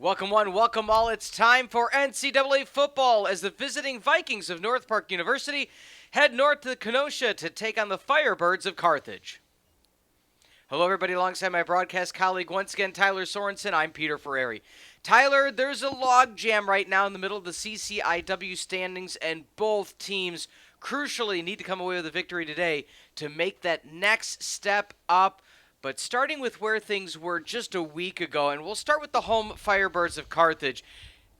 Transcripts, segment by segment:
Welcome one, welcome all. It's time for NCAA football as the visiting Vikings of North Park University head north to Kenosha to take on the Firebirds of Carthage. Hello everybody, alongside my broadcast colleague once again, Tylor Sorensen. I'm Peter Ferreri. Tyler, there's a log jam right now in the middle of the CCIW standings, and both teams crucially need to come away with a victory today to make that next step up. But starting with where things were just a week ago, and we'll start with the home Firebirds of Carthage.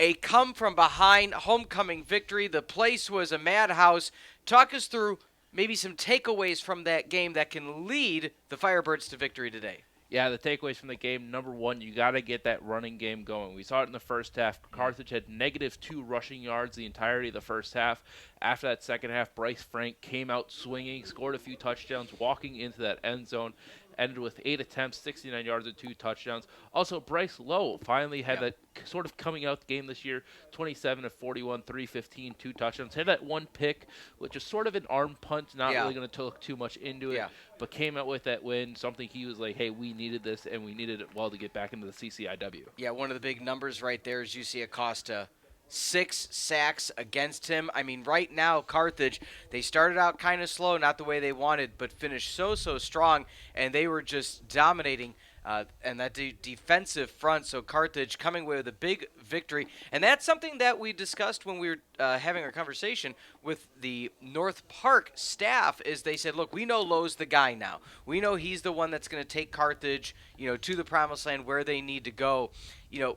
A come-from-behind homecoming victory. The place was a madhouse. Talk us through maybe some takeaways from that game that can lead the Firebirds to victory today. Yeah, the takeaways from the game, number one, you got to get that running game going. We saw it in the first half. Carthage had -2 rushing yards the entirety of the first half. After that second half, Bryce Frank came out swinging, scored a few touchdowns, walking into that end zone, ended with 8 attempts, 69 yards, and 2 touchdowns. Also, Bryce Lowe finally had that sort of coming out game this year, 27 of 41, 315, 2 touchdowns. Had that one pick, which is sort of an arm punt, not really going to look too much into it, but came out with that win, something he was like, hey, we needed this, and we needed it well to get back into the CCIW. Yeah, one of the big numbers right there is you see Acosta. 6 sacks against him. I mean, right now, Carthage, they started out kind of slow, not the way they wanted, but finished so strong, and they were just dominating and that defensive front. So Carthage coming away with a big victory, and that's something that we discussed when we were having our conversation with the North Park staff. Is they said, look, we know Lowe's the guy now. We know he's the one that's going to take Carthage, to the promised land where they need to go,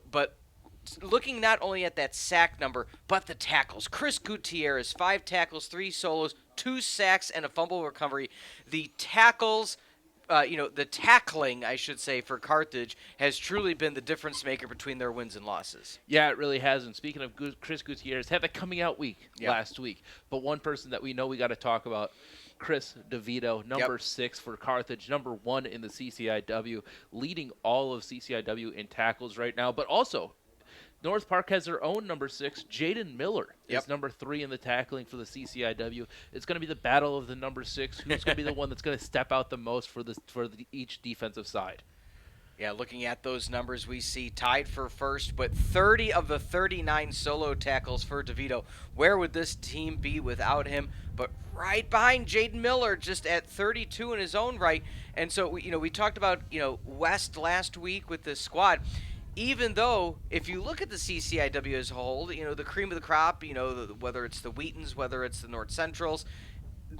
but looking not only at that sack number, but the tackles. Chris Gutierrez, 5 tackles, 3 solos, 2 sacks, and a fumble recovery. The tackles, the tackling, I should say, for Carthage has truly been the difference maker between their wins and losses. Yeah, it really has. And speaking of Chris Gutierrez, had a coming out week last week. But one person that we know we got to talk about, Chris DeVito, number 6 for Carthage, number 1 in the CCIW, leading all of CCIW in tackles right now. But also, North Park has their own number 6. Jaden Miller is number 3 in the tackling for the CCIW. It's going to be the battle of the number 6. Who's going to be the one that's going to step out the most for each defensive side? Yeah, looking at those numbers, we see tied for first, but 30 of the 39 solo tackles for DeVito. Where would this team be without him? But right behind Jaden Miller, just at 32 in his own right. And so, we talked about, West last week with this squad. Even though, if you look at the CCIW as a whole, the cream of the crop, whether it's the Wheatons, whether it's the North Centrals,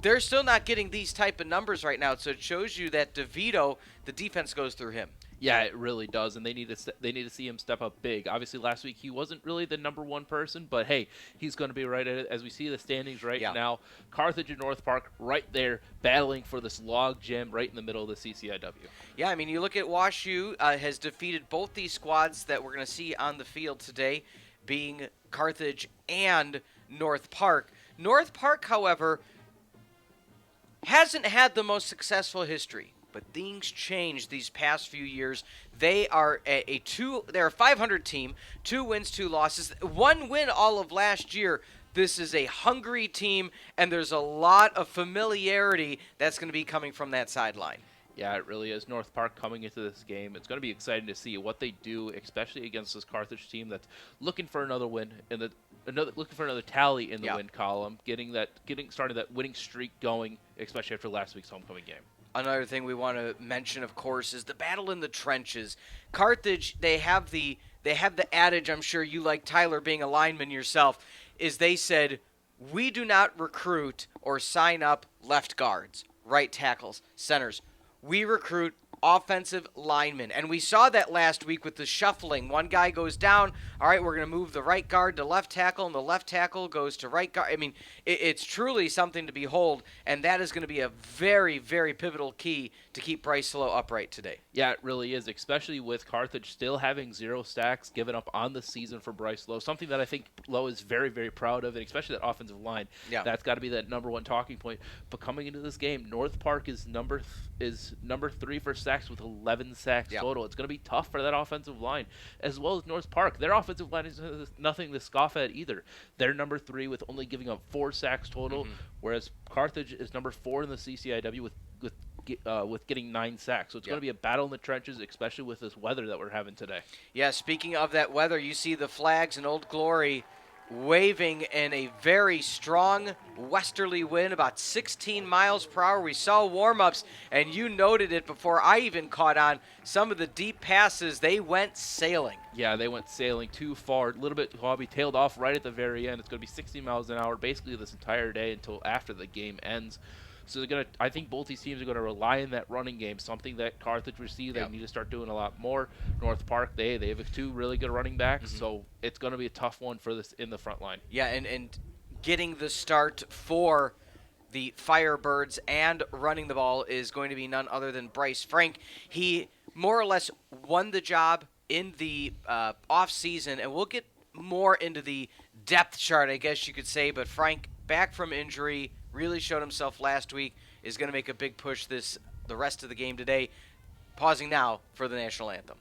they're still not getting these type of numbers right now. So it shows you that DeVito, the defense goes through him. Yeah, it really does, and they need to see him step up big. Obviously, last week he wasn't really the number 1 person, but hey, he's going to be right at it. As we see the standings right now, Carthage and North Park right there battling for this log jam right in the middle of the CCIW. Yeah, I mean, you look at WashU has defeated both these squads that we're going to see on the field today, being Carthage and North Park. North Park, however, hasn't had the most successful history. But things changed these past few years. They are they're a 500 team, 2 wins, 2 losses, 1 win all of last year. This is a hungry team, and there's a lot of familiarity that's going to be coming from that sideline. Yeah, it really is. North Park coming into this game. It's going to be exciting to see what they do, especially against this Carthage team that's looking for another win looking for another tally in the win column, starting that winning streak going, especially after last week's homecoming game. Another thing we want to mention, of course, is the battle in the trenches. Carthage, they have the adage, I'm sure you like, Tyler, being a lineman yourself, is they said, we do not recruit or sign up left guards, right tackles, centers. We recruit offensive linemen. And we saw that last week with the shuffling. One guy goes down. All right, we're going to move the right guard to left tackle, and the left tackle goes to right guard. I mean, it's truly something to behold, and that is going to be a very, very pivotal key to keep Bryce Lowe upright today. Yeah, it really is, especially with Carthage still having 0 sacks given up on the season for Bryce Lowe, something that I think Lowe is very, very proud of, and especially that offensive line. Yeah. That's got to be that number 1 talking point. But coming into this game, North Park is number 3 for sacks with 11 sacks total. It's going to be tough for that offensive line, as well as North Park. Their offensive line is nothing to scoff at either. They're number 3 with only giving up 4 sacks total, whereas Carthage is number 4 in the CCIW with with getting 9 sacks. So it's going to be a battle in the trenches, especially with this weather that we're having today. Yeah, speaking of that weather, you see the flags in Old Glory waving in a very strong westerly wind, about 16 miles per hour. We saw warm-ups, and you noted it before I even caught on. Some of the deep passes, they went sailing. Yeah, they went sailing too far, a little bit wobbly, tailed off right at the very end. It's going to be 60 miles an hour basically this entire day until after the game ends. So I think both these teams are going to rely on that running game, something that Carthage received. They need to start doing a lot more. North Park, they have 2 really good running backs, so it's going to be a tough one for this in the front line. Yeah, and getting the start for the Firebirds and running the ball is going to be none other than Bryce Frank. He more or less won the job in the off-season, and we'll get more into the depth chart, I guess you could say, but Frank, back from injury, really showed himself last week, is going to make a big push the rest of the game today. Pausing now for the national anthem.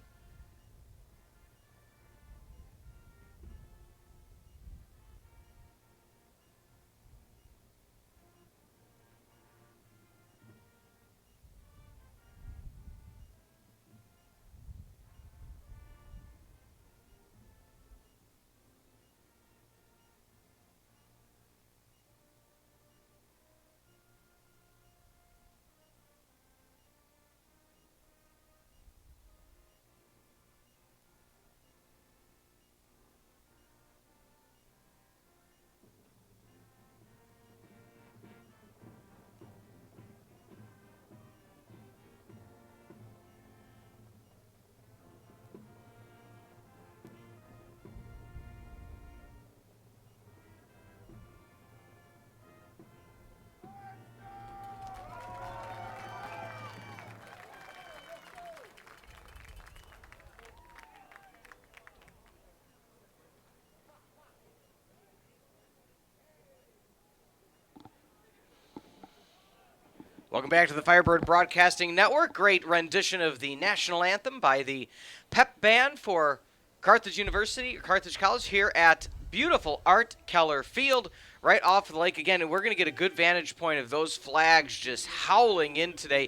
Welcome back to the Firebird Broadcasting Network. Great rendition of the national anthem by the pep band for Carthage University, or Carthage College, here at beautiful Art Keller Field, right off the lake again. And we're going to get a good vantage point of those flags just howling in today.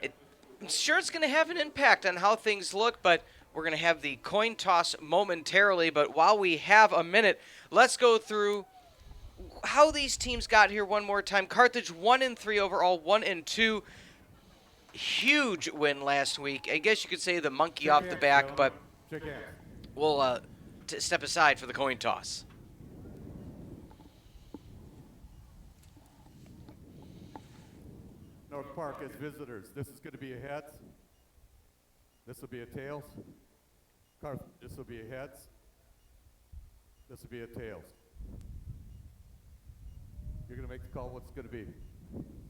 I'm sure it's going to have an impact on how things look, but we're going to have the coin toss momentarily. But while we have a minute, let's go through how these teams got here one more time. Carthage 1-3 overall, 1-2. Huge win last week. I guess you could say the monkey off the back, but we'll step aside for the coin toss. North Park as visitors. This is going to be a heads. This will be a tails. This will be a heads. This will be a tails. You're going to make the call what's going to be.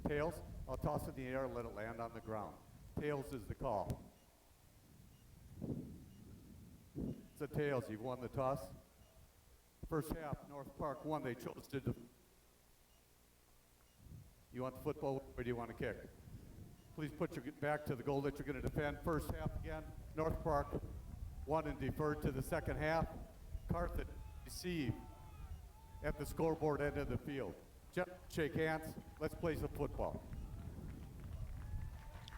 Tails, I'll toss it in the air and let it land on the ground. Tails is the call. It's a tails. You've won the toss. First half, North Park won. They chose to. You want the football or do you want to kick? Please put your back to the goal that you're going to defend. First half again. North Park won and deferred to the second half. Carthage received at the scoreboard end of the field. Shake hands. Let's play some football.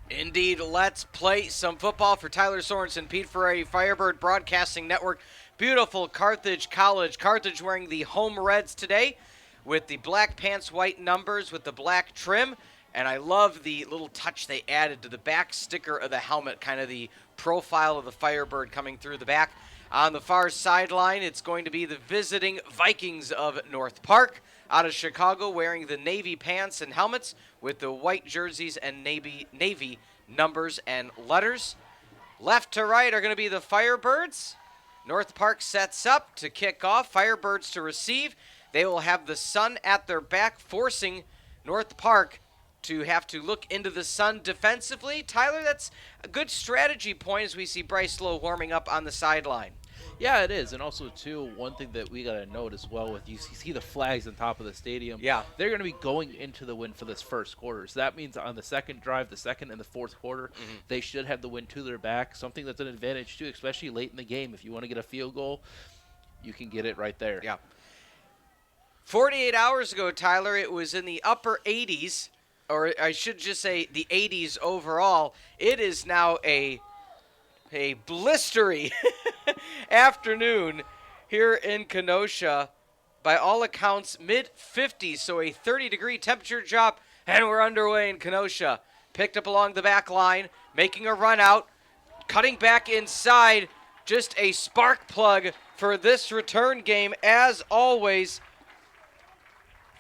Indeed, let's play some football for Tylor Sorensen, Pete Ferreri, Firebird Broadcasting Network. Beautiful Carthage College. Carthage wearing the home reds today with the black pants, white numbers, with the black trim. And I love the little touch they added to the back sticker of the helmet, kind of the profile of the Firebird coming through the back. On the far sideline, it's going to be the visiting Vikings of North Park out of Chicago, wearing the navy pants and helmets with the white jerseys and navy numbers and letters. Left to right are going to be the Firebirds. North Park sets up to kick off, Firebirds to receive. They will have the sun at their back, forcing North Park to have to look into the sun defensively. Tyler, that's a good strategy point as we see Bryce Lowe warming up on the sideline. Yeah, it is. And also, too, one thing that we got to note as well with you see the flags on top of the stadium. Yeah. They're going to be going into the win for this first quarter. So that means on the second drive, the second and the fourth quarter, they should have the win to their back, something that's an advantage, too, especially late in the game. If you want to get a field goal, you can get it right there. Yeah. 48 hours ago, Tyler, it was in the upper 80s or I should just say the 80s overall. It is now a blistery afternoon here in Kenosha. By all accounts, mid-50s, so a 30-degree temperature drop, and we're underway in Kenosha. Picked up along the back line, making a run out, cutting back inside. Just a spark plug for this return game, as always.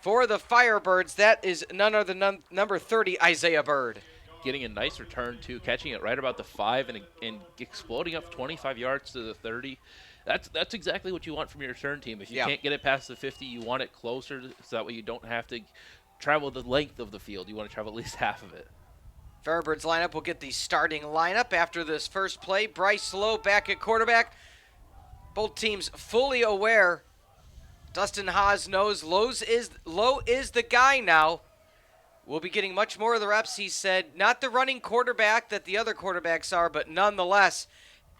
For the Firebirds, that is none other than number 30, Isaiah Bird. Getting a nice return, too, catching it right about the 5 and exploding up 25 yards to the 30. That's exactly what you want from your return team. If you can't get it past the 50, you want it closer so that way you don't have to travel the length of the field. You want to travel at least half of it. Firebirds lineup will get the starting lineup after this first play. Bryce Lowe back at quarterback. Both teams fully aware. Dustin Haas knows Lowe is the guy now. We'll be getting much more of the reps, he said. Not the running quarterback that the other quarterbacks are, but nonetheless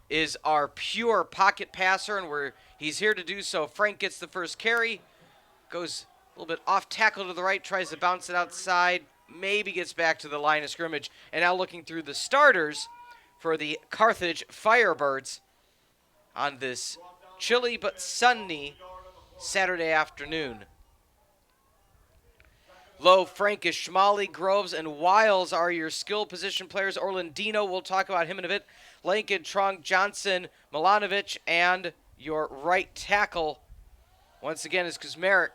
is our pure pocket passer, and he's here to do so. Frank gets the first carry, goes a little bit off tackle to the right, tries to bounce it outside, maybe gets back to the line of scrimmage. And now looking through the starters for the Carthage Firebirds on this chilly but sunny Saturday afternoon. Lowe, Frank, Ishmaeli, Groves, and Wiles are your skill position players. Orlandino, we'll talk about him in a bit. Lincoln, Trong, Johnson, Milanovic, and your right tackle, once again, is Kuzmarek.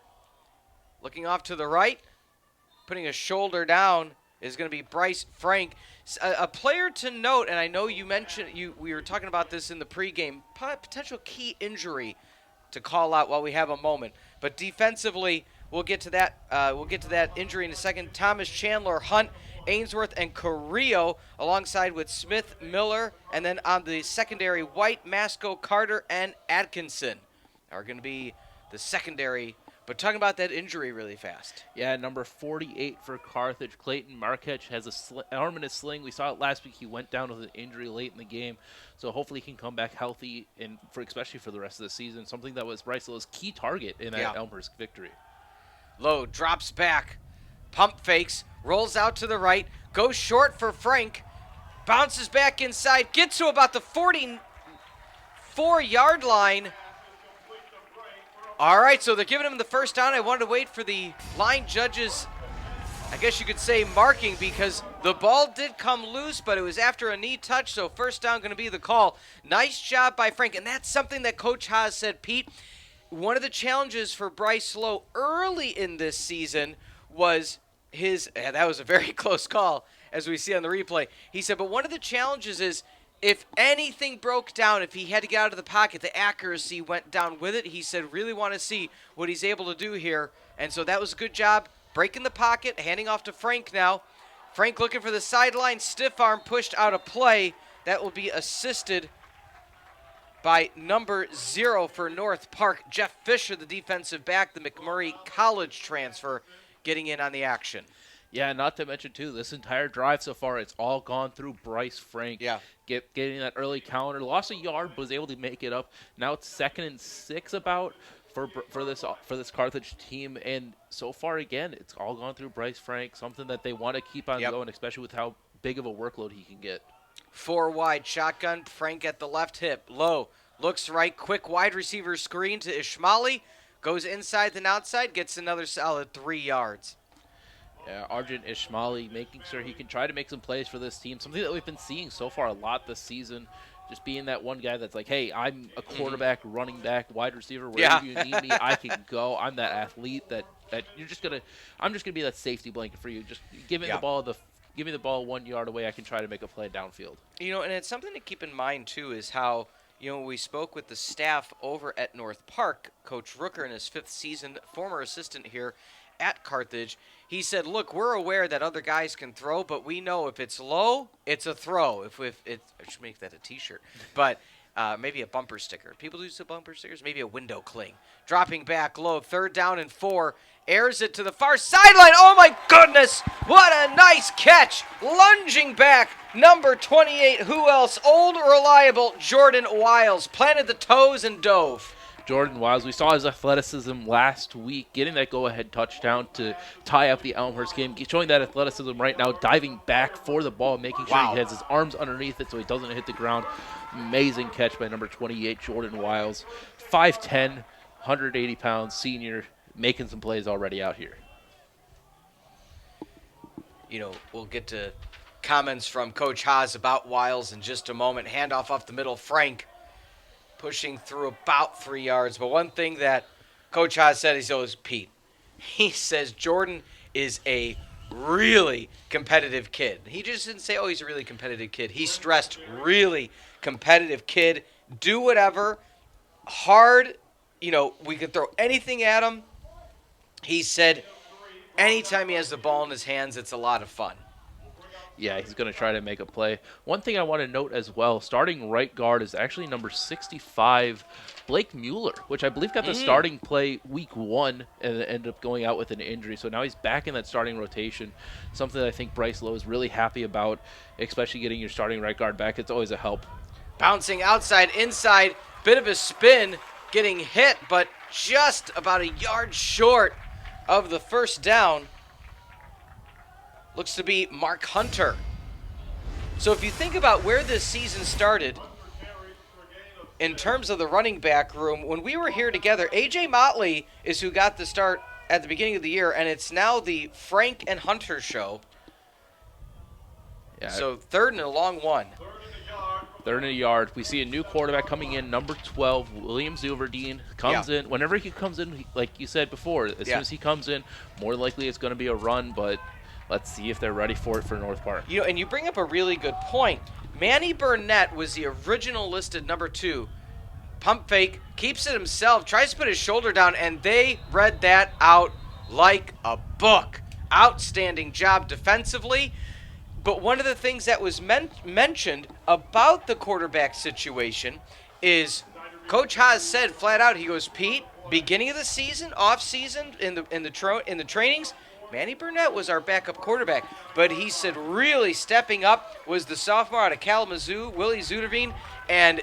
Looking off to the right, putting a shoulder down, is going to be Bryce Frank. A player to note, and I know you mentioned, we were talking about this in the pregame, potential key injury to call out while we have a moment. But defensively, we'll get to that. We'll get to that injury in a second. Thomas, Chandler, Hunt, Ainsworth, and Carrillo, alongside with Smith, Miller, and then on the secondary, White, Masco, Carter, and Atkinson are going to be the secondary. But talking about that injury really fast. Yeah, number 48 for Carthage, Clayton Markech, has an arm in a sling. We saw it last week. He went down with an injury late in the game. So hopefully he can come back healthy, and especially for the rest of the season, something that was Bryce Lowe's key target in that Elmhurst victory. Lowe drops back, pump fakes, rolls out to the right, goes short for Frank, bounces back inside, gets to about the 44-yard line. All right, so they're giving him the first down. I wanted to wait for the line judges, I guess you could say, marking, because the ball did come loose, but it was after a knee touch, so first down going to be the call. Nice job by Frank, and that's something that Coach Haas said, Pete. One of the challenges for Bryce Lowe early in this season was that was a very close call, as we see on the replay. He said, but one of the challenges is if anything broke down, if he had to get out of the pocket, the accuracy went down with it. He said, really want to see what he's able to do here. And so that was a good job, breaking the pocket, handing off to Frank now. Frank looking for the sideline, stiff arm pushed out of play. That will be assisted by number 0 for North Park, Jeff Fisher, the defensive back, the McMurray College transfer, getting in on the action. Yeah, not to mention, too, this entire drive so far, it's all gone through Bryce Frank. Yeah. Getting that early counter. Lost a yard, but was able to make it up. Now it's 2nd and 6 about for this Carthage team. And so far, again, it's all gone through Bryce Frank, something that they want to keep on going, especially with how big of a workload he can get. 4 wide, shotgun, Frank at the left hip. Low, looks right, quick wide receiver screen to Ishmaeli. Goes inside and outside, gets another solid 3 yards. Yeah, Arjun Ishmaeli making sure he can try to make some plays for this team. Something that we've been seeing so far a lot this season. Just being that one guy that's like, hey, I'm a quarterback, running back, wide receiver, wherever you need me, I can go. I'm that athlete that I'm just gonna be that safety blanket for you. Just give me the ball give me the ball 1 yard away. I can try to make a play downfield. You know, and it's something to keep in mind too is how, you know, we spoke with the staff over at North Park, Coach Rooker in his 5th season, former assistant here at Carthage. He said, look, we're aware that other guys can throw, but we know if it's low, it's a throw. If I should make that a T-shirt. But maybe a bumper sticker. People use the bumper stickers. Maybe a window cling. Dropping back low, 3rd down and 4. Airs it to the far sideline. Oh, my goodness. What a nice catch. Lunging back, number 28. Who else? Old, reliable Jordan Wiles. Planted the toes and dove. Jordan Wiles. We saw his athleticism last week, getting that go-ahead touchdown to tie up the Elmhurst game, showing that athleticism right now, diving back for the ball, making sure Wow. he has his arms underneath it so he doesn't hit the ground. Amazing catch by number 28, Jordan Wiles. 5'10", 180 pounds, senior, making some plays already out here. You know, we'll get to comments from Coach Haas about Wiles in just a moment. Handoff off the middle, Frank pushing through about 3 yards. But one thing that Coach Haas said, he goes, Pete, he says Jordan is a really competitive kid. He just didn't say, oh, he's a really competitive kid. He stressed really competitive kid. Do whatever. Hard. You know, we could throw anything at him. He said anytime he has the ball in his hands, it's a lot of fun. Yeah, he's going to try to make a play. One thing I want to note as well, starting right guard is actually number 65, Blake Mueller, which I believe got the starting play week 1 and ended up going out with an injury. So now he's back in that starting rotation, something that I think Bryce Lowe is really happy about, especially getting your starting right guard back. It's always a help. Bouncing outside, inside, bit of a spin, getting hit, but just about a yard short of the first down. Looks to be Mark Hunter. So if you think about where this season started in terms of the running back room, when we were here together, A.J. Motley is who got the start at the beginning of the year, and it's now the Frank and Hunter show. Yeah. So third and a long one. Third and a yard. We see a new quarterback coming in, number 12, William Zuverdeen. Comes in. Whenever he comes in, like you said before, as soon as he comes in, more likely it's going to be a run, but let's see if they're ready for it for North Park. You know, and you bring up a really good point. Manny Burnett was the original listed number 2. Pump fake, keeps it himself, tries to put his shoulder down, and they read that out like a book. Outstanding job defensively. But one of the things that was mentioned about the quarterback situation is Coach Haas said flat out, he goes, Pete, beginning of the season, off season, in the trainings, Manny Burnett was our backup quarterback. But he said really stepping up was the sophomore out of Kalamazoo, Willie Zuderveen, and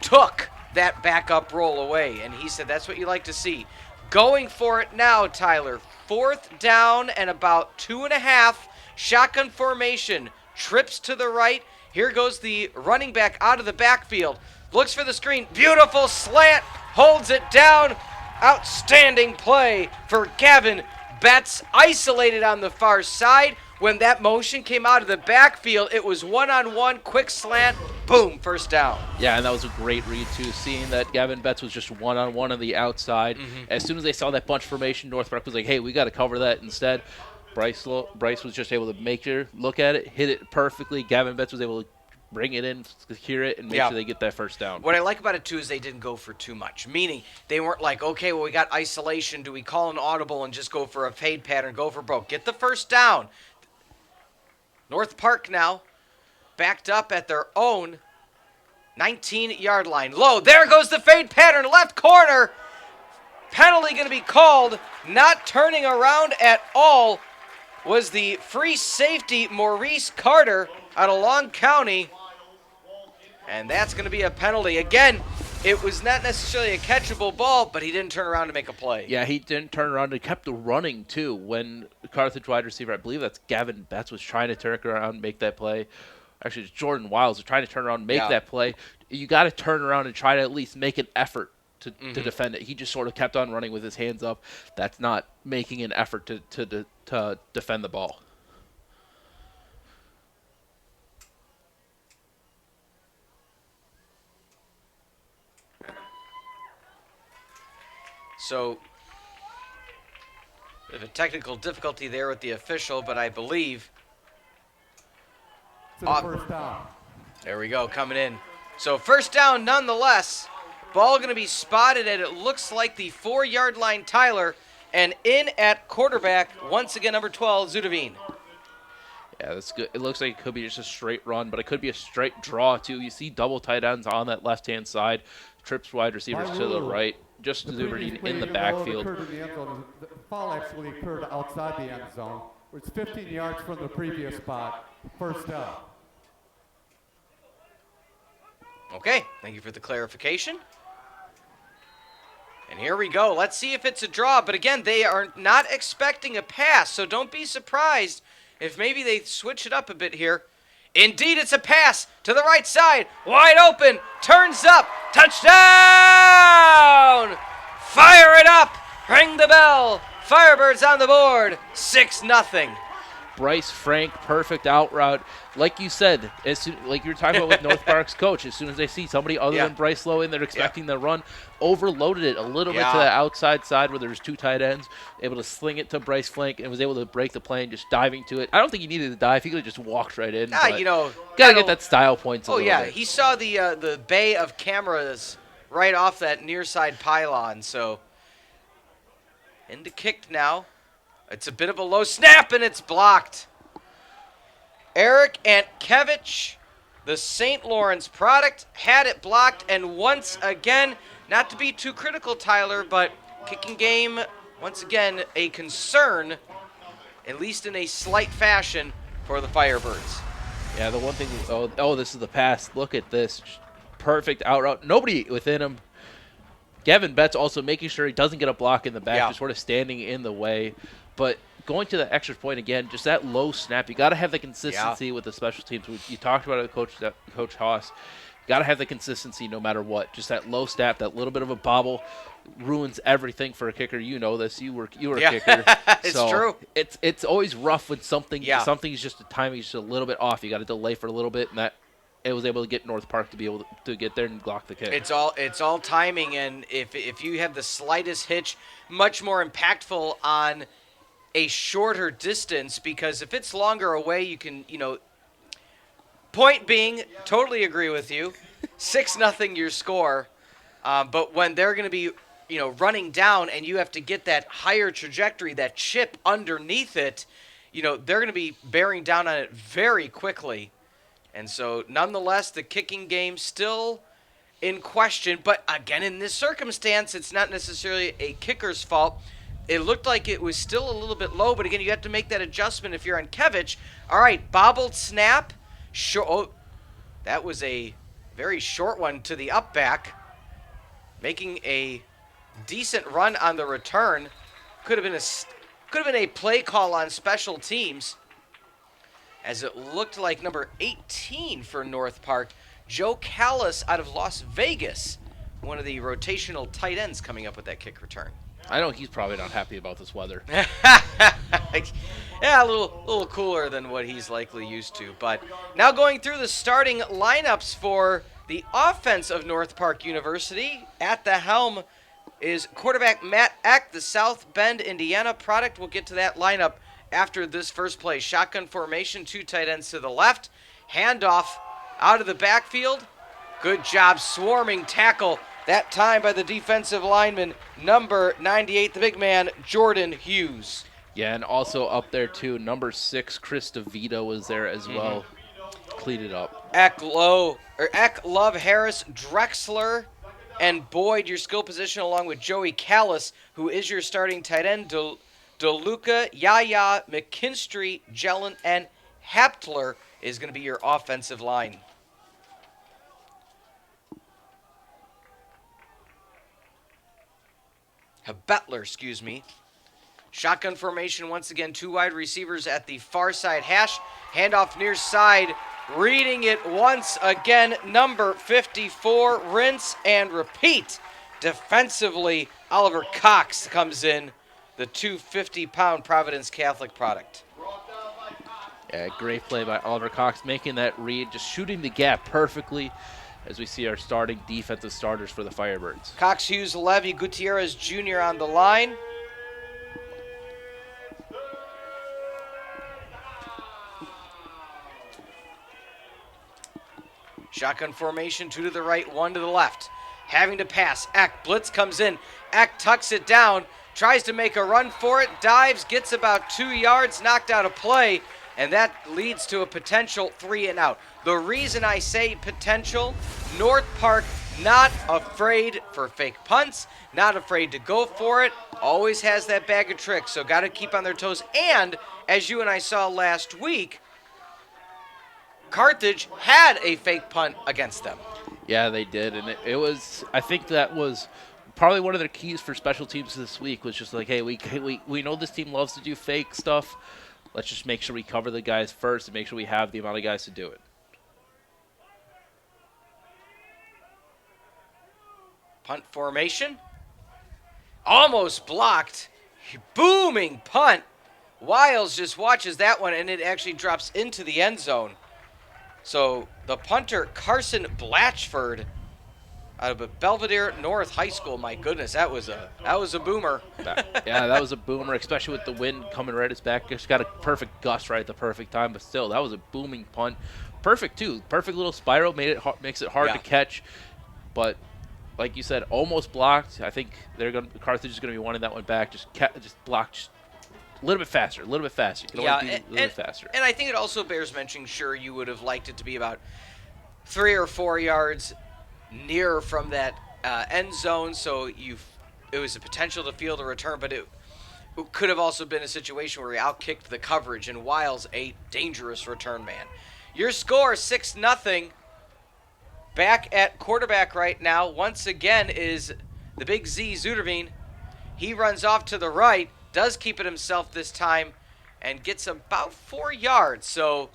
took that backup role away. And he said that's what you like to see. Going for it now, Tylor. 4th down and about 2.5. Shotgun formation. Trips to the right. Here goes the running back out of the backfield. Looks for the screen. Beautiful slant. Holds it down. Outstanding play for Gavin Betts. Isolated on the far side. When that motion came out of the backfield, it was one-on-one, quick slant, boom, first down. Yeah, and that was a great read, too, seeing that Gavin Betts was just one-on-one on the outside. As soon as they saw that bunch formation, North Park was like, hey, we got to cover that instead. Bryce was just able to look at it, hit it perfectly. Gavin Betts was able to bring it in, secure it, and make sure they get that first down. What I like about it, too, is they didn't go for too much, meaning they weren't like, okay, well, we got isolation. Do we call an audible and just go for a fade pattern, go for broke? Get the first down. North Park now backed up at their own 19-yard line. Low, there goes the fade pattern, left corner. Penalty going to be called. Not turning around at all was the free safety Maurice Carter out of Long County. And that's going to be a penalty. Again, it was not necessarily a catchable ball, but he didn't turn around to make a play. Yeah, he didn't turn around. He kept running, too, when the Carthage wide receiver, I believe that's Gavin Betts, was trying to turn around and make that play. Actually, it's Jordan Wiles was trying to turn around and make that play. You got to turn around and try to at least make an effort to defend it. He just sort of kept on running with his hands up. That's not making an effort to defend the ball. So, bit of a technical difficulty there with the official, but I believe. To the first down. There we go, coming in. So first down nonetheless. Ball going to be spotted at, it looks like, the 4-yard line, Tylor. And in at quarterback, once again, number 12, Zudavine. Yeah, that's good. It looks like it could be just a straight run, but it could be a straight draw, too. You see double tight ends on that left-hand side. Trips wide receivers to the right. Just Zuberdine in the backfield. The foul actually occurred outside the end zone. It's 15 yards from the previous spot. First down. Okay, thank you for the clarification. And here we go. Let's see if it's a draw. But again, they are not expecting a pass, so don't be surprised if maybe they switch it up a bit here. Indeed, it's a pass to the right side. Wide open. Turns up. Touchdown! Fire it up. Ring the bell. Firebirds on the board. 6-0. Bryce Frank, perfect out route. Like you said, like you were talking about with North Park's coach, as soon as they see somebody other than Bryce Lowe in, they're expecting the run. Overloaded it a little bit to the outside side where there's 2 tight ends, able to sling it to Bryce Frank and was able to break the plane, just diving to it. I don't think he needed to dive. He could have just walked right in. You know, got to get that style points a little bit. He saw the bay of cameras right off that near side pylon. So into kicked now. It's a bit of a low snap, and it's blocked. Eric Antkevich, the St. Lawrence product, had it blocked, and once again, not to be too critical, Tyler, but kicking game, once again, a concern, at least in a slight fashion, for the Firebirds. Yeah, the one thing, this is the pass. Look at this. Perfect out route. Nobody within him. Gavin Betts also making sure he doesn't get a block in the back, just sort of standing in the way. But going to the extra point again, just that low snap. You got to have the consistency with the special teams. You talked about it, Coach Haas. You got to have the consistency no matter what. Just that low snap, that little bit of a bobble ruins everything for a kicker. You know this. You were a kicker. It's true. It's always rough when something's just the timing is just a little bit off. You got to delay for a little bit, and that it was able to get North Park to be able to get there and block the kick. It's all timing, and if you have the slightest hitch, much more impactful on a shorter distance, because if it's longer away, you can, point being, totally agree with you, 6-0 your score, but when they're going to be, running down and you have to get that higher trajectory, that chip underneath it, they're going to be bearing down on it very quickly. And so, nonetheless, the kicking game still in question, but again, in this circumstance, it's not necessarily a kicker's fault. It looked like it was still a little bit low, but again, you have to make that adjustment if you're on Kevich. All right, bobbled snap. That was a very short one to the up back. Making a decent run on the return. Could have been a play call on special teams, as it looked like number 18 for North Park, Joe Callis out of Las Vegas, one of the rotational tight ends coming up with that kick return. I know he's probably not happy about this weather. Yeah, a little cooler than what he's likely used to. But now going through the starting lineups for the offense of North Park University. At the helm is quarterback Matt Eck, the South Bend, Indiana product. We'll get to that lineup after this first play. Shotgun formation, 2 tight ends to the left. Handoff out of the backfield. Good job, swarming tackle. That time by the defensive lineman, number 98, the big man, Jordan Hughes. Yeah, and also up there, too, number 6, Chris DeVito was there as well. Cleaned it up. Eck, Love, Harris, Drexler, and Boyd, your skill position, along with Joey Callis, who is your starting tight end. DeLuca, Yaya, McKinstry, Jelen, and Haptler is going to be your offensive line. Bettler, excuse me. Shotgun formation once again, 2 wide receivers at the far side hash. Handoff near side, reading it once again, number 54, rinse and repeat. Defensively, Oliver Cox comes in, the 250-pound Providence Catholic product. Yeah, great play by Oliver Cox, making that read, just shooting the gap perfectly, as we see our starting defensive starters for the Firebirds. Cox, Hughes, Levy, Gutierrez Jr. on the line. Shotgun formation, 2 to the right, 1 to the left. Having to pass, Eck, blitz comes in. Eck tucks it down, tries to make a run for it, dives, gets about 2 yards, knocked out of play, and that leads to a potential 3 and out. The reason I say potential, North Park not afraid for fake punts, not afraid to go for it, always has that bag of tricks, so got to keep on their toes. And as you and I saw last week, Carthage had a fake punt against them. Yeah, they did, and it was, I think that was probably one of their keys for special teams this week was just like, hey, we know this team loves to do fake stuff. Let's just make sure we cover the guys first and make sure we have the amount of guys to do it. Punt formation. Almost blocked. Booming punt. Wiles just watches that one, and it actually drops into the end zone. So the punter, Carson Blatchford, out of Belvedere North High School. My goodness, that was a boomer. Yeah, that was a boomer, especially with the wind coming right at his back. Just got a perfect gust right at the perfect time, but still, that was a booming punt. Perfect too. Perfect little spiral makes it hard to catch, but like you said, almost blocked. I think Carthage is going to be wanting that one back. Just blocked a little bit faster. You can only do a little bit faster. And I think it also bears mentioning, sure, you would have liked it to be about 3 or 4 yards nearer from that end zone, so it was a potential to field a return, but it could have also been a situation where he outkicked the coverage, and Wiles, a dangerous return man. Your score, 6-0. Back at quarterback right now, once again, is the big Z, Zuderveen. He runs off to the right, does keep it himself this time, and gets about 4 yards. So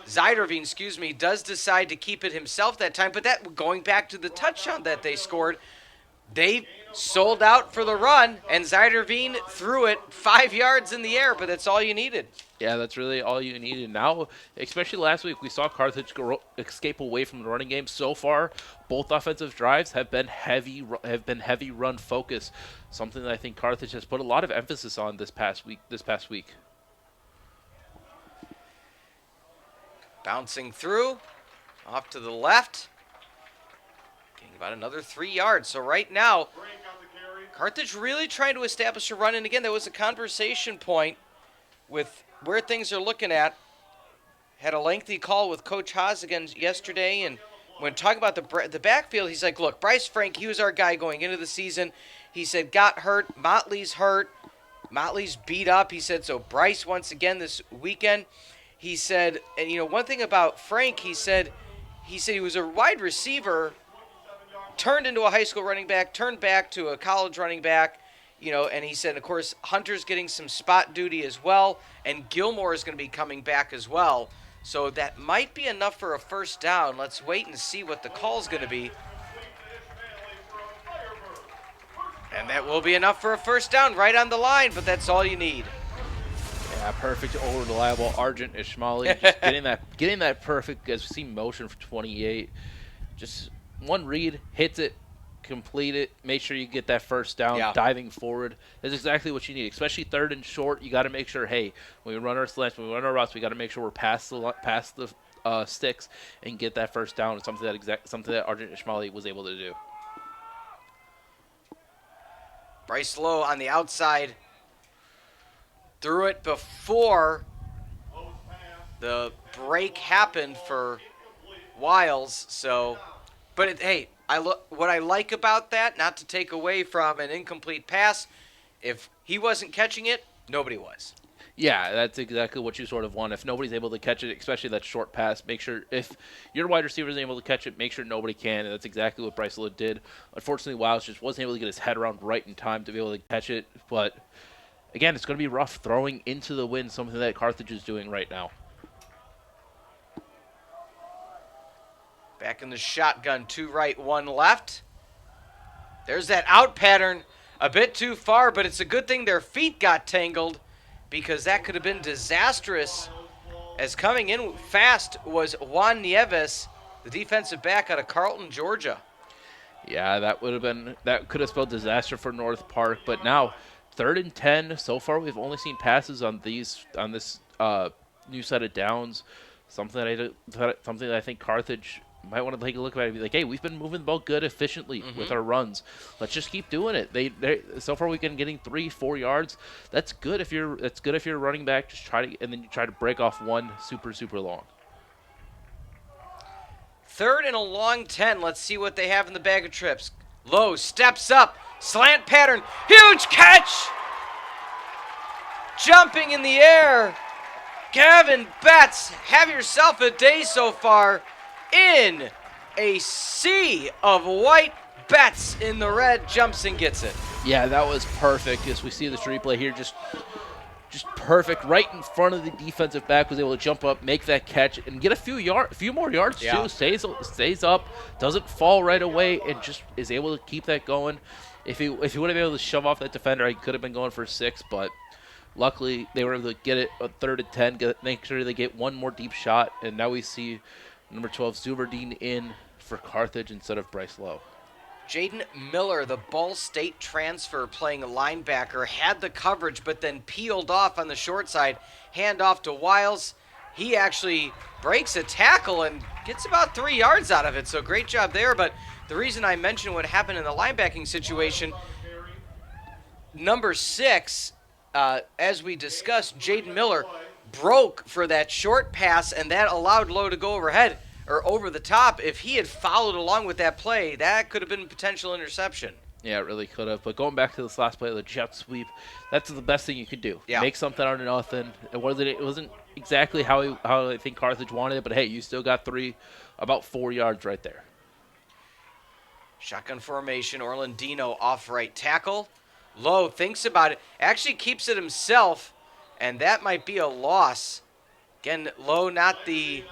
Zuderveen, does decide to keep it himself that time. But that, going back to the touchdown that they scored, they sold out for the run, and Zuderveen threw it 5 yards in the air, but that's all you needed. Yeah, that's really all you needed. Now, especially last week, we saw Carthage escape away from the running game. So far, both offensive drives have been heavy run focus, something that I think Carthage has put a lot of emphasis on this past week. Bouncing through, off to the left, getting about another 3 yards. So right now, Carthage really trying to establish a run. And again, there was a conversation point with where things are looking at. Had a lengthy call with Coach Haas again yesterday, and when talking about the backfield, he's like, look, Bryce Frank, he was our guy going into the season. He said, got hurt. Motley's hurt. Motley's beat up. He said, so Bryce once again this weekend. He said, and one thing about Frank, he said he was a wide receiver, turned into a high school running back, turned back to a college running back, and he said, of course, Hunter's getting some spot duty as well, and Gilmore is going to be coming back as well. So that might be enough for a first down. Let's wait and see what the call's going to be. And that will be enough for a first down right on the line, but that's all you need. Yeah, perfect, reliable Argent Ishmaeli, just getting that perfect, as we see motion for 28. Just one read, hits it, complete it, make sure you get that first down, diving forward. That's exactly what you need, especially third and short. You got to make sure, hey, when we run our slants, when we run our routes, we got to make sure we're past the sticks and get that first down. It's something that Argent Ishmaeli was able to do. Bryce Lowe on the outside. Threw it before the break happened for Wiles. So, but hey, what I like about that, not to take away from an incomplete pass, if he wasn't catching it, nobody was. Yeah, that's exactly what you sort of want. If nobody's able to catch it, especially that short pass, make sure if your wide receiver isn't able to catch it, make sure nobody can. And that's exactly what Bryce Lowe did. Unfortunately, Wiles just wasn't able to get his head around right in time to be able to catch it. But again, it's going to be rough throwing into the wind, something that Carthage is doing right now. Back in the shotgun, 2 right, 1 left. There's that out pattern, a bit too far, but it's a good thing their feet got tangled, because that could have been disastrous. As coming in fast was Juan Nieves, the defensive back out of Carlton, Georgia. Yeah, that could have spelled disaster for North Park, but now 3rd and 10. So far, we've only seen passes on this new set of downs. Something that I think Carthage might want to take a look at it and be like, hey, we've been moving the ball good efficiently with our runs. Let's just keep doing it. They so far we've been getting 3-4 yards. That's good if you're a running back. Just try to break off one super long. 3rd and a long 10. Let's see what they have in the bag of trips. Lowe steps up, slant pattern, huge catch! Jumping in the air. Gavin Betts, have yourself a day so far in a sea of white Betts in the red jumps and gets it. Yeah, that was perfect. As we see this replay here, just perfect, right in front of the defensive back, was able to jump up, make that catch, and get a few more yards too. Stays up, doesn't fall right away, and just is able to keep that going. If he would have been able to shove off that defender, he could have been going for 6, but luckily they were able to get it a 3rd and 10, make sure they get one more deep shot, and now we see number 12 Zuberdine in for Carthage instead of Bryce Lowe. Jaden Miller, the Ball State transfer playing linebacker, had the coverage but then peeled off on the short side. Hand off to Wiles. He actually breaks a tackle and gets about 3 yards out of it, so great job there. But the reason I mentioned what happened in the linebacking situation, number 6, as we discussed, Jaden Miller broke for that short pass, and that allowed Lowe to go overhead. Or over the top. If he had followed along with that play, that could have been a potential interception. Yeah, it really could have. But going back to this last play, the jet sweep, that's the best thing you could do. Yeah. Make something out of nothing. It wasn't exactly how I think Carthage wanted it, but hey, you still got about 4 yards right there. Shotgun formation, Orlandino off right tackle. Lowe thinks about it, actually keeps it himself, and that might be a loss. Again, Lowe not the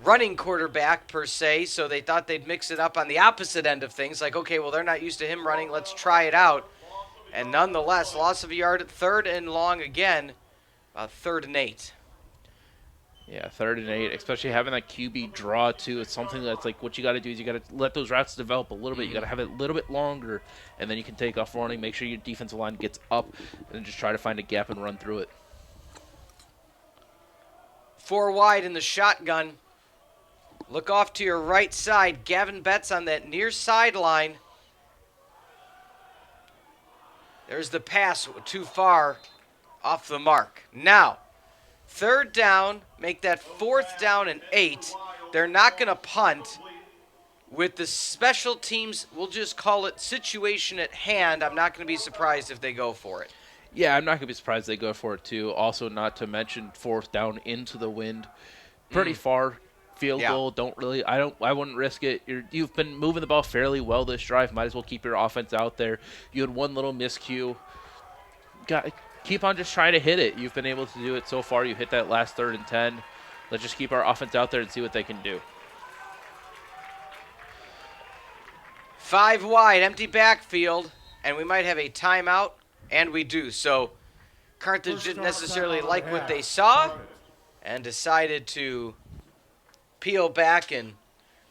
running quarterback per se, so they thought they'd mix it up on the opposite end of things. Like, okay, well, they're not used to him running. Let's try it out. And nonetheless, loss of a yard at 3rd and long again, 3rd and 8. Yeah, 3rd and 8, especially having that QB draw, too. It's something that's like what you got to do is you got to let those routes develop a little bit. You got to have it a little bit longer, and then you can take off running, make sure your defensive line gets up, and just try to find a gap and run through it. 4 wide in the shotgun. Look off to your right side. Gavin Betts on that near sideline. There's the pass too far off the mark. Now, 3rd down, make that 4th down and 8. They're not going to punt. With the special teams, we'll just call it situation at hand. I'm not going to be surprised if they go for it. Yeah, I'm not going to be surprised they go for it, too. Also, not to mention 4th down into the wind. Pretty far. Field goal, I wouldn't risk it. You've been moving the ball fairly well this drive. Might as well keep your offense out there. You had one little miscue. Keep on just trying to hit it. You've been able to do it so far. You hit that last 3rd and 10. Let's just keep our offense out there and see what they can do. 5 wide, empty backfield, and we might have a timeout, and we do. So Carthage didn't necessarily like what they saw and decided to peel back and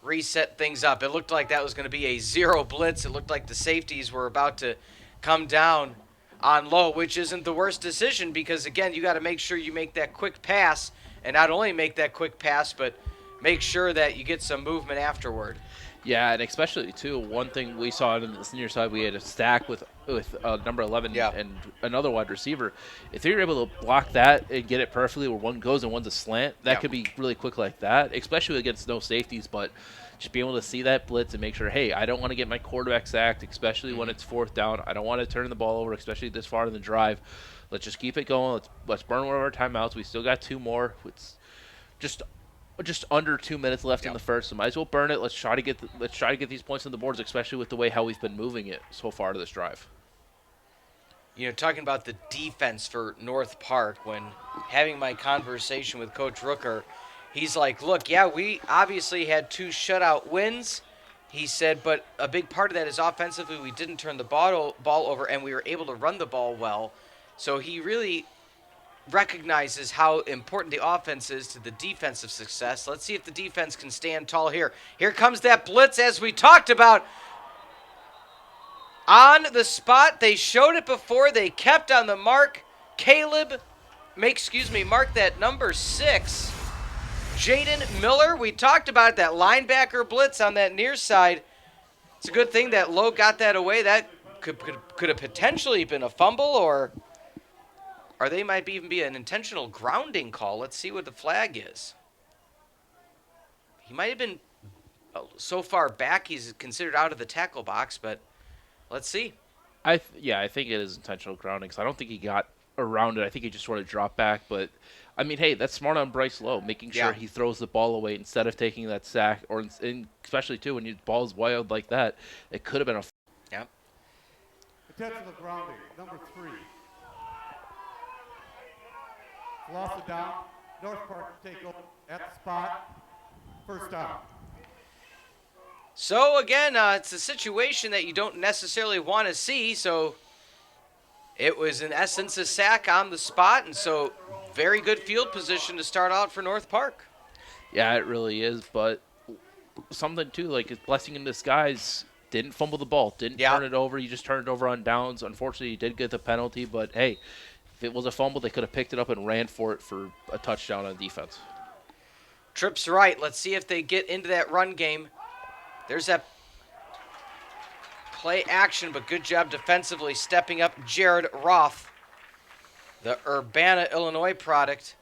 reset things up. It looked like that was going to be a 0 blitz. It looked like the safeties were about to come down on Lowe, which isn't the worst decision because, again, you got to make sure you make that quick pass, and not only make that quick pass, but make sure that you get some movement afterward. Yeah, and especially, too, one thing we saw on this near side, we had a stack with number 11 and another wide receiver. If you're able to block that and get it perfectly where one goes and one's a slant, that could be really quick like that, especially against no safeties. But just be able to see that blitz and make sure, hey, I don't want to get my quarterback sacked, especially when it's 4th down. I don't want to turn the ball over, especially this far in the drive. Let's just keep it going. Let's burn one of our timeouts. We still got 2 more. It's just under 2 minutes left in the first, so might as well burn it. Let's try to get these points on the boards, especially with the way how we've been moving it so far to this drive. You know, talking about the defense for North Park, when having my conversation with Coach Rooker, he's like, look, yeah, we obviously had 2 shutout wins, he said, but a big part of that is offensively we didn't turn the ball over and we were able to run the ball well. So he really recognizes how important the offense is to the defensive success. Let's see if the defense can stand tall here. Here comes that blitz as we talked about. On the spot, they showed it before. They kept on the mark. Mark that number 6. Jaden Miller, we talked about that linebacker blitz on that near side. It's a good thing that Lowe got that away. That could have potentially been a fumble or they might even be an intentional grounding call. Let's see what the flag is. He might have been so far back he's considered out of the tackle box, but let's see. I think it is intentional grounding because I don't think he got around it. I think he just sort of dropped back, but I mean, hey, that's smart on Bryce Lowe, making sure he throws the ball away instead of taking that sack, or especially too when your ball's wild like that, it could have been a. Yep. Intentional grounding, number 3. Lost it down. North Park take over at the spot. First down. So again, it's a situation that you don't necessarily want to see. So it was in essence a sack on the spot, and so very good field position to start out for North Park. Yeah, it really is, but something too, like his blessing in disguise. Didn't fumble the ball, didn't turn it over. He just turned it over on downs. Unfortunately, he did get the penalty, but hey, if it was a fumble, they could have picked it up and ran for it for a touchdown on defense. Trips right. Let's see if they get into that run game. There's that play action, but good job defensively stepping up Jared Roth, the Urbana, Illinois product,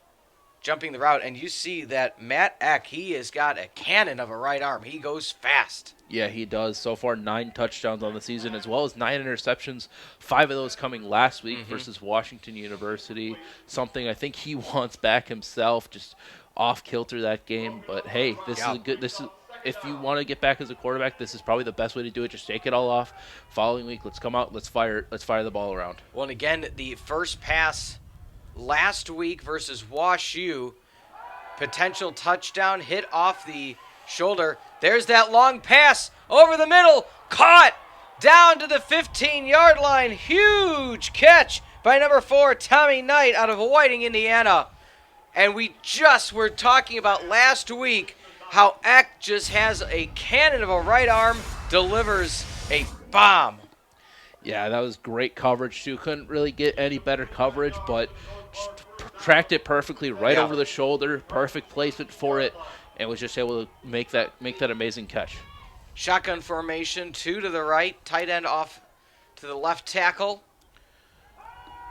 jumping the route. And you see that Matt Eck, he has got a cannon of a right arm. He goes fast. Yeah, he does. So far, 9 touchdowns on the season, as well as 9 interceptions, 5 of those coming last week versus Washington University. Something I think he wants back himself, just off-kilter that game. But, hey, this is a good – if you want to get back as a quarterback, this is probably the best way to do it. Just shake it all off. Following week, let's come out, let's fire the ball around. Well, and again, the first pass last week versus Wash U, potential touchdown, hit off the shoulder. There's that long pass over the middle, caught down to the 15-yard line. Huge catch by number 4, Tommy Knight out of Whiting, Indiana. And we just were talking about last week how Eck just has a cannon of a right arm, delivers a bomb. Yeah, that was great coverage, too. Couldn't really get any better coverage, but tracked it perfectly right over the shoulder. Perfect placement for it, and was just able to make that amazing catch. Shotgun formation, 2 to the right. Tight end off to the left tackle.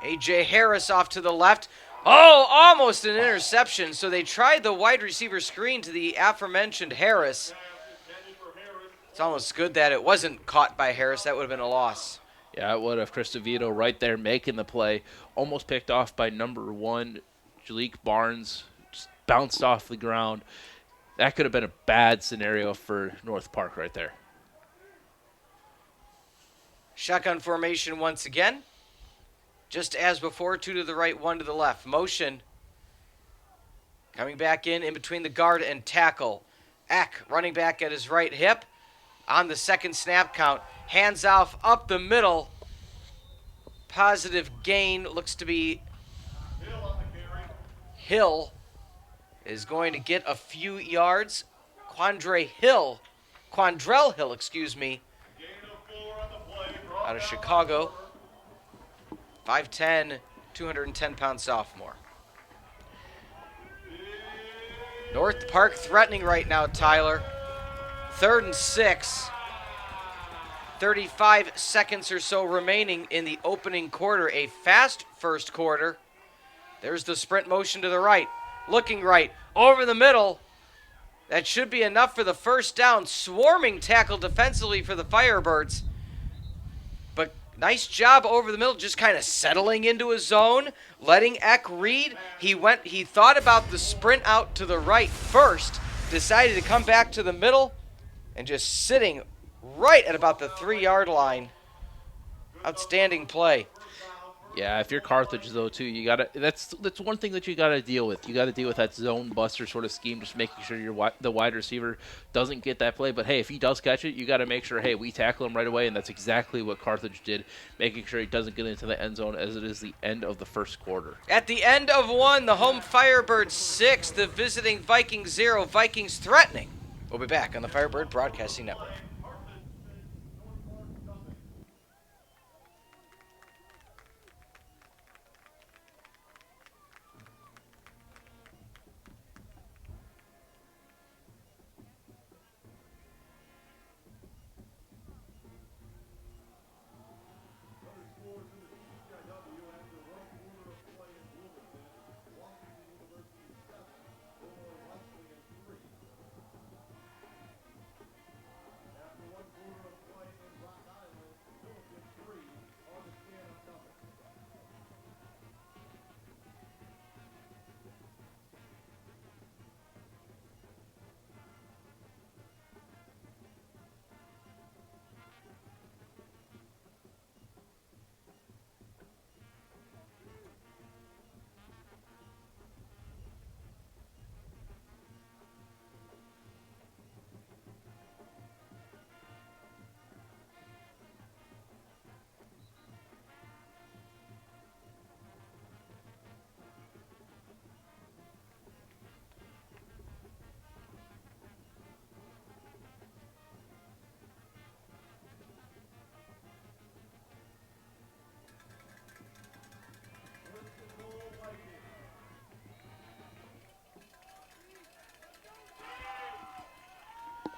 A.J. Harris off to the left. Oh, almost an interception. So they tried the wide receiver screen to the aforementioned Harris. It's almost good that it wasn't caught by Harris. That would have been a loss. Yeah, it would have. Chris DeVito right there making the play. Almost picked off by number 1, Jalik Barnes. Just bounced off the ground. That could have been a bad scenario for North Park right there. Shotgun formation once again. Just as before, 2 to the right, 1 to the left. Motion. Coming back in between the guard and tackle. Eck running back at his right hip. On the second snap count. Hands off up the middle. Positive gain. Looks to be Hill is going to get a few yards. Quandrell Hill, out of Chicago. 5'10", 210-pound sophomore. North Park threatening right now, Tyler. 3rd and 6. 35 seconds or so remaining in the opening quarter. A fast first quarter. There's the sprint motion to the right. Looking right. Over the middle. That should be enough for the first down. Swarming tackle defensively for the Firebirds. But nice job over the middle, just kind of settling into a zone, letting Eck read. He thought about the sprint out to the right first, decided to come back to the middle, and just sitting right at about the 3-yard line. Outstanding play. Yeah, if you're Carthage though too, you gotta. That's one thing that you gotta deal with. You gotta deal with that zone buster sort of scheme, just making sure the wide receiver doesn't get that play. But hey, if he does catch it, you gotta make sure, hey, we tackle him right away, and that's exactly what Carthage did, making sure he doesn't get into the end zone as it is the end of the first quarter. At the end of 1, the home Firebirds 6, the visiting Vikings 0. Vikings threatening. We'll be back on the Firebird Broadcasting Network.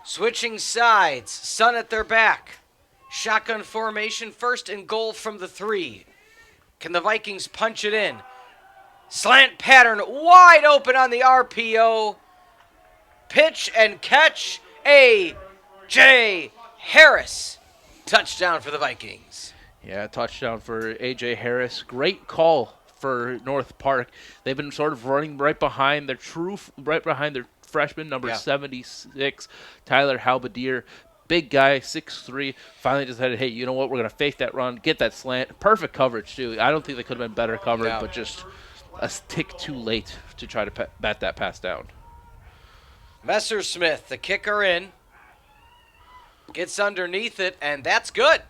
Switching sides, Sun at their back. Shotgun formation, first and goal from the 3. Can the Vikings punch it in? Slant pattern, wide open on the RPO. Pitch and catch, A.J. Harris. Touchdown for the Vikings. Yeah, touchdown for A.J. Harris. Great call for North Park. They've been sort of running right behind their freshman, number 76, Tylor Halbadier. Big guy, 6'3", finally decided, hey, you know what, we're going to fake that run, get that slant. Perfect coverage, too. I don't think they could have been better covered, but just a tick too late to try to bat that pass down. Messersmith, the kicker in, gets underneath it, and that's good.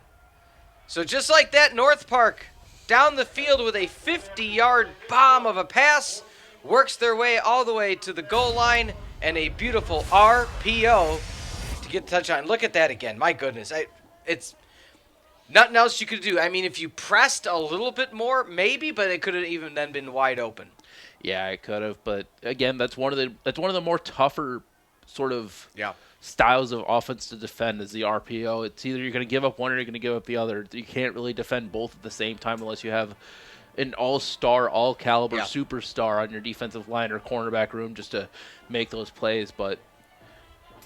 So just like that, North Park down the field with a 50-yard bomb of a pass, works their way all the way to the goal line, and a beautiful RPO to get the touchdown. Look at that again. My goodness. It's nothing else you could do. I mean, if you pressed a little bit more, maybe, but it could have even then been wide open. Yeah, it could have, but again, that's one of the more tougher sort of styles of offense to defend is the RPO. It's either you're going to give up one or you're going to give up the other. You can't really defend both at the same time unless you have an all-star, all-caliber superstar on your defensive line or cornerback room just to make those plays, but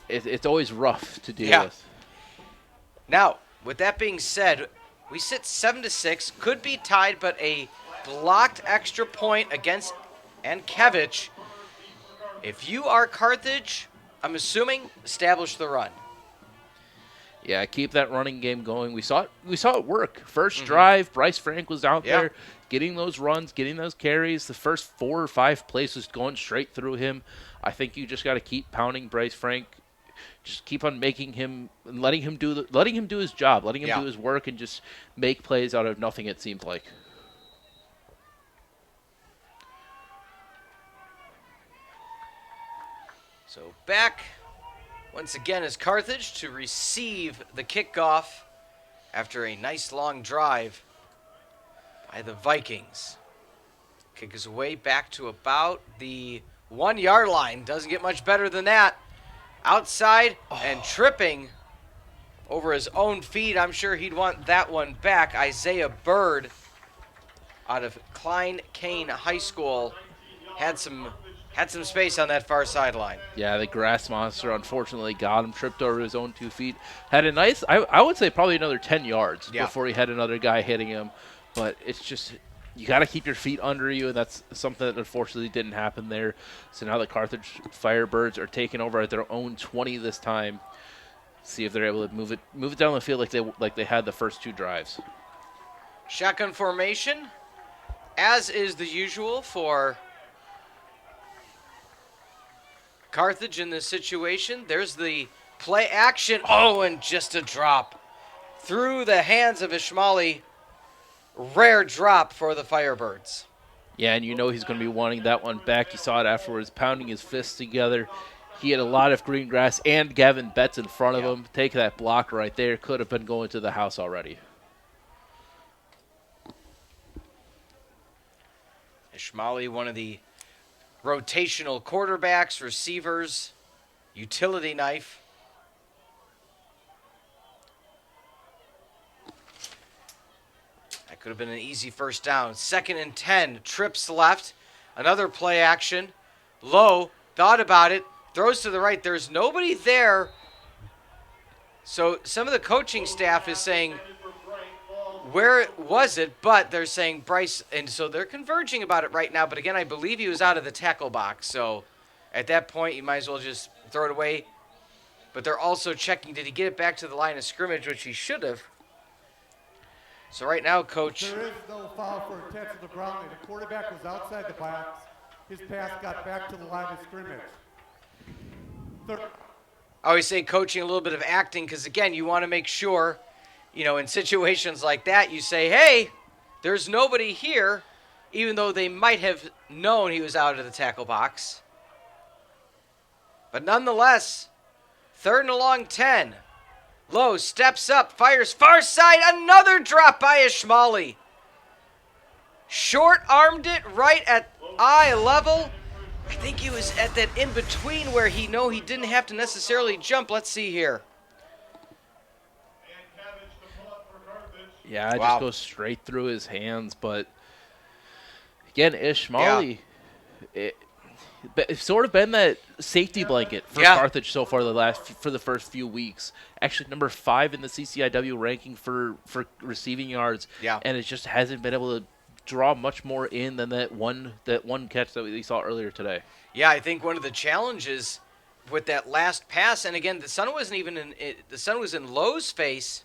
it's always rough to deal with. Now, with that being said, we sit 7-6, could be tied, but a blocked extra point against Ankevich. If you are Carthage, I'm assuming establish the run. Yeah, keep that running game going. We saw it work. First drive, Bryce Frank was out there getting those runs, getting those carries. The first 4 or 5 plays was going straight through him. I think you just got to keep pounding Bryce Frank. Just keep on making him, letting him do his job, letting him do his work, and just make plays out of nothing. It seemed like. So back once again is Carthage to receive the kickoff after a nice long drive by the Vikings. Kick is away back to about the 1-yard line. Doesn't get much better than that. Outside and tripping over his own feet. I'm sure he'd want that one back. Isaiah Bird out of Klein Kane High School had some space on that far sideline. Yeah, the grass monster unfortunately got him, tripped over his own 2 feet. Had a nice, I would say probably another 10 yards before he had another guy hitting him. But it's just, you got to keep your feet under you, and that's something that unfortunately didn't happen there. So now the Carthage Firebirds are taking over at their own 20 this time. See if they're able to move it down the field like they had the first 2 drives. Shotgun formation, as is the usual for Carthage in this situation. There's the play action. Oh, and just a drop through the hands of Ishmaeli. Rare drop for the Firebirds. Yeah, and you know he's going to be wanting that one back. You saw it afterwards, pounding his fists together. He had a lot of green grass and Gavin Betts in front of him. Take that block right there. Could have been going to the house already. Ishmaeli, one of the rotational quarterbacks, receivers, utility knife. That could have been an easy first down. 2nd and 10, trips left. Another play action. Low, thought about it, throws to the right. There's nobody there. So some of the coaching staff is saying, where was it? But they're saying Bryce, and so they're converging about it right now. But again, I believe he was out of the tackle box. So at that point, you might as well just throw it away. But they're also checking, did he get it back to the line of scrimmage, which he should have. So right now, Coach. There is no foul for intentional grounding. The quarterback was outside the box. His pass got back to the line of scrimmage. I always say coaching a little bit of acting because, again, you want to make sure, you know, in situations like that, you say, hey, there's nobody here, even though they might have known he was out of the tackle box. But nonetheless, 3rd and a long 10. Lowe steps up, fires far side, another drop by Ishmaeli. Short-armed it right at eye level. I think he was at that in-between where he didn't have to necessarily jump. Let's see here. Yeah, it Wow. just goes straight through his hands. But again, Ishmaeli, it's sort of been that safety blanket for Carthage so far for the first few weeks. Actually, number 5 in the CCIW ranking for receiving yards. Yeah. And it just hasn't been able to draw much more in than that one catch that we saw earlier today. Yeah, I think one of the challenges with that last pass, and again, the sun wasn't even in it, the sun was in Lowe's face,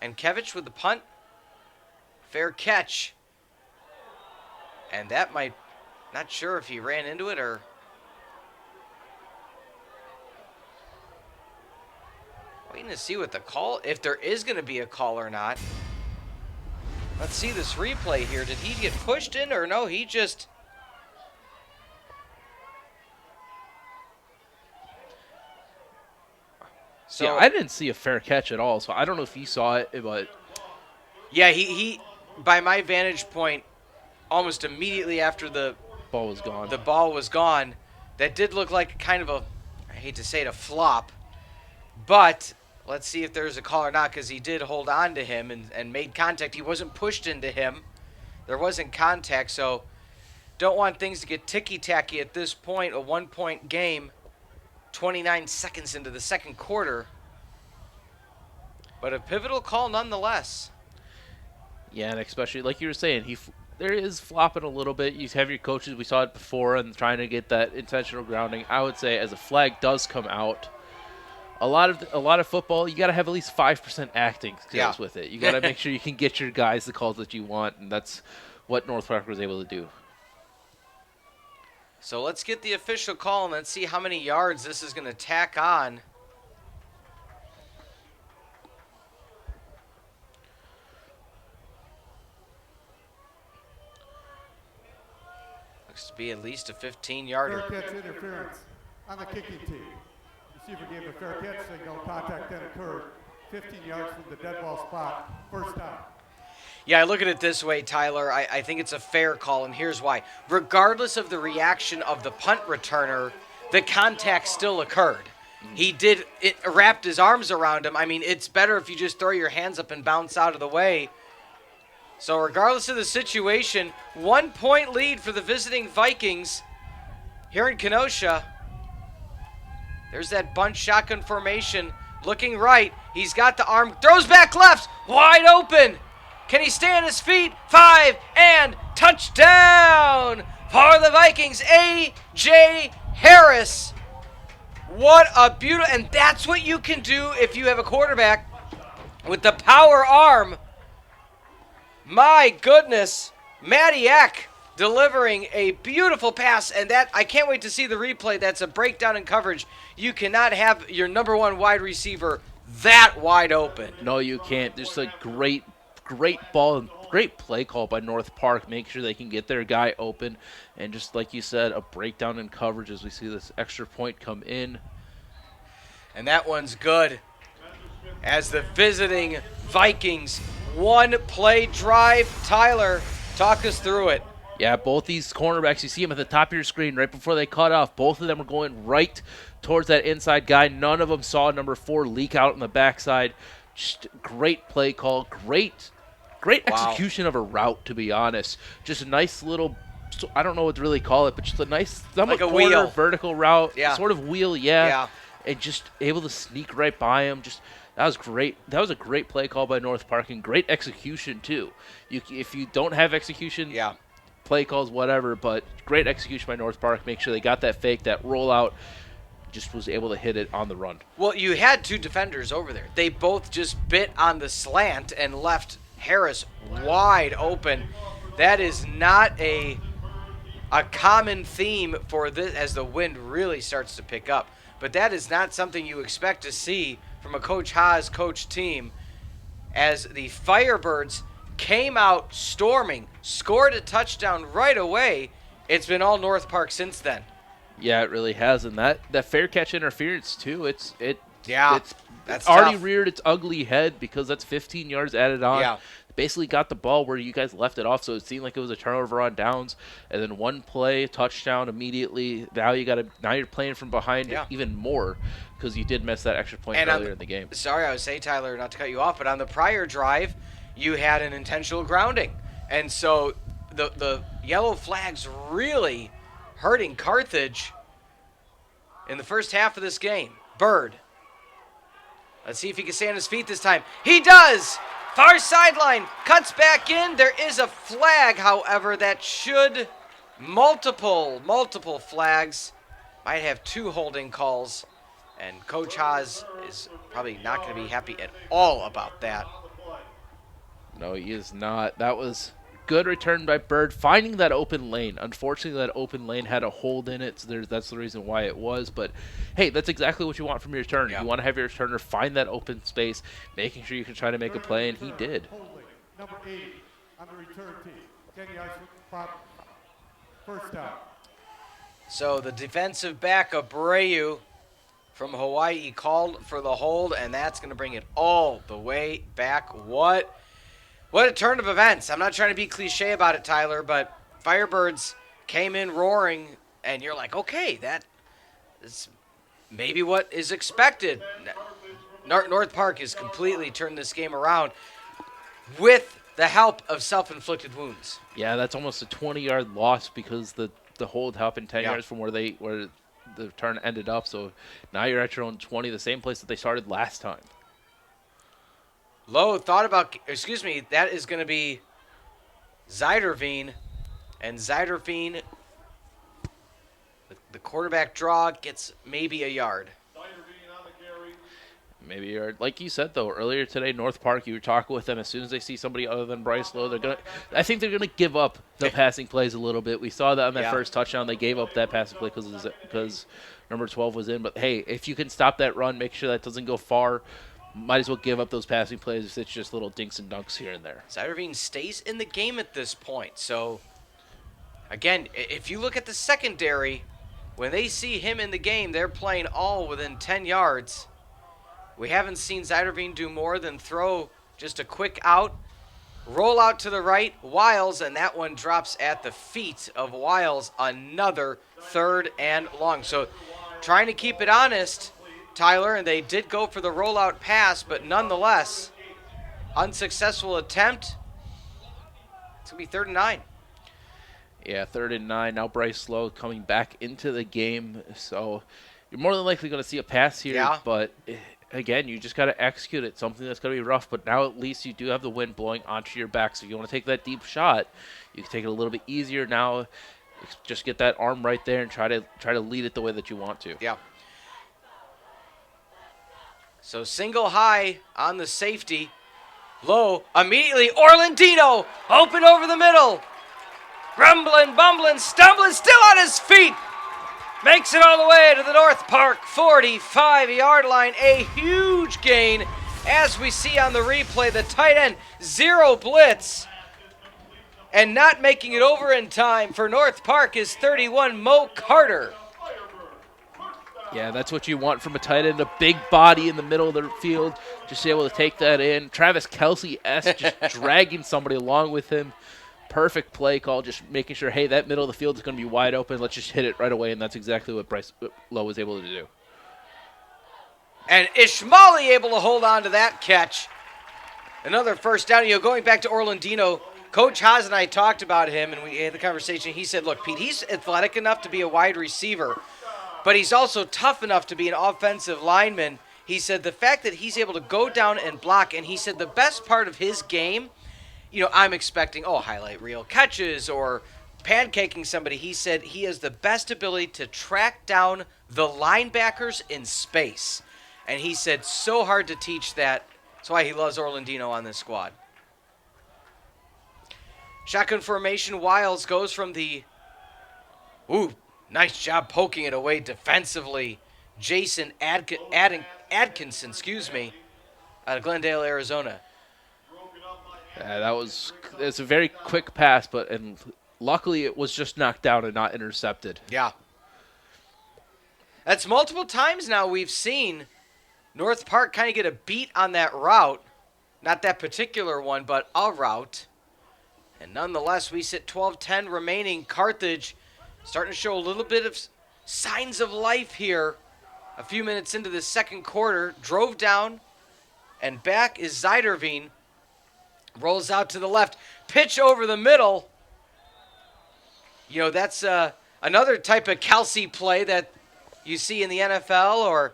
and Kevich with the punt, fair catch, and that might, not sure if he ran into it or. Waiting to see what the call, if there is going to be a call or not. Let's see this replay here. Did he get pushed in or no? He just. So yeah, I didn't see a fair catch at all, so I don't know if he saw it, but yeah, he by my vantage point, almost immediately after the ball was gone. The ball was gone. That did look like kind of a, I hate to say it, a flop. But let's see if there's a call or not, because he did hold on to him and made contact. He wasn't pushed into him. There wasn't contact, so don't want things to get ticky-tacky at this point. A 1-point game, 29 seconds into the second quarter. But a pivotal call nonetheless. Yeah, and especially, like you were saying, there is flopping a little bit. You have your coaches, we saw it before, and trying to get that intentional grounding. I would say as a flag does come out, a lot of football, you got to have at least 5% acting skills with it. You got to make sure you can get your guys the calls that you want, and that's what North Park was able to do. So let's get the official call and let's see how many yards this is going to tack on. Looks to be at least a 15-yarder. Fair catch interference on the kicking team. Receiver gave a fair catch signal. Contact then occurred 15 yards from the dead ball spot. First down. Yeah, I look at it this way, Tyler. I think it's a fair call, and here's why. Regardless of the reaction of the punt returner, the contact still occurred. It wrapped his arms around him. I mean, it's better if you just throw your hands up and bounce out of the way. So regardless of the situation, 1-point lead for the visiting Vikings here in Kenosha. There's that bunch shotgun formation looking right. He's got the arm, throws back left, wide open. Can he stay on his feet? 5 and touchdown for the Vikings. A.J. Harris. What a beautiful, and that's what you can do if you have a quarterback with the power arm. My goodness, Matty Eck delivering a beautiful pass, and that I can't wait to see the replay. That's a breakdown in coverage. You cannot have your number 1 wide receiver that wide open. No, you can't. There's a great ball and great play call by North Park. Make sure they can get their guy open, and just like you said, a breakdown in coverage as we see this extra point come in. And that one's good as the visiting Vikings 1-play drive. Tyler, talk us through it. Yeah, both these cornerbacks, you see them at the top of your screen right before they cut off. Both of them are going right towards that inside guy. None of them saw number 4 leak out on the backside. Just great play call. Great execution of a route, to be honest. Just a nice little, I don't know what to really call it, but just a nice like a corner wheel. Vertical route. Yeah. Sort of wheel, yeah. And just able to sneak right by him. That was great. That was a great play call by North Park and great execution, too. If you don't have execution, play calls, whatever, but great execution by North Park. Make sure they got that fake, that rollout, just was able to hit it on the run. Well, you had 2 defenders over there. They both just bit on the slant and left Harris wide open. That is not a common theme for this as the wind really starts to pick up. But that is not something you expect to see from a Coach Haas coach team as the Firebirds came out storming, scored a touchdown right away. It's been all North Park since then. Yeah, it really has. And that fair catch interference, too, it's that's already tough. reared its ugly head because that's 15 yards added on. Yeah. basically got the ball where you guys left it off, so it seemed like it was a turnover on downs, and then one play, touchdown immediately. Now you're playing from behind even more because you did miss that extra point earlier in the game. Sorry, I was saying, Tyler, not to cut you off, but on the prior drive, you had an intentional grounding. And so the yellow flag's really hurting Carthage in the first half of this game. Bird. Let's see if he can stay on his feet this time. He does! Far sideline, cuts back in. There is a flag, however, that should multiple flags. Might have 2 holding calls. And Coach Haas is probably not going to be happy at all about that. No, he is not. That was good return by Bird, finding that open lane. Unfortunately, that open lane had a hold in it, so that's the reason why it was. But, hey, that's exactly what you want from your returner. Yeah. You want to have your returner find that open space, making sure you can try to make a play, and he did. Holding, number 80 on the return team. 10 yards first down. So the defensive back, Abreu from Hawaii, called for the hold, and that's going to bring it all the way back. What a turn of events. I'm not trying to be cliche about it, Tyler, but Firebirds came in roaring, and you're like, okay, that is maybe what is expected. North Park has completely turned this game around with the help of self-inflicted wounds. Yeah, that's almost a 20-yard loss because the hold happened 10 yards from where the turn ended up. So now you're at your own 20, the same place that they started last time. Lowe thought about, that is going to be Zeiderveen. And Zeiderveen, the quarterback draw, gets maybe a yard. Maybe a yard. Like you said, though, earlier today, North Park, you were talking with them. As soon as they see somebody other than Bryce Lowe, I think they're going to give up the passing plays a little bit. We saw that on that first touchdown. They gave up that passing play because number 12 was in. But, hey, if you can stop that run, make sure that doesn't go far, might as well give up those passing plays if it's just little dinks and dunks here and there. Zeiderveen stays in the game at this point. So, again, if you look at the secondary, when they see him in the game, they're playing all within 10 yards. We haven't seen Zeiderveen do more than throw just a quick out, roll out to the right, Wiles, and that one drops at the feet of Wiles. Another 3rd and long. So, trying to keep it honest, Tyler, and they did go for the rollout pass, but nonetheless, unsuccessful attempt. It's going to be 3rd and 9. Yeah, 3rd and 9. Now Bryce Lowe coming back into the game. So you're more than likely going to see a pass here, but again, you just got to execute it. Something that's going to be rough, but now at least you do have the wind blowing onto your back. So if you want to take that deep shot, you can take it a little bit easier now. Just get that arm right there and try to lead it the way that you want to. Yeah. So single high on the safety. Low, immediately, Orlandino, open over the middle. Rumbling, bumbling, stumbling, still on his feet. Makes it all the way to the North Park 45-yard line. A huge gain, as we see on the replay. The tight end, 0 blitz. And not making it over in time for North Park is 31, Mo Carter. Yeah, that's what you want from a tight end, a big body in the middle of the field, just able to take that in. Travis Kelce-esque, just dragging somebody along with him. Perfect play call, just making sure, hey, that middle of the field is going to be wide open. Let's just hit it right away, and that's exactly what Bryce Lowe was able to do. And Ishmaeli able to hold on to that catch. Another first down. Going back to Orlandino, Coach Haas and I talked about him, and we had the conversation. He said, look, Pete, he's athletic enough to be a wide receiver, but he's also tough enough to be an offensive lineman. He said the fact that he's able to go down and block, and he said the best part of his game, I'm expecting, highlight reel catches or pancaking somebody. He said he has the best ability to track down the linebackers in space. And he said so hard to teach that. That's why he loves Orlandino on this squad. Shotgun formation, Wiles goes from the, nice job poking it away defensively. Jason Atkinson, out of Glendale, Arizona. It's a very quick pass, and luckily it was just knocked down and not intercepted. Yeah. That's multiple times now we've seen North Park kind of get a beat on that route. Not that particular one, but a route. And nonetheless, we sit 12-10 remaining. Carthage starting to show a little bit of signs of life here. A few minutes into the second quarter, drove down, and back is Zeiderveen. Rolls out to the left, pitch over the middle. You know, that's another type of Kelsey play that you see in the NFL, or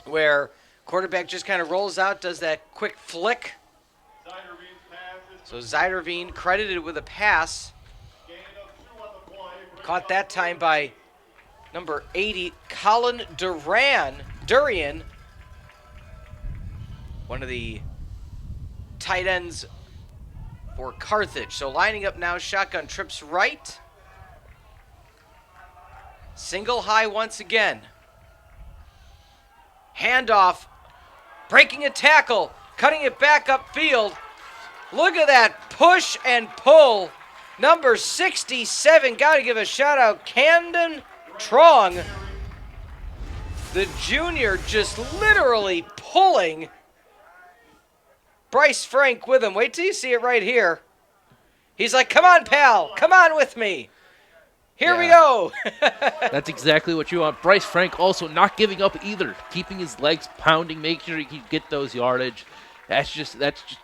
where quarterback just kind of rolls out, does that quick flick. So Zeiderveen credited with a pass. Caught that time by number 80, Colin Durian, one of the tight ends for Carthage. So lining up now, shotgun trips right. Single high once again. Handoff, breaking a tackle, cutting it back upfield. Look at that push and pull. Number 67, got to give a shout out, Camden Trong. The junior just literally pulling Bryce Frank with him. Wait till you see it right here. He's like, come on, pal. Come on with me. Here we go. That's exactly what you want. Bryce Frank also not giving up either. Keeping his legs pounding, making sure he can get those yardage. That's just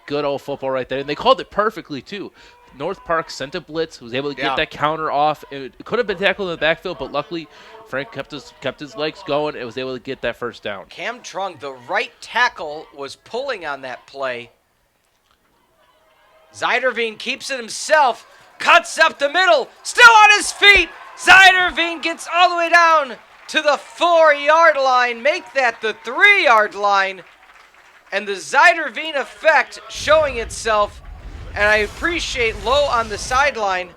good old football right there. And they called it perfectly, too. North Park sent a blitz, was able to get that counter off. It could have been tackled in the backfield, but luckily Frank kept his legs going and was able to get that first down. Cam Trung, the right tackle, was pulling on that play. Zeiderveen keeps it himself, cuts up the middle, still on his feet. Zeiderveen gets all the way down to the 4-yard line, make that the 3-yard line. And the Zeiderveen effect showing itself, and I appreciate Lowe on the sideline.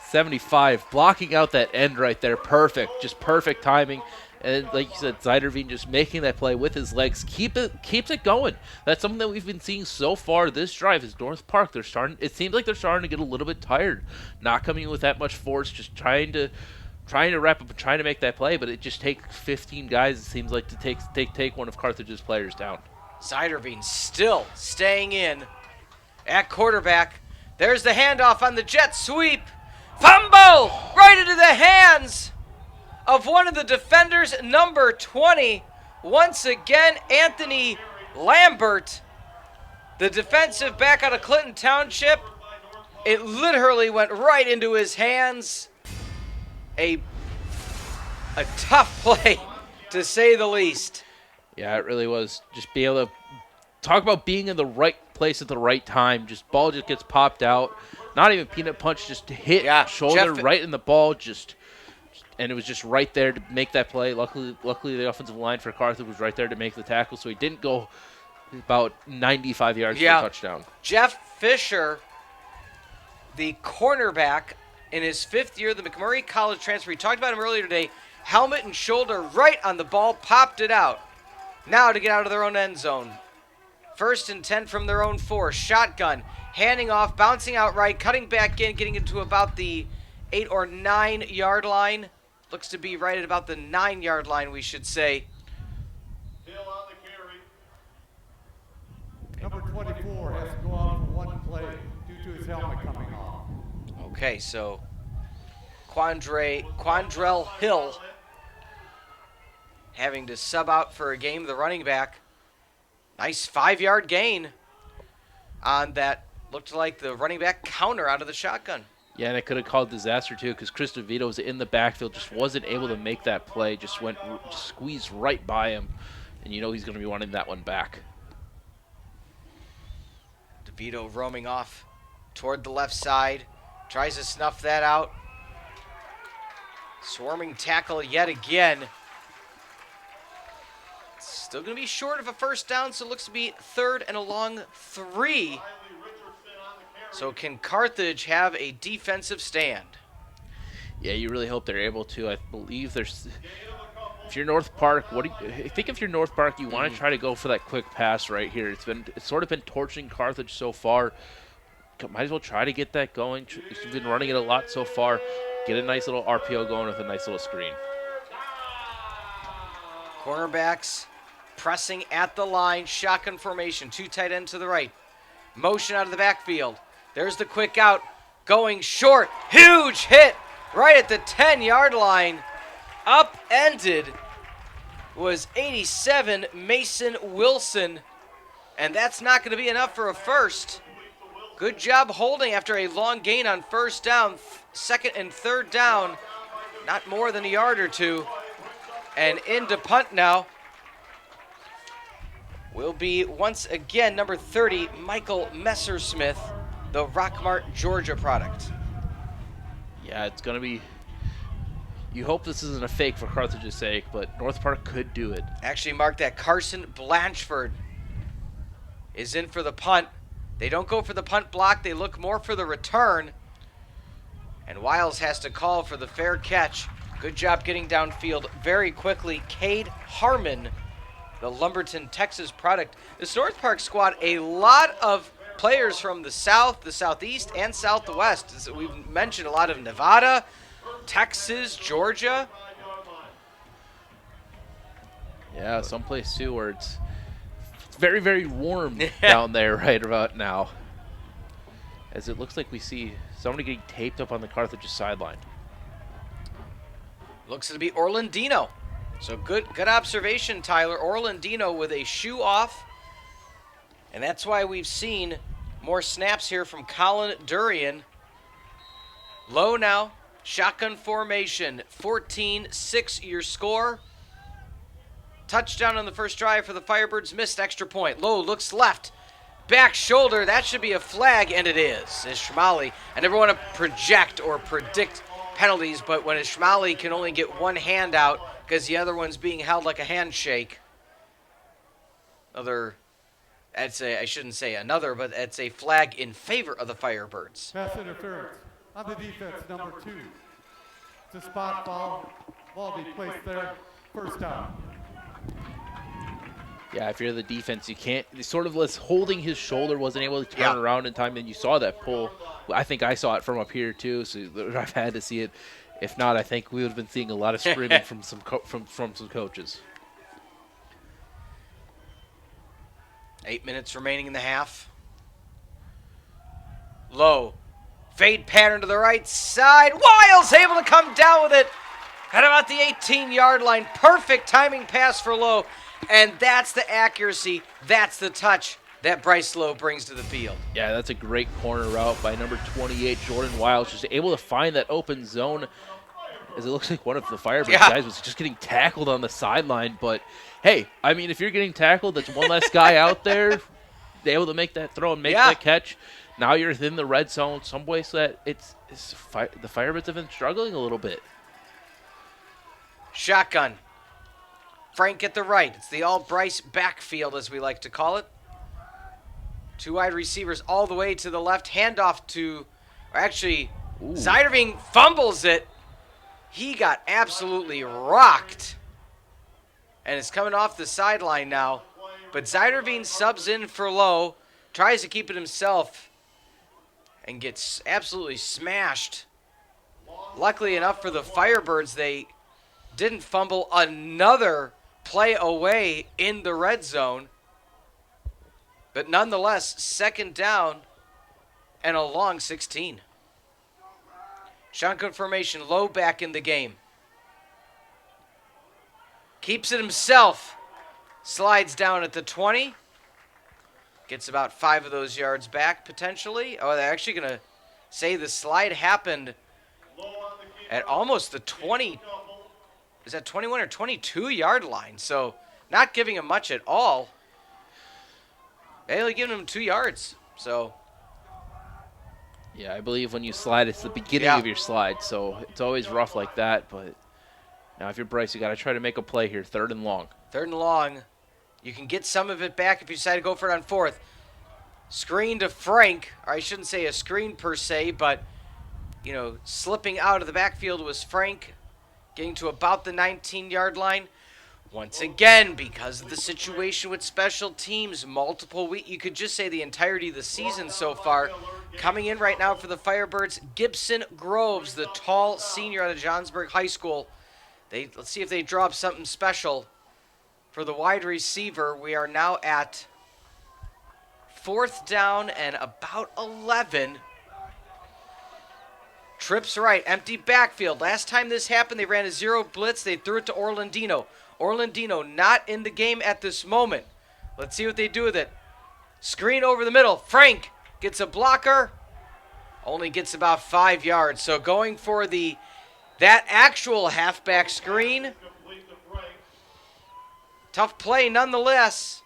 75, blocking out that end right there, perfect, just perfect timing. And like you said, Zeiderveen just making that play with his legs, keeps it going. That's something that we've been seeing so far this drive is North Park. It seems like they're starting to get a little bit tired, not coming in with that much force, just trying to wrap up and trying to make that play, but it just takes 15 guys, it seems like, to take one of Carthage's players down. Zeiderveen still staying in at quarterback. There's the handoff on the jet sweep. Fumble right into the hands of one of the defenders, number 20. Once again, Anthony Lambert, the defensive back out of Clinton Township. It literally went right into his hands. A tough play, to say the least. Yeah, it really was. Just be able to talk about being in the right place at the right time. Just ball just gets popped out. Not even peanut punch, just hit shoulder right in the ball. And it was just right there to make that play. Luckily, the offensive line for Carthage was right there to make the tackle, so he didn't go about 95 yards for a touchdown. Jeff Fisher, the cornerback, in his 5th year, the McMurray College transfer. We talked about him earlier today. Helmet and shoulder right on the ball, popped it out. Now to get out of their own end zone. 1st and 10 from their own 4. Shotgun, handing off, bouncing out right, cutting back in, getting into about the 8 or 9 yard line. Looks to be right at about the 9 yard line, we should say. Hill on the carry. Number 24 has to go out for one play due to his helmet coming off. Okay, so Quandrell Hill having to sub out for a game, the running back. Nice 5-yard gain on that. Looked like the running back counter out of the shotgun. Yeah, and it could have called disaster, too, because Chris DeVito was in the backfield, just wasn't able to make that play, just squeezed right by him, and you know he's going to be wanting that one back. DeVito roaming off toward the left side, tries to snuff that out. Swarming tackle yet again. Still going to be short of a first down, so it looks to be 3rd and a long 3. So can Carthage have a defensive stand? Yeah, you really hope they're able to. I believe there's. If you're North Park, I think if you're North Park, you want to try to go for that quick pass right here. It's sort of been torching Carthage so far. Might as well try to get that going. You've been running it a lot so far. Get a nice little RPO going with a nice little screen. Cornerbacks pressing at the line, shotgun formation, 2 tight end to the right. Motion out of the backfield. There's the quick out, going short. Huge hit right at the 10-yard line. Upended was 87 Mason Wilson, and that's not going to be enough for a first. Good job holding after a long gain on first down. Second and third down, not more than a yard or two. And into punt now will be once again number 30, Michael Messersmith, the Rockmart, Georgia product. Yeah, it's going to be... You hope this isn't a fake for Carthage's sake, but North Park could do it. Actually, mark that. Carson Blanchford is in for the punt. They don't go for the punt block. They look more for the return. And Wiles has to call for the fair catch. Good job getting downfield very quickly. Cade Harmon, the Lumberton, Texas product. This North Park squad, a lot of players from the South, the Southeast, and Southwest. As we've mentioned a lot of Nevada, Texas, Georgia. Yeah, someplace too where it's very, very warm down there right about now. As it looks like we see somebody getting taped up on the Carthage sideline. Looks to be Orlandino. So good observation, Tyler. Orlandino with a shoe off. And that's why we've seen more snaps here from Colin Durian. Low now. Shotgun formation. 14-6 your score. Touchdown on the first drive for the Firebirds. Missed extra point. Low looks left. Back shoulder. That should be a flag, and it is. Is Shmali. I never want to project or predict penalties, but when a Shmali can only get one hand out because the other one's being held like a handshake. I shouldn't say another, but it's a flag in favor of the Firebirds. Pass interference on the defense, number 2. It's a spot foul. Ball be placed there. First down. Yeah, if you're the defense, you can't. Sort of less holding his shoulder, wasn't able to turn around in time. Then you saw that pull. I think I saw it from up here too, so I've had to see it. If not, I think we would have been seeing a lot of screaming from some coaches. 8 minutes remaining in the half. Low. Fade pattern to the right side. Wiles able to come down with it at about the 18-yard line. Perfect timing pass for Low. And that's the accuracy. That's the touch that Bryce Lowe brings to the field. Yeah, that's a great corner route by number 28, Jordan Wiles, just able to find that open zone. As it looks like one of the Firebirds guys was just getting tackled on the sideline. But, hey, I mean, if you're getting tackled, that's one less guy out there able to make that throw and make that catch. Now you're within the red zone. Some ways that the Firebirds have been struggling a little bit. Shotgun. Frank at the right. It's the all-Bryce backfield, as we like to call it. 2 wide receivers all the way to the left. Handoff to, or actually, Zeiderving fumbles it. He got absolutely rocked. And it's coming off the sideline now. But Zeiderving subs in for Lowe. Tries to keep it himself. And gets absolutely smashed. Luckily enough for the Firebirds, they didn't fumble another play away in the red zone. But nonetheless, second down and a long 16. Shotgun formation, Low back in the game. Keeps it himself. Slides down at the 20. Gets about 5 of those yards back, potentially. Oh, they're actually going to say the slide happened at almost the 20. Is that 21 or 22-yard line? So not giving him much at all. They only giving him 2 yards. So yeah, I believe when you slide, it's the beginning of your slide. So it's always rough like that. But now if you're Bryce, you got to try to make a play here. 3rd and long. 3rd and long. You can get some of it back if you decide to go for it on 4th. Screen to Frank. Or I shouldn't say a screen per se, but, you know, slipping out of the backfield was Frank. Getting to about the 19-yard line. Once again, because of the situation with special teams, multiple weeks, you could just say the entirety of the season so far. Coming in right now for the Firebirds, Gibson Groves, the tall senior out of Johnsburg High School. Let's see if they draw up something special for the wide receiver. We are now at 4th down and about 11. Trips right, empty backfield. Last time this happened, they ran a zero blitz. They threw it to Orlandino. Orlandino not in the game at this moment. Let's see what they do with it. Screen over the middle. Frank gets a blocker. Only gets about 5 yards. So going for that actual halfback screen. Tough play nonetheless.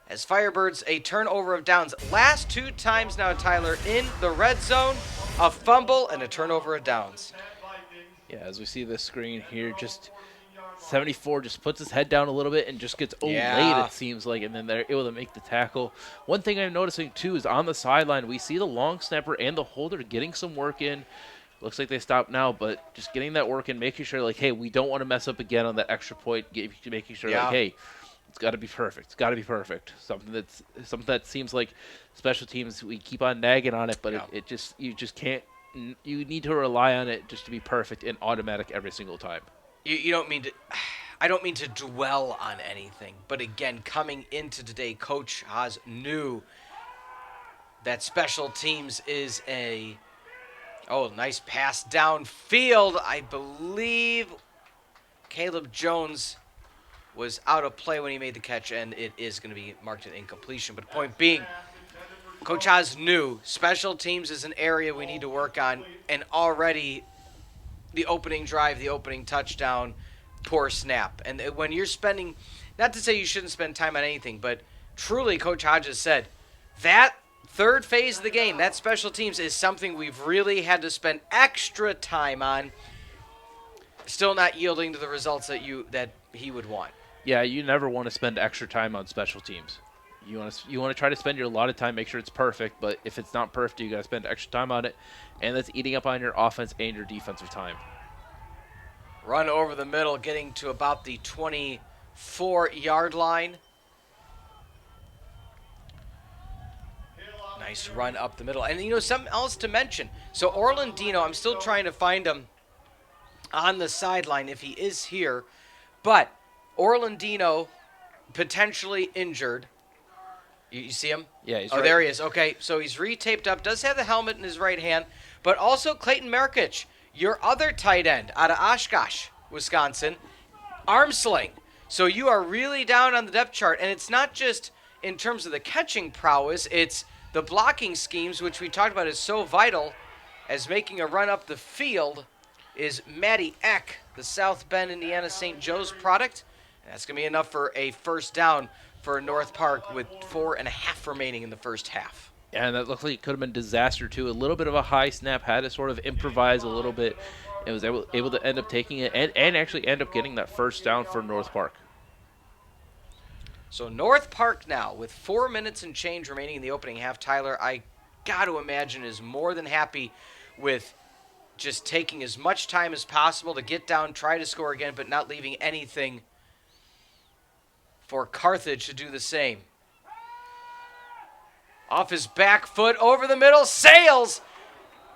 As Firebirds, a turnover of downs. Last 2 times now, Tyler, in the red zone. A fumble and a turnover of downs. Yeah, as we see this screen here, just 74 just puts his head down a little bit and just gets late, it seems like, and then they're able to make the tackle. One thing I'm noticing, too, is on the sideline, we see the long snapper and the holder getting some work in. Looks like they stopped now, but just getting that work in, making sure, like, hey, we don't want to mess up again on that extra point, making sure, like, hey, it's got to be perfect. It's got to be perfect. Something that seems like special teams, we keep on nagging on it, but you just can't. You need to rely on it just to be perfect and automatic every single time. You don't mean to. I don't mean to dwell on anything, but again, coming into today, Coach Haas knew that special teams is nice pass downfield. I believe Caleb Jones was out of play when he made the catch, and it is going to be marked an incompletion. But point being, Coach Haas knew special teams is an area we need to work on, and already the opening drive, the opening touchdown, poor snap. And when you're spending, not to say you shouldn't spend time on anything, but truly Coach Hodges said that third phase of the game, that special teams is something we've really had to spend extra time on, still not yielding to the results that he would want. Yeah, you never want to spend extra time on special teams. You want to try to spend your allotted time, make sure it's perfect, but if it's not perfect, you got to spend extra time on it, and that's eating up on your offense and your defensive time. Run over the middle, getting to about the 24-yard line. Nice run up the middle. And, something else to mention. So Orlandino, I'm still trying to find him on the sideline if he is here, but Orlandino potentially injured. You see him? Yeah, he's right. There he is. Okay, so he's retaped up. Does have the helmet in his right hand. But also Clayton Markic, your other tight end out of Oshkosh, Wisconsin, arm sling. So you are really down on the depth chart. And it's not just in terms of the catching prowess. It's the blocking schemes, which we talked about is so vital, as making a run up the field is Matty Eck, the South Bend, Indiana St. Joe's product. And that's going to be enough for a first down for North Park with 4.5 remaining in the first half. Yeah, and that looked like it could have been disaster, too. A little bit of a high snap, had to sort of improvise a little bit, and was able to end up taking it and actually end up getting that first down for North Park. So North Park now, with 4 minutes and change remaining in the opening half, Tyler, I got to imagine is more than happy with just taking as much time as possible to get down, try to score again, but not leaving anything for Carthage to do the same. Off his back foot, over the middle, sails!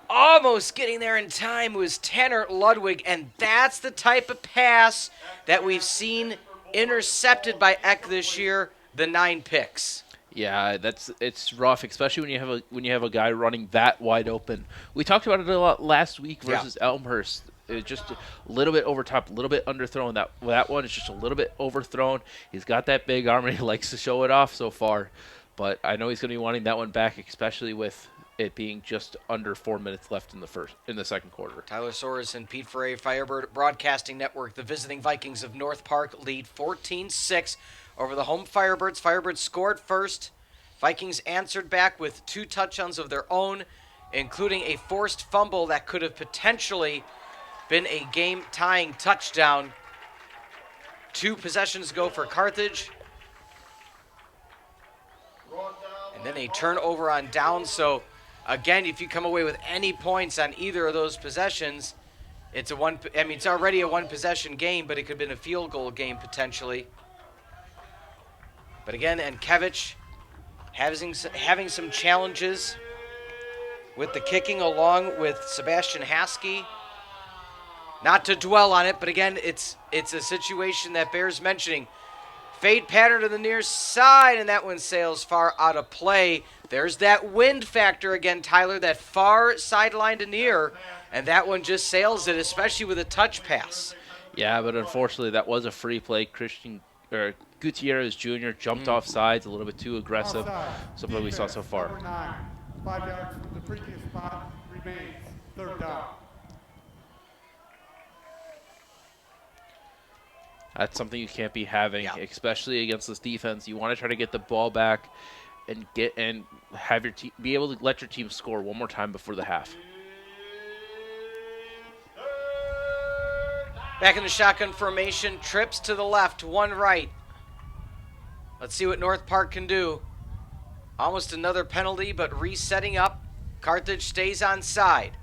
Almost getting there in time was Tanner Ludwig, and that's the type of pass that we've seen intercepted by Eck this year, the 9 picks. Yeah, it's rough, especially when you have a guy running that wide open. We talked about it a lot last week versus Elmhurst. It was just a little bit over top, a little bit underthrown. That one is just a little bit overthrown. He's got that big arm, and he likes to show it off so far. But I know he's going to be wanting that one back, especially with it being just under 4 minutes left in the second quarter. Tyler Sorensen, Pete Ferreri, Firebird Broadcasting Network. The visiting Vikings of North Park lead 14-6 over the home Firebirds. Firebirds scored first. Vikings answered back with 2 touchdowns of their own, including a forced fumble that could have potentially been a game-tying touchdown. 2 possessions go for Carthage. And then a turnover on down. So, again, if you come away with any points on either of those possessions, it's already a 1-possession game, but it could have been a field goal game potentially. But again, Ankevich having some challenges with the kicking along with Sebastian Haskey. Not to dwell on it, but again, it's a situation that bears mentioning. Fade pattern to the near side, and that one sails far out of play. There's that wind factor again, Tyler, that far sideline to near, and that one just sails it, especially with a touch pass. Yeah, but unfortunately, that was a free play. Gutierrez Jr. jumped off sides a little bit too aggressive. Offside. Something we saw so far. Number 9. 5 yards from the previous spot remains. Third down. That's something you can't be having, Yeah. especially against this defense. You want to try to get the ball back and have your team be able to let your team score one more time before the half. Back in the shotgun formation, trips to the left, one right. Let's see what North Park can do. Almost another penalty, but resetting up. Carthage stays on side.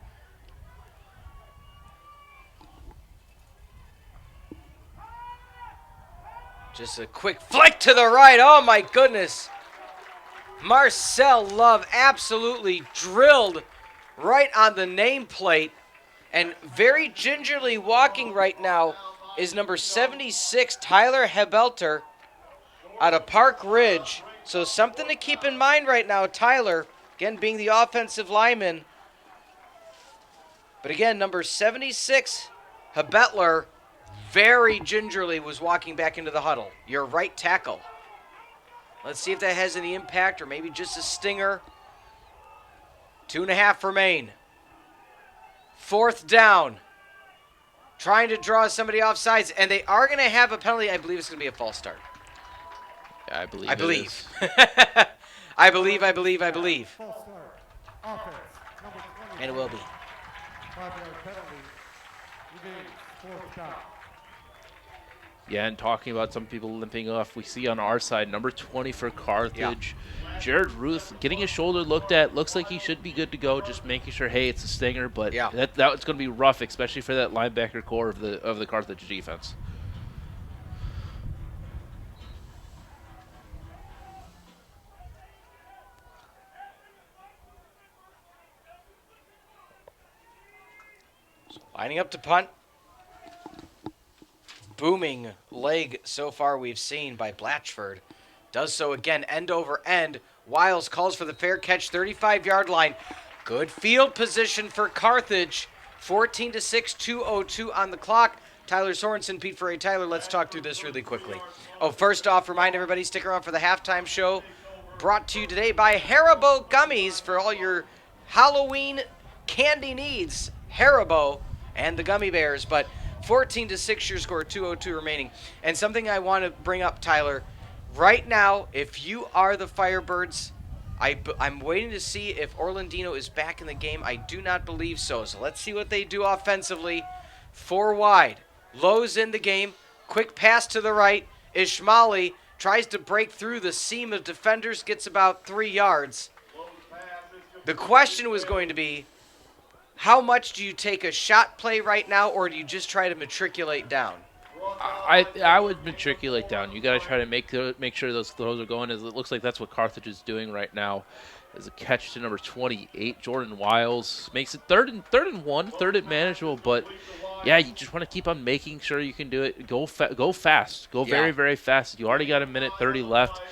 Just a quick flick to the right. Oh, my goodness. Marcel Love absolutely drilled right on the nameplate. And very gingerly walking right now is number 76, Tylor Hebelter, out of Park Ridge. So something to keep in mind right now, Tylor, again, being the offensive lineman. But again, number 76, Hebetler, very gingerly was walking back into the huddle. Your right tackle. Let's see if that has any impact or maybe just a stinger. 2.5 remain. Fourth down. Trying to draw somebody off sides, and they are going to have a penalty. I believe it's going to be a false start. Yeah, I believe. I it believe. is. I believe. False start. Offense. Number 20. And it will be. 5-yard penalty. Remains. Fourth down. Yeah, and talking about some people limping off, we see on our side, number 20 for Carthage, Jared Ruth getting his shoulder looked at. Looks like he should be good to go, just making sure, hey, it's a stinger. But Yeah. that's going to be rough, especially for that linebacker core of the Carthage defense. Lining up to punt. Booming leg so far we've seen by Blatchford. Does so again, end over end. Wiles calls for the fair catch, 35-yard line. Good field position for Carthage. 14-6, 2:02 on the clock. Tyler Sorensen, Pete Ferreri, Tyler, let's talk through this really quickly. Oh, first off, remind everybody, stick around for the halftime show. Brought to you today by Haribo Gummies for all your Halloween candy needs. Haribo and the Gummy Bears, but 14-6 your score, 2:02 remaining. And something I want to bring up, Tyler, right now, if you are the Firebirds, I'm waiting to see if Orlandino is back in the game. I do not believe so. So let's see what they do offensively. 4 wide. Lowe's in the game. Quick pass to the right. Ishmaeli tries to break through the seam of defenders, gets about 3 yards. The question was going to be, how much do you take a shot play right now, or do you just try to matriculate down? I would matriculate down. You got to try to make sure those throws are going. As it looks like that's what Carthage is doing right now. As a catch to number 28, Jordan Wiles makes it third and one, third and manageable. But yeah, you just want to keep on making sure you can do it. Go fast. Go very, very fast. You already got 1:30 left,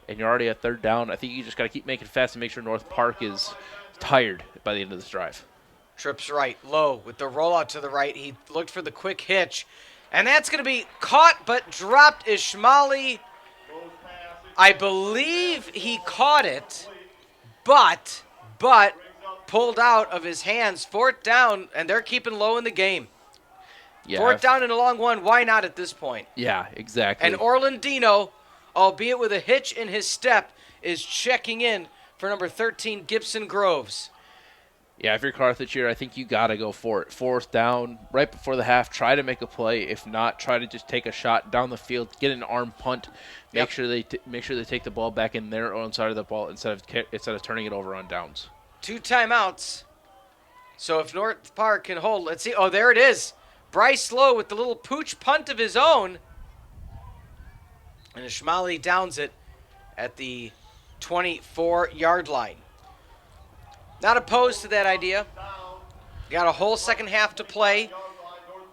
and you're already at third down. I think you just got to keep making fast and make sure North Park is tired by the end of this drive. Trips right, low with the rollout to the right. He looked for the quick hitch. And that's going to be caught but dropped. Ishmaeli, I believe he caught it, but pulled out of his hands. Fourth down, and they're keeping low in the game. Yeah, Fourth down and a long one. Why not at this point? Yeah, exactly. And Orlandino, albeit with a hitch in his step, is checking in for number 13, Gibson Groves. Yeah, if you're Carthage here, I think you got to go for it. Fourth down, right before the half, try to make a play. If not, try to just take a shot down the field, get an arm punt, make sure they take the ball back in their own side of the ball instead of turning it over on downs. 2 timeouts. So if North Park can hold, let's see. Oh, there it is. Bryce Lowe with the little pooch punt of his own. And Ishmaeli downs it at the 24-yard line. Not opposed to that idea. Got a whole second half to play.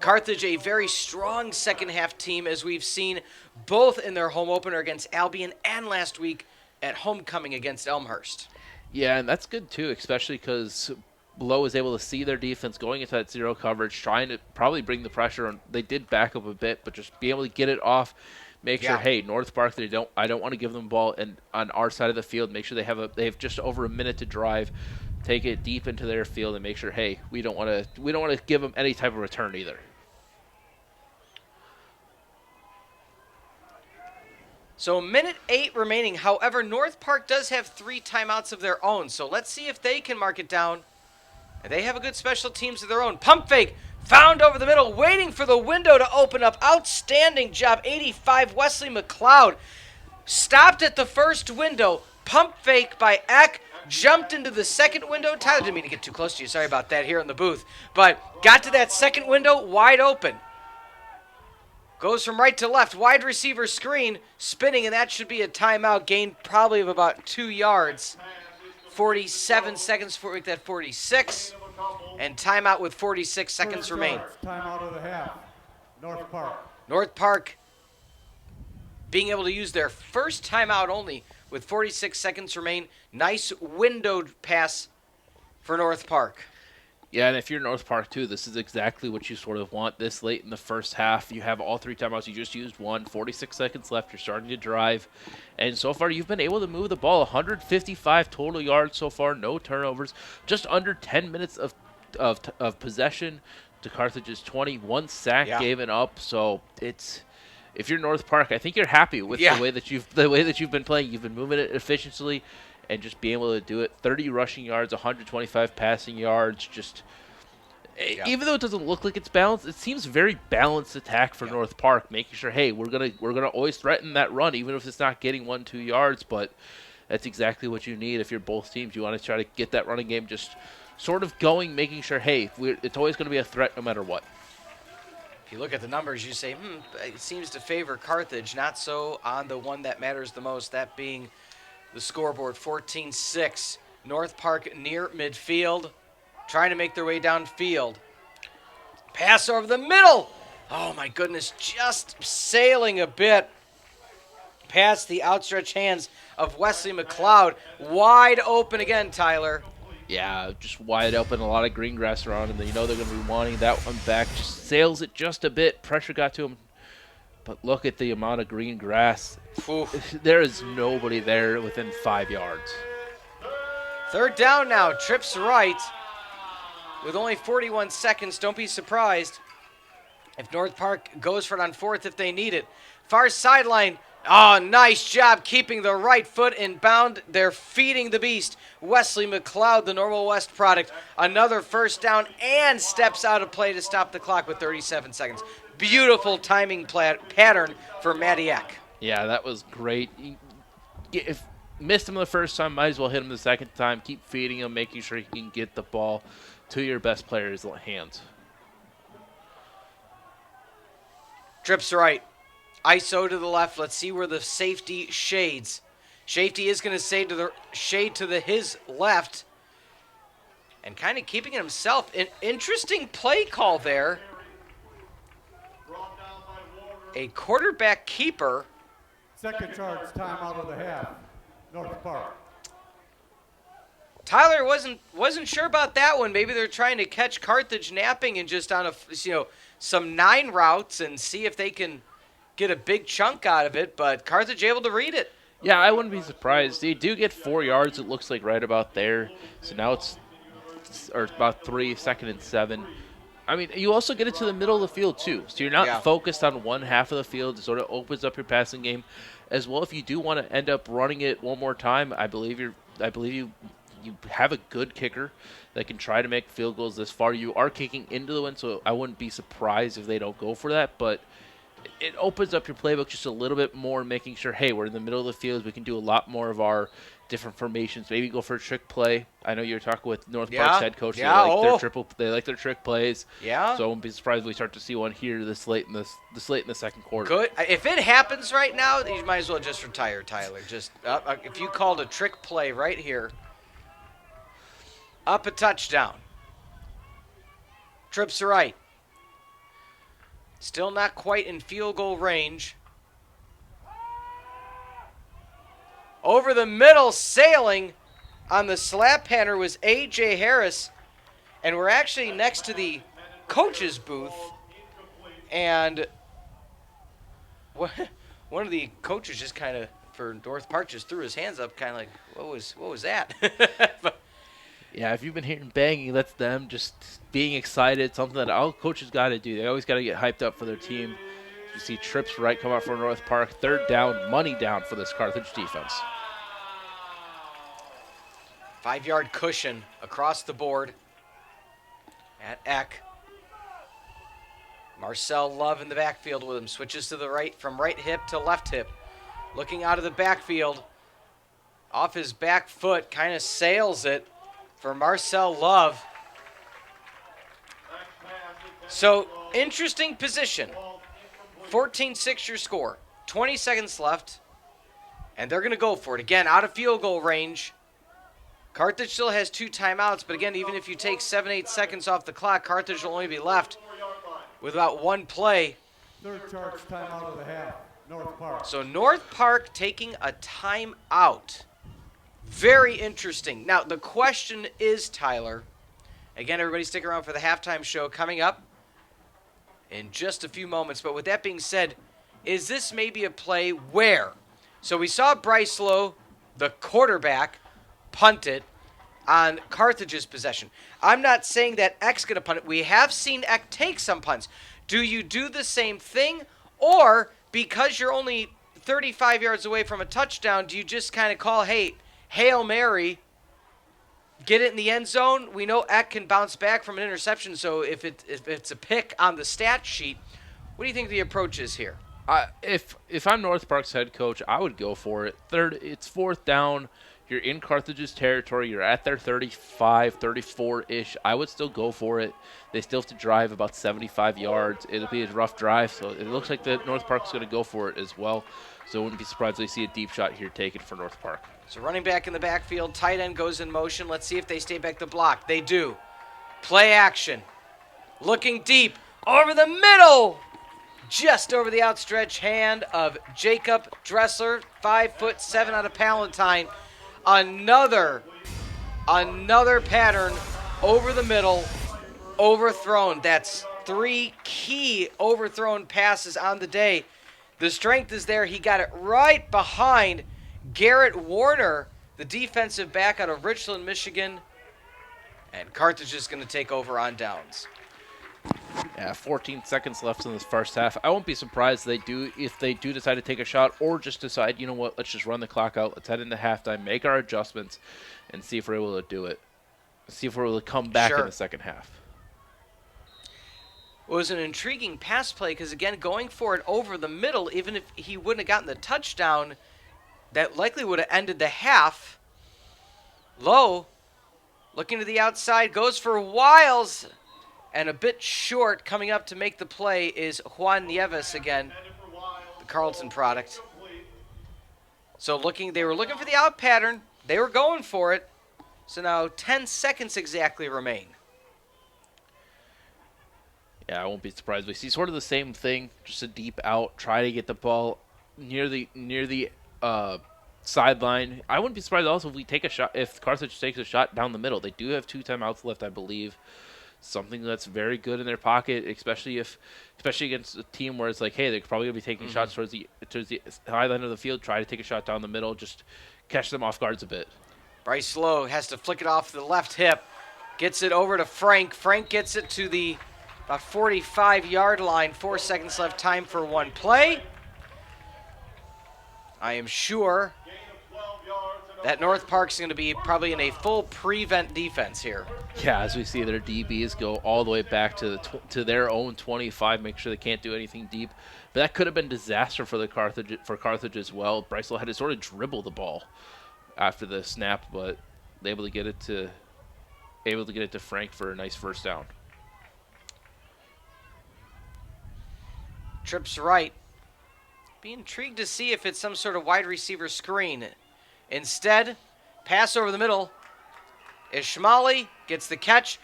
Carthage, a very strong second half team, as we've seen both in their home opener against Albion and last week at homecoming against Elmhurst. Yeah, and that's good too, especially because Below was able to see their defense going into that zero coverage, trying to probably bring the pressure on. They did back up a bit, but just be able to get it off, make sure, hey, North Park, I don't want to give them the ball, and on our side of the field, make sure they have just over a minute to drive, take it deep into their field, and make sure, hey, we don't want to give them any type of return either. So minute 8 remaining. However, North Park does have 3 timeouts of their own. So let's see if they can mark it down. They have a good special teams of their own. Pump fake found over the middle, waiting for the window to open up. Outstanding job. 85, Wesley McLeod. Stopped at the first window. Pump fake by Eck. Jumped into the second window. Tyler, didn't mean to get too close to you. Sorry about that here in the booth. But got to that second window, wide open. Goes from right to left, wide receiver screen, spinning, and that should be a timeout. Gain probably of about 2 yards. 47 seconds for that 46, and timeout with 46 seconds remain. Timeout of the half. North Park. North Park being able to use their first timeout only with 46 seconds remain. Nice windowed pass for North Park. Yeah, and if you're North Park, too, this is exactly what you sort of want this late in the first half. You have all 3 timeouts. You just used one. 46 seconds left. You're starting to drive. And so far, you've been able to move the ball. 155 total yards so far. No turnovers. Just under 10 minutes of possession to Carthage's 20. 1 sack given up. So it's... If you're North Park, I think you're happy with the way that you've been playing. You've been moving it efficiently. And just being able to do it, 30 rushing yards, 125 passing yards. Even though it doesn't look like it's balanced, it seems very balanced attack for North Park, making sure, hey, we're gonna always threaten that run, even if it's not getting 1-2 yards. But that's exactly what you need if you're both teams. You want to try to get that running game just sort of going, making sure, hey, it's always going to be a threat no matter what. If you look at the numbers, you say, it seems to favor Carthage. Not so on the one that matters the most, that being the scoreboard, 14-6. North Park near midfield, trying to make their way downfield. Pass over the middle. Oh, my goodness, just sailing a bit past the outstretched hands of Wesley McLeod. Wide open again, Tyler. Yeah, just wide open, a lot of green grass around him. You know they're going to be wanting that one back. Just sails it just a bit. Pressure got to him. But look at the amount of green grass. Oof. There is nobody there within 5 yards. Third down now. Trips right. With only 41 seconds, don't be surprised if North Park goes for it on 4th if they need it. Far sideline. Oh, nice job keeping the right foot in bound. They're feeding the beast. Wesley McLeod, the Normal West product. Another first down and steps out of play to stop the clock with 37 seconds. Beautiful timing pattern for Madiak. Yeah, that was great. If missed him the first time, might as well hit him the second time. Keep feeding him, making sure he can get the ball to your best player's hands. Trips right. ISO to the left. Let's see where the safety shades. Safety is going to shade to his left. And kind of keeping it himself. An interesting play call there. A quarterback keeper. Second charge, timeout of the half. North Park. Tyler wasn't sure about that one. Maybe they're trying to catch Carthage napping and just on some 9 routes and see if they can get a big chunk out of it. But Carthage able to read it. Yeah, I wouldn't be surprised. They do get 4 yards. It looks like right about there. So now it's about 3, 2nd and 7. I mean, you also get it to the middle of the field, too. So you're not focused on one half of the field. It sort of opens up your passing game as well. If you do want to end up running it one more time, I believe you have a good kicker that can try to make field goals this far. You are kicking into the wind, so I wouldn't be surprised if they don't go for that. But it opens up your playbook just a little bit more, making sure, hey, we're in the middle of the field. We can do a lot more of our different formations. Maybe go for a trick play. I know you were talking with North Park's head coach. Yeah. They like their trick plays. Yeah. So I won't be surprised if we start to see one here this late in the second quarter. Good. If it happens right now, you might as well just retire, Tyler. Just if you called a trick play right here, up a touchdown. Trips right. Still not quite in field goal range. Over the middle, sailing on the slap panner was A.J. Harris. And we're actually next to the coach's booth. And one of the coaches just kind of, for North Park, just threw his hands up, kind of like, what was that? But, Yeah, if you've been hearing banging, that's them just being excited. Something that all coaches got to do. They always got to get hyped up for their team. You see trips right come out for North Park. Third down, money down for this Carthage defense. 5-yard cushion across the board at Eck. Marcel Love in the backfield with him. Switches to the right, from right hip to left hip. Looking out of the backfield. Off his back foot, kind of sails it for Marcel Love. So, interesting position. 14-6 your score. 20 seconds left. And they're going to go for it. Again, out of field goal range. Carthage still has 2 timeouts, but again, even if you take 7-8 seconds off the clock, Carthage will only be left with about 1 play. Third charge timeout of the half. North Park. So North Park taking a timeout. Very interesting. Now, the question is, Tyler, again, everybody stick around for the halftime show coming up in just a few moments. But with that being said, is this maybe a play where? So we saw Bryce Lowe, the quarterback, punt it on Carthage's possession. I'm not saying that Eck's going to punt it. We have seen Eck take some punts. Do you do the same thing? Or because you're only 35 yards away from a touchdown, do you just kind of call, hey, Hail Mary, get it in the end zone? We know Eck can bounce back from an interception, so if it's a pick on the stat sheet, what do you think the approach is here? If I'm North Park's head coach, I would go for it. It's 4th down. You're in Carthage's territory. You're at their 35, 34-ish. I would still go for it. They still have to drive about 75 yards. It'll be a rough drive, so it looks like the North Park's going to go for it as well. So I wouldn't be surprised if they see a deep shot here taken for North Park. So running back in the backfield, tight end goes in motion. Let's see if they stay back the block. They do. Play action. Looking deep. Over the middle. Just over the outstretched hand of Jacob Dressler. 5'7" out of Palatine. Another pattern over the middle, overthrown. That's 3 key overthrown passes on the day. The strength is there. He got it right behind Garrett Warner, the defensive back out of Richland, Michigan. And Carthage is going to take over on downs. Yeah, 14 seconds left in this first half. I won't be surprised if they do decide to take a shot or just decide, you know what, let's just run the clock out. Let's head into halftime, make our adjustments, and see if we're able to do it. See if we're able to come back in the second half. It was an intriguing pass play because, again, going for it over the middle, even if he wouldn't have gotten the touchdown, that likely would have ended the half. Lowe, looking to the outside, goes for Wiles. And a bit short coming up to make the play is Juan Nieves again, the Carleton product. So they were looking for the out pattern. They were going for it. So now 10 seconds exactly remain. Yeah, I won't be surprised. We see sort of the same thing, just a deep out, try to get the ball near the sideline. I wouldn't be surprised also if Carthage takes a shot down the middle. They do have 2 timeouts left, I believe. Something that's very good in their pocket, especially against a team where it's like, hey, they're probably gonna be taking shots towards the high line of the field. Try to take a shot down the middle, just catch them off guards a bit. Bryce Lowe has to flick it off the left hip, gets it over to Frank. Frank gets it to the about 45-yard line. 4 seconds left, time for 1 play. I am sure that North Park's going to be probably in a full prevent defense here. Yeah, as we see their DBs go all the way back to their own 25, make sure they can't do anything deep. But that could have been disaster for Carthage as well. Bryce Lowe had to sort of dribble the ball after the snap, but able to get it to Frank for a nice first down. Trips right. Be intrigued to see if it's some sort of wide receiver screen. Instead, pass over the middle. Ishmaeli gets the catch.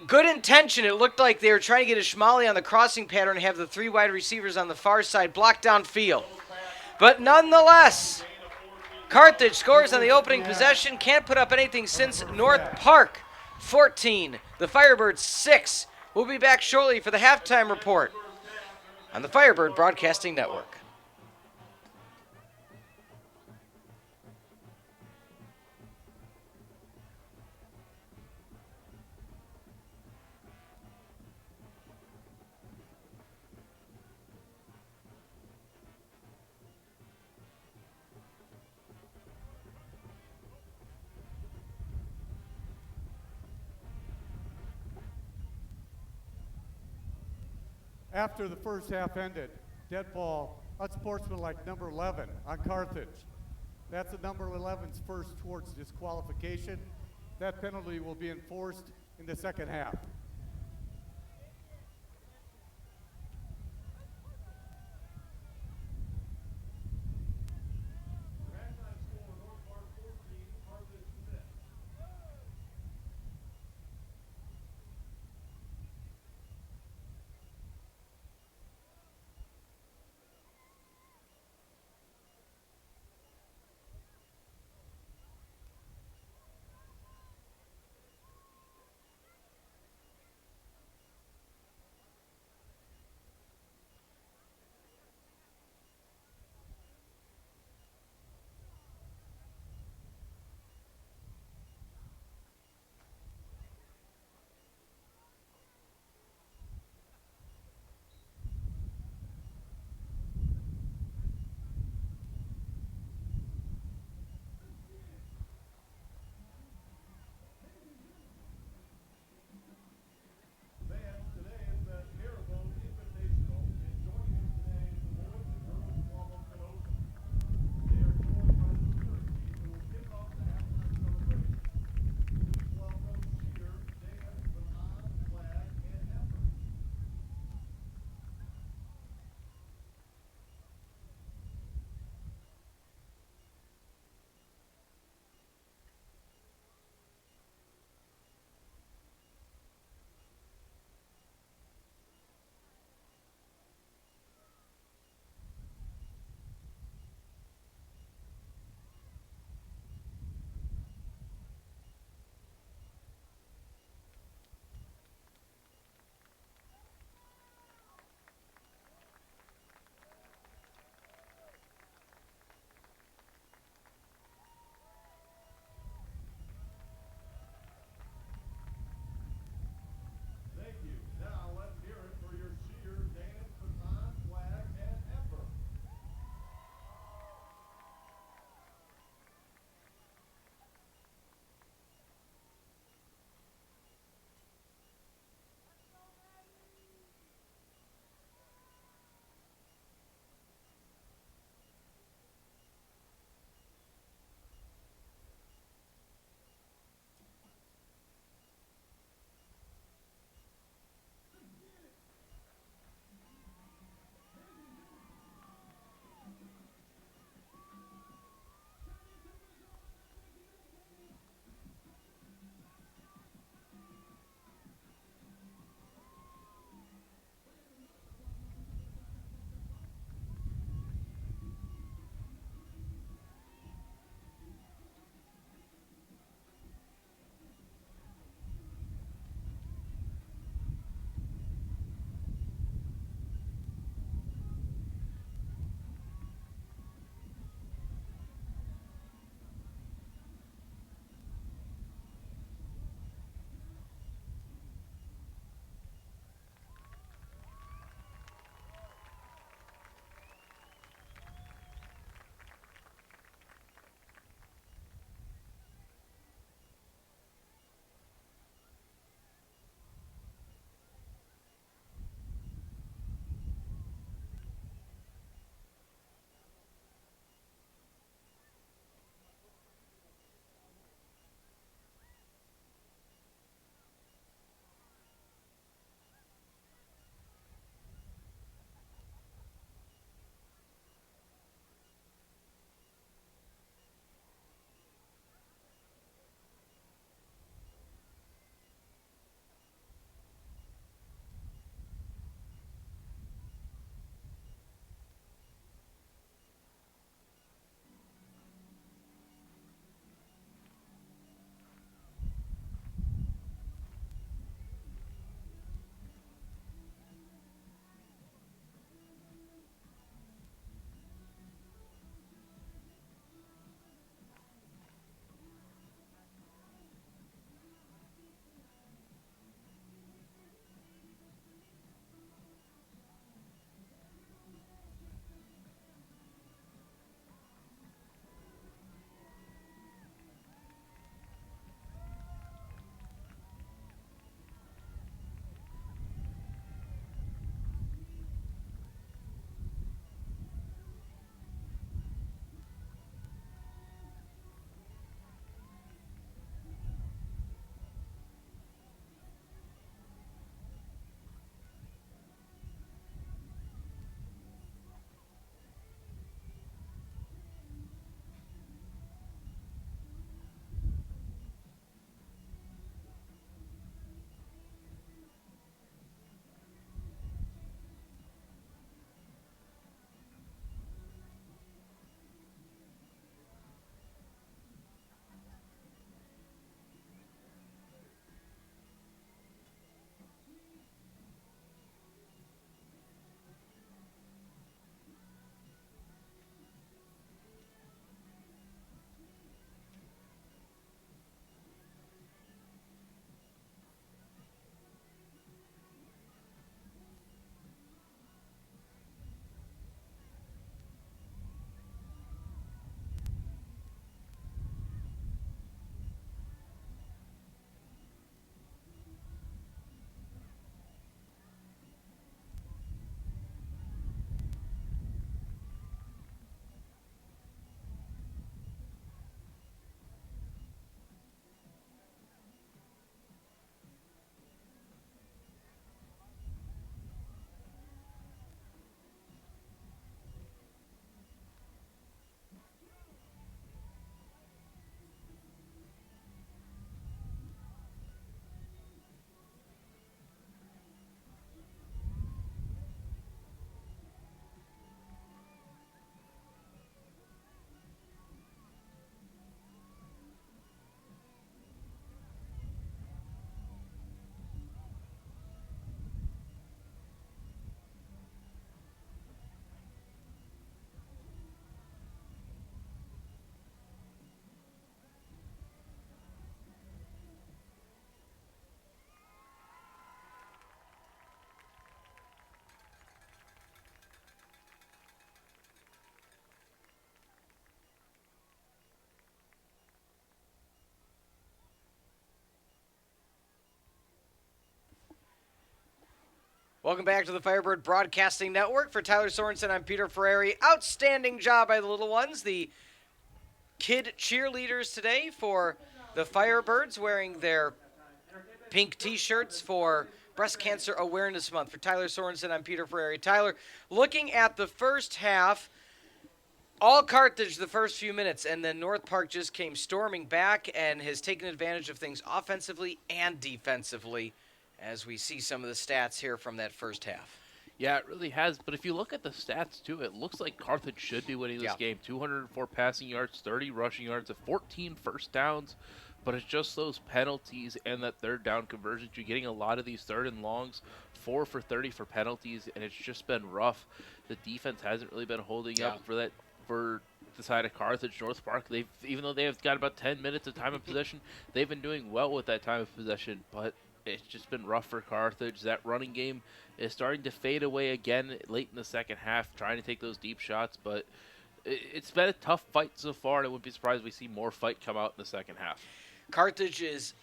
good intention. It looked like they were trying to get a Schmally on the crossing pattern and have the 3 wide receivers on the far side blocked downfield. But nonetheless, Carthage scores on the opening possession. Can't put up anything since North Park. 14. The Firebirds 6. We'll be back shortly for the halftime report on the Firebird Broadcasting Network. After the first half ended, dead ball, unsportsmanlike number 11 on Carthage. That's the number 11's first towards disqualification. That penalty will be enforced in the second half. Welcome back to the Firebird Broadcasting Network. For Tylor Sorensen, I'm Peter Ferreri. Outstanding job by the little ones. The kid cheerleaders today for the Firebirds wearing their pink T-shirts for Breast Cancer Awareness Month. For Tylor Sorensen, I'm Peter Ferreri. Tyler, looking at the first half, all Carthage the first few minutes, and then North Park just came storming back and has taken advantage of things offensively and defensively, as we see some of the stats here from that first half. Yeah, it really has. But if you look at the stats, too, it looks like Carthage should be winning this game. 204 passing yards, 30 rushing yards, 14 first downs. But it's just those penalties and that third down conversions. You're getting a lot of these third and longs, 4 for 30 for penalties, and it's just been rough. The defense hasn't really been holding up for the side of Carthage. North Park, even though they've got about 10 minutes of time of possession, they've been doing well with that time of possession. But it's just been rough for Carthage. That running game is starting to fade away again late in the second half, trying to take those deep shots. But it's been a tough fight so far, and I wouldn't be surprised if we see more fight come out in the second half. Carthage is,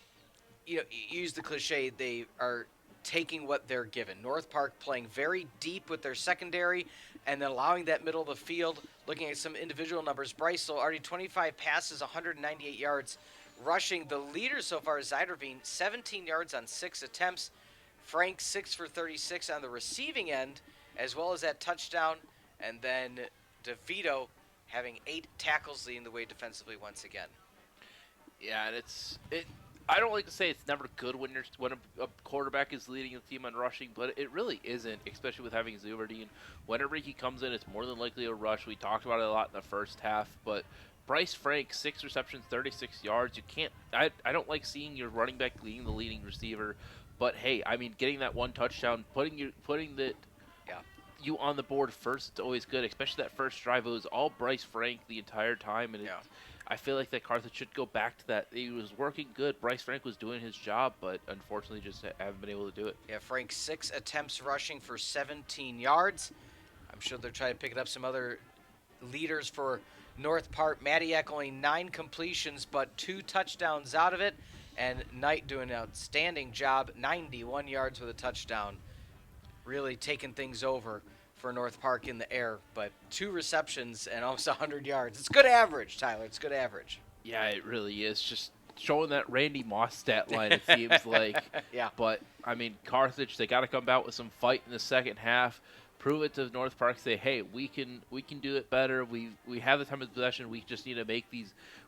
you use the cliche, they are taking what they're given. North Park playing very deep with their secondary and then allowing that middle of the field. Looking at some individual numbers, Bryce already 25 passes, 198 yards. Rushing, the leader so far is Zyderveen, 17 yards on 6 attempts. Frank, 6 for 36 on the receiving end, as well as that touchdown. And then DeVito having 8 tackles, leading the way defensively once again. Yeah, and I don't like to say it's never good when a quarterback is leading a team on rushing, but it really isn't, especially with having Zuberdine. Whenever he comes in, it's more than likely a rush. We talked about it a lot in the first half, but Bryce Frank, 6 receptions, 36 yards. You can't. I don't like seeing your running back leading the leading receiver, but hey, I mean, getting that one touchdown, putting you on the board first, it's always good. Especially that first drive, it was all Bryce Frank the entire time, and I feel like that Carthage should go back to that. He was working good. Bryce Frank was doing his job, but unfortunately just haven't been able to do it. Yeah, Frank, 6 attempts rushing for 17 yards. I'm sure they're trying to pick it up some other leaders for North Park. Madiak only 9 completions, but 2 touchdowns out of it. And Knight doing an outstanding job, 91 yards with a touchdown. Really taking things over for North Park in the air, but 2 receptions and almost 100 yards. It's good average, Tyler. It's good average. Yeah, it really is. Just showing that Randy Moss stat line, it seems like. Yeah. But, I mean, Carthage, they got to come out with some fight in the second half. Prove it to North Park. Say, hey, we can do it better. We have the time of possession. We just need to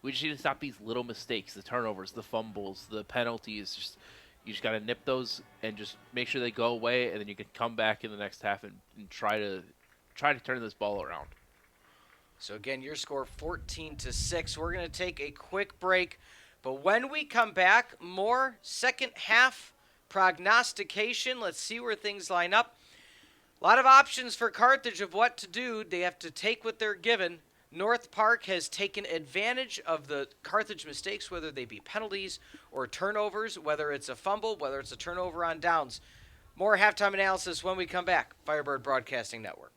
we just need to stop these little mistakes, the turnovers, the fumbles, the penalties. You just got to nip those and just make sure they go away, and then you can come back in the next half and try to turn this ball around. So again, your score 14-6. We're going to take a quick break, but when we come back, more second half prognostication. Let's see where things line up. A lot of options for Carthage of what to do. They have to take what they're given. North Park has taken advantage of the Carthage mistakes, whether they be penalties or turnovers, whether it's a fumble, whether it's a turnover on downs. More halftime analysis when we come back. Firebird Broadcasting Network.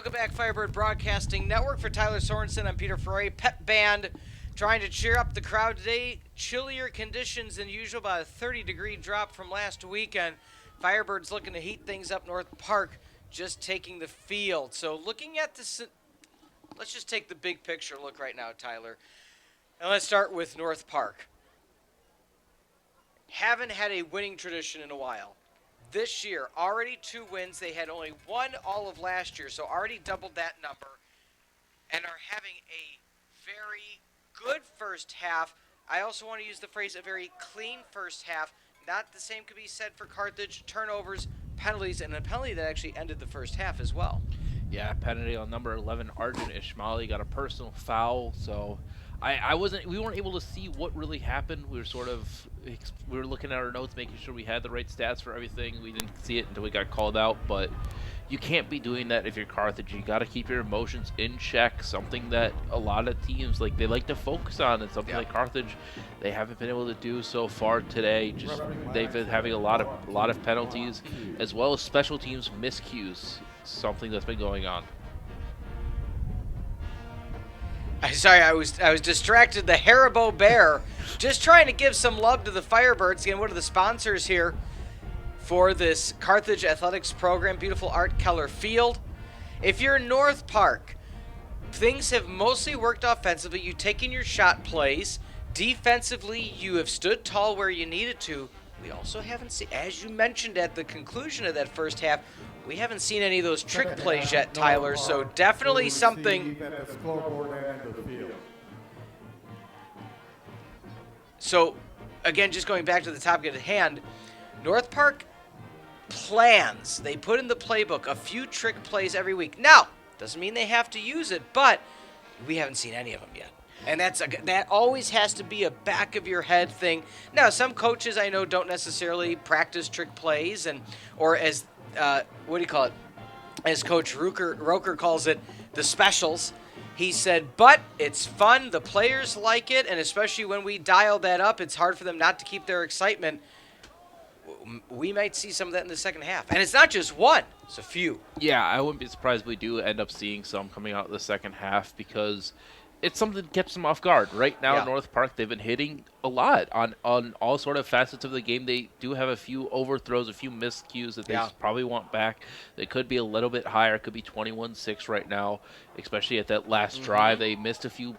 Welcome back, Firebird Broadcasting Network. For Tylor Sorensen, I'm Peter Ferreri. Pep Band trying to cheer up the crowd today. Chillier conditions than usual, about a 30-degree drop from last weekend. Firebirds looking to heat things up. North Park just taking the field. So looking at this, let's just take the big picture look right now, Tylor. And let's start with North Park. Haven't had a winning tradition in a while. This year, already 2 wins. They had only 1 all of last year, so already doubled that number, and are having a very good first half. I also want to use the phrase a very clean first half. Not the same could be said for Carthage. Turnovers, penalties, and a penalty that actually ended the first half as well. Yeah, penalty on number 11, Arjun Ishmaeli, got a personal foul, so we weren't able to see what really happened. We were looking at our notes, making sure we had the right stats for everything. We didn't see it until we got called out, but you can't be doing that if you're Carthage. You got to keep your emotions in check, something that a lot of teams, they like to focus on, and something like Carthage, they haven't been able to do so far today. They've been having a lot of penalties, as well as special teams miscues, something that's been going on. Sorry, I was distracted. The Haribo Bear, just trying to give some love to the Firebirds. Again, one of the sponsors here for this Carthage athletics program. Beautiful Art Keller Field. If you're in North Park, things have mostly worked offensively. You've taken your shot plays. Defensively, you have stood tall where you needed to. We also haven't seen, as you mentioned at the conclusion of that first half, we haven't seen any of those trick plays yet, Tylor, so definitely something. So, again, just going back to the topic at hand, North Park plans. They put in the playbook a few trick plays every week. Now, doesn't mean they have to use it, but we haven't seen any of them yet. And that always has to be a back of your head thing. Now, some coaches I know don't necessarily practice trick plays, or as as Coach Roker calls it, the specials. He said, but it's fun. The players like it, and especially when we dial that up, it's hard for them not to keep their excitement. We might see some of that in the second half. And it's not just one. It's a few. Yeah, I wouldn't be surprised if we do end up seeing some coming out in the second half, because it's something that keeps them off guard. Right now in North Park, they've been hitting a lot on all sort of facets of the game. They do have a few overthrows, a few miscues that they probably want back. They could be a little bit higher. It could be 21-6 right now, especially at that last drive. They missed a few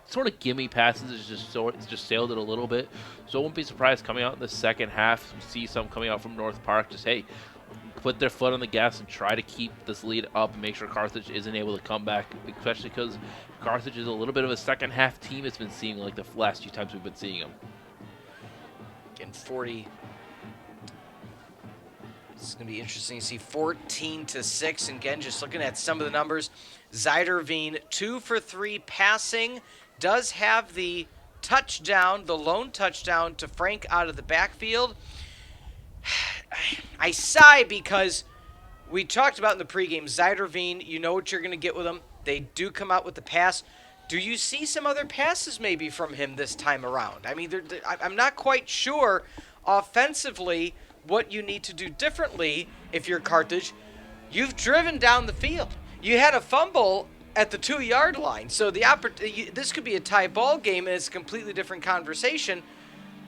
sort of gimme passes. It's just sailed it a little bit. So I won't be surprised coming out in the second half to see some coming out from North Park. Just, hey, put their foot on the gas and try to keep this lead up and make sure Carthage isn't able to come back, especially because Carthage is a little bit of a second half team. It's been seeing like the last few times we've been seeing them. Again, 40. It's going to be interesting to see 14-6. And again, just looking at some of the numbers, Zeiderveen 2 for 3 passing, does have the touchdown, the lone touchdown to Frank out of the backfield. I sigh because we talked about in the pregame, Zeiderveen, you know what you're going to get with him. They do come out with the pass. Do you see some other passes maybe from him this time around? I mean, I'm not quite sure offensively what you need to do differently if you're Carthage. You've driven down the field. You had a fumble at the 2-yard line. So this could be a tie ball game, and it's a completely different conversation.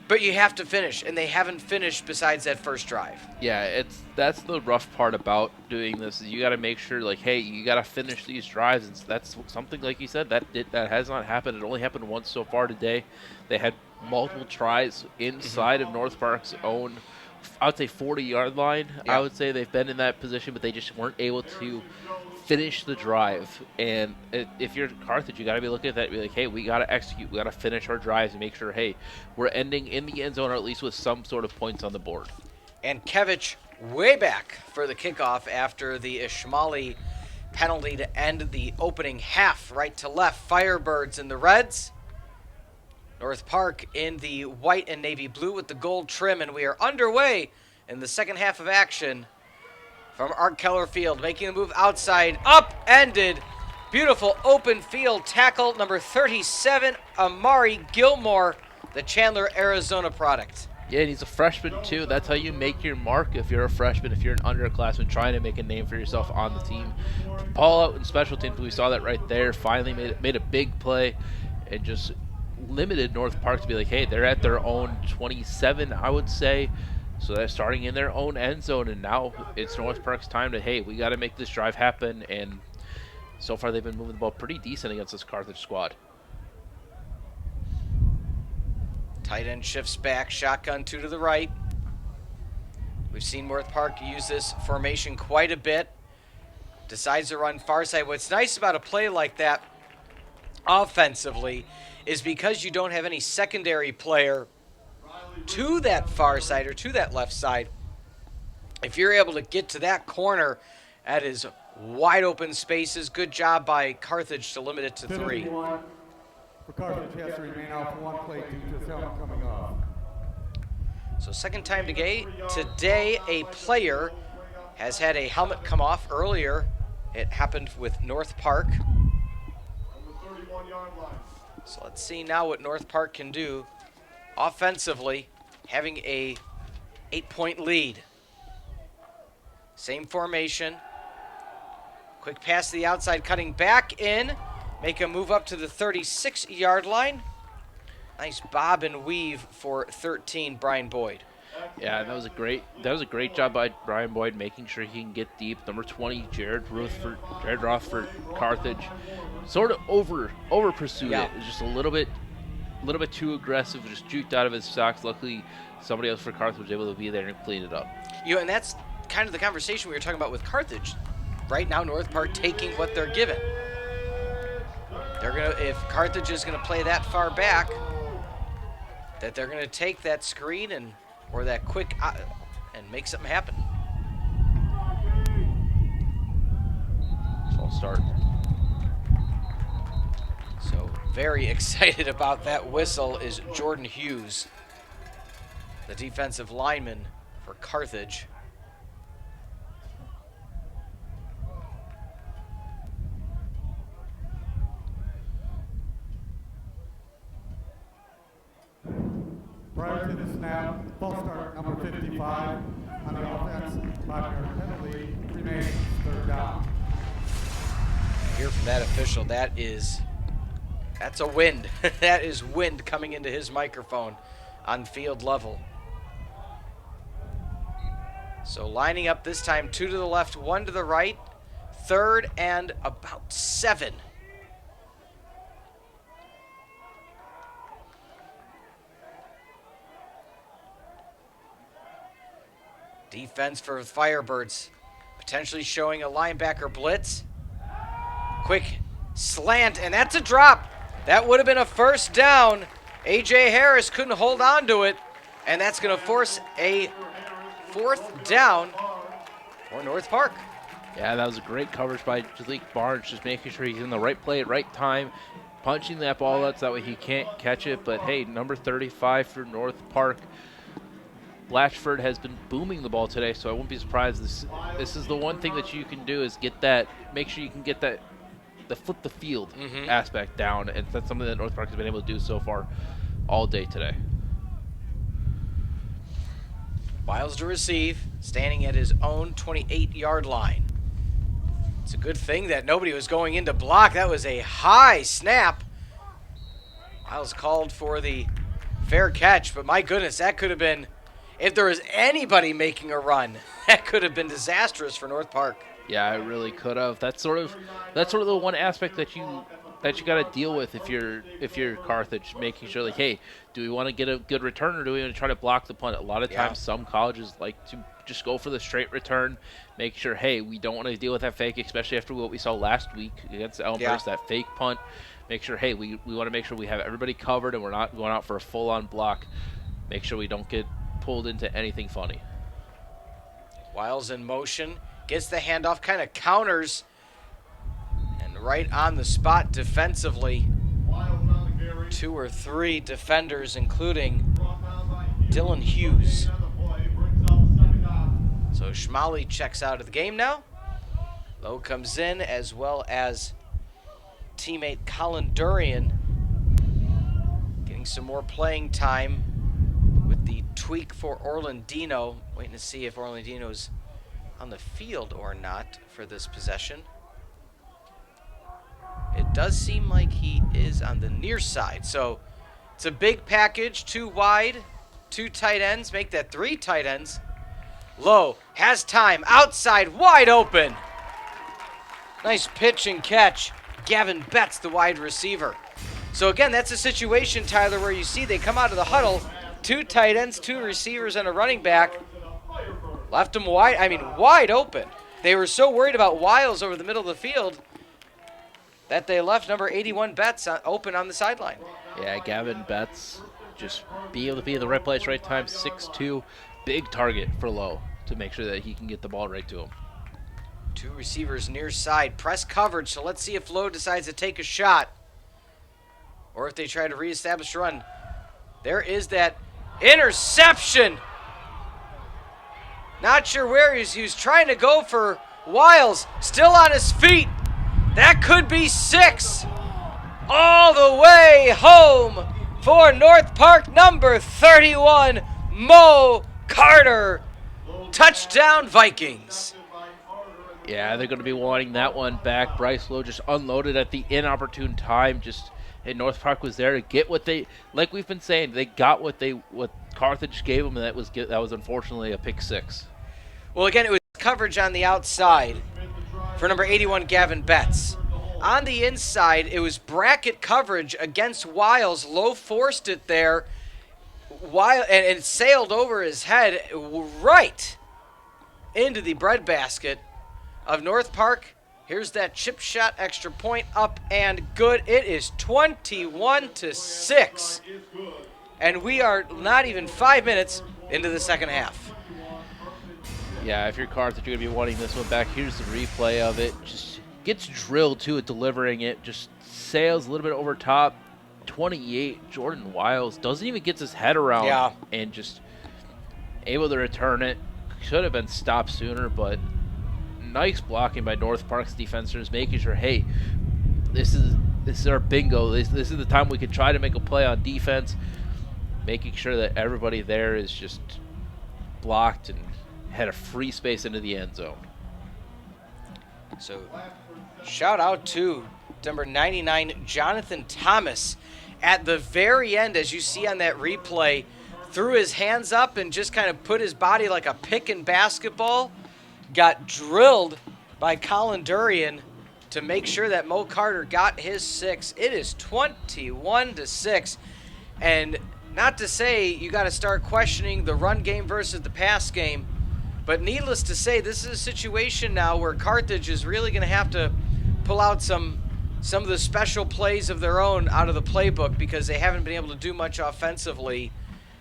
But you have to finish, and they haven't finished besides that first drive. Yeah, that's the rough part about doing this. Is you got to make sure, like, hey, you got to finish these drives. And that's something, like you said, that has not happened. It only happened once so far today. They had multiple tries inside of North Park's own, I would say, 40-yard line. Yeah. I would say they've been in that position, but they just weren't able to finish the drive. And if you're Carthage, you got to be looking at that and be like, hey, we got to execute. We got to finish our drives and make sure, hey, we're ending in the end zone or at least with some sort of points on the board. And Kevich way back for the kickoff after the Ishmaeli penalty to end the opening half. Right to left, Firebirds in the reds. North Park in the white and navy blue with the gold trim. And we are underway in the second half of action. From Art Keller Field, making the move outside, upended, beautiful open field tackle, number 37, Amari Gilmore, the Chandler, Arizona product. Yeah, and he's a freshman too. That's how you make your mark if you're a freshman, if you're an underclassman trying to make a name for yourself on the team. Paul out in special teams, we saw that right there. Finally made a big play and just limited North Park to be like, hey, they're at their own 27, I would say. So they're starting in their own end zone, and now it's North Park's time to, hey, we got to make this drive happen. And so far they've been moving the ball pretty decent against this Carthage squad. Tight end shifts back, shotgun 2 to the right. We've seen North Park use this formation quite a bit. Decides to run far side. What's nice about a play like that offensively is because you don't have any secondary player to that far side or to that left side. If you're able to get to that corner, that is wide open spaces. Good job by Carthage to limit it to 3. For Carthage has to remain off one play due to his helmet coming off. So second time today, a player has had a helmet come off earlier. It happened with North Park. So let's see now what North Park can do offensively, having a 8-point lead. Same formation. Quick pass to the outside, cutting back in. Make a move up to the 36-yard line. Nice bob and weave for 13, Brian Boyd. Yeah, that was a great job by Brian Boyd making sure he can get deep. Number 20, Jared Roth for Carthage. Sort of over pursued it. It was just a little bit too aggressive, just juked out of his socks. Luckily, somebody else for Carthage was able to be there and clean it up. And that's kind of the conversation we were talking about with Carthage. Right now, North Park taking what they're given. If Carthage is gonna play that far back, that they're gonna take that screen or that quick and make something happen. False start. So very excited about that whistle is Jordan Hughes, the defensive lineman for Carthage. Prior to the snap, false start number 55 on the offense, 5-yard penalty, remains third down. Hear from that official, that's a wind. That is wind coming into his microphone on field level. So lining up this time, 2 to the left, 1 to the right, 3rd and about 7. Defense for Firebirds, potentially showing a linebacker blitz. Quick slant, and that's a drop. That would have been a first down. A.J. Harris couldn't hold on to it, and that's going to force a 4th down for North Park. Yeah, that was a great coverage by Jalik Barnes, just making sure he's in the right play at right time, punching that ball out so that way he can't catch it. But hey, number 35 for North Park, Blatchford has been booming the ball today, so I won't be surprised. This is the one thing that you can do is make sure you can get the flip the field aspect down, and that's something that North Park has been able to do so far all day today. Wiles to receive, standing at his own 28-yard line. It's a good thing that nobody was going in to block. That was a high snap. Wiles called for the fair catch, but my goodness, that could have been, if there was anybody making a run, that could have been disastrous for North Park. Yeah, it really could have. That's sort of the one aspect that you got to deal with if you're Carthage, making sure like, hey, do we want to get a good return or do we want to try to block the punt? A lot of times, some colleges like to just go for the straight return, make sure, hey, we don't want to deal with that fake, especially after what we saw last week against Elmhurst, that fake punt. Make sure, hey, we want to make sure we have everybody covered and we're not going out for a full-on block. Make sure we don't get pulled into anything funny. Wiles in motion, gets the handoff, kind of counters, and right on the spot defensively. 2 or 3 defenders, including Dylan Hughes. So Schmally checks out of the game now. Lowe comes in, as well as teammate Colin Durian getting some more playing time with the tweak for Orlandino. Waiting to see if Orlandino's on the field or not for this possession. It does seem like he is on the near side. So it's a big package, 2 wide, 2 tight ends, make that 3 tight ends. Lowe has time, outside, wide open. Nice pitch and catch. Gavin Betts, the wide receiver. So again, that's a situation, Tyler, where you see they come out of the huddle, 2 tight ends, 2 receivers, and a running back. Left them wide open. They were so worried about Wiles over the middle of the field that they left number 81 Betts open on the sideline. Yeah, Gavin Betts just be able to be in the right place, right time, 6'2", big target for Lowe to make sure that he can get the ball right to him. 2 receivers near side, press coverage, so let's see if Lowe decides to take a shot or if they try to reestablish a run. There is that interception. Not sure where he was trying to go for Wiles, still on his feet. That could be 6. All the way home for North Park number 31, Mo Carter. Touchdown Vikings. Yeah, they're going to be wanting that one back. Bryce Lowe just unloaded at the inopportune time. And North Park was there to get what they, like we've been saying, they got what Carthage gave them, and that was unfortunately a pick 6. Well, again, it was coverage on the outside for number 81, Gavin Betts. On the inside, it was bracket coverage against Wiles. Lowe forced it there, and it sailed over his head right into the breadbasket of North Park. Here's that chip shot, extra point, up and good. It is 21-6. And we are not even 5 minutes into the second half. Yeah, if you're Carthage, you're going to be wanting this one back. Here's the replay of it. Just gets drilled to it, delivering it. Just sails a little bit over top. 28, Jordan Wiles doesn't even get his head around and just able to return it. Should have been stopped sooner, but nice blocking by North Park's defenders, making sure, hey, this is our bingo. This is the time we can try to make a play on defense, making sure that everybody there is just blocked and had a free space into the end zone. So shout out to number 99, Jonathan Thomas. At the very end, as you see on that replay, threw his hands up and just kind of put his body like a pick in basketball. Got drilled by Colin Durian to make sure that Mo Carter got his 6. It is 21-6. And not to say you got to start questioning the run game versus the pass game, but needless to say, this is a situation now where Carthage is really going to have to pull out some of the special plays of their own out of the playbook because they haven't been able to do much offensively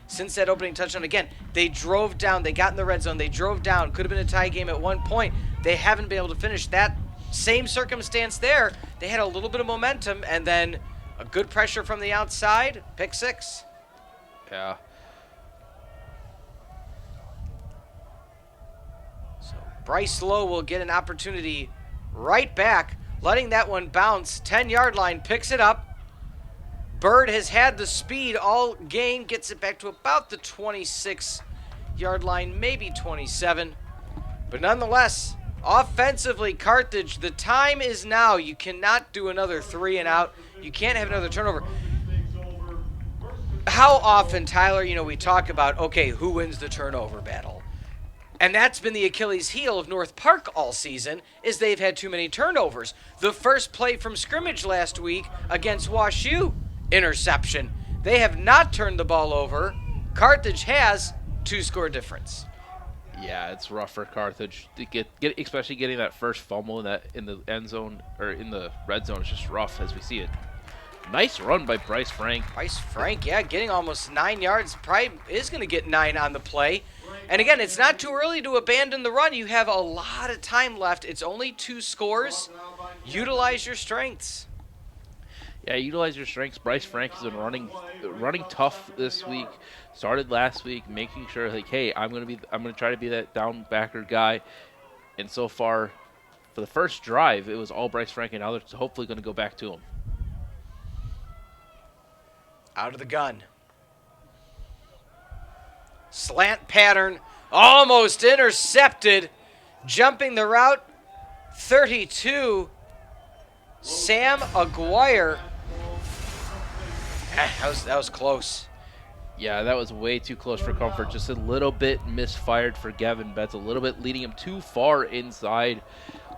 since that opening touchdown. Again, they drove down. They got in the red zone. They drove down. Could have been a tie game at one point. They haven't been able to finish. That same circumstance there, they had a little bit of momentum, and then a good pressure from the outside. Pick 6. Yeah. So Bryce Lowe will get an opportunity right back, letting that one bounce. 10-yard line, picks it up. Bird has had the speed all game, gets it back to about the 26-yard line, maybe 27. But nonetheless, offensively, Carthage, the time is now. You cannot do another 3 and out. You can't have another turnover. How often, Tyler, we talk about, okay, who wins the turnover battle? And that's been the Achilles heel of North Park all season, is they've had too many turnovers. The first play from scrimmage last week against WashU, interception. They have not turned the ball over. Carthage has 2-score difference. Yeah, it's rough for Carthage to get especially getting that first fumble in the end zone or in the red zone. It's just rough as we see it. Nice run by Bryce Frank. Bryce Frank, yeah, getting almost 9 yards. Probably is going to get 9 on the play. And again, it's not too early to abandon the run. You have a lot of time left. It's only 2 scores. Utilize your strengths. Yeah, utilize your strengths. Bryce Frank has been running tough this week. Started last week, making sure like, hey, I'm gonna try to be that down backer guy. And so far, for the first drive, it was all Bryce Frank, and now they're hopefully going to go back to him. Out of the gun. Slant pattern, almost intercepted. Jumping the route, 32, Sam Aguirre. That was close. Yeah, that was way too close for comfort. Just a little bit misfired for Gavin Betts, a little bit leading him too far inside.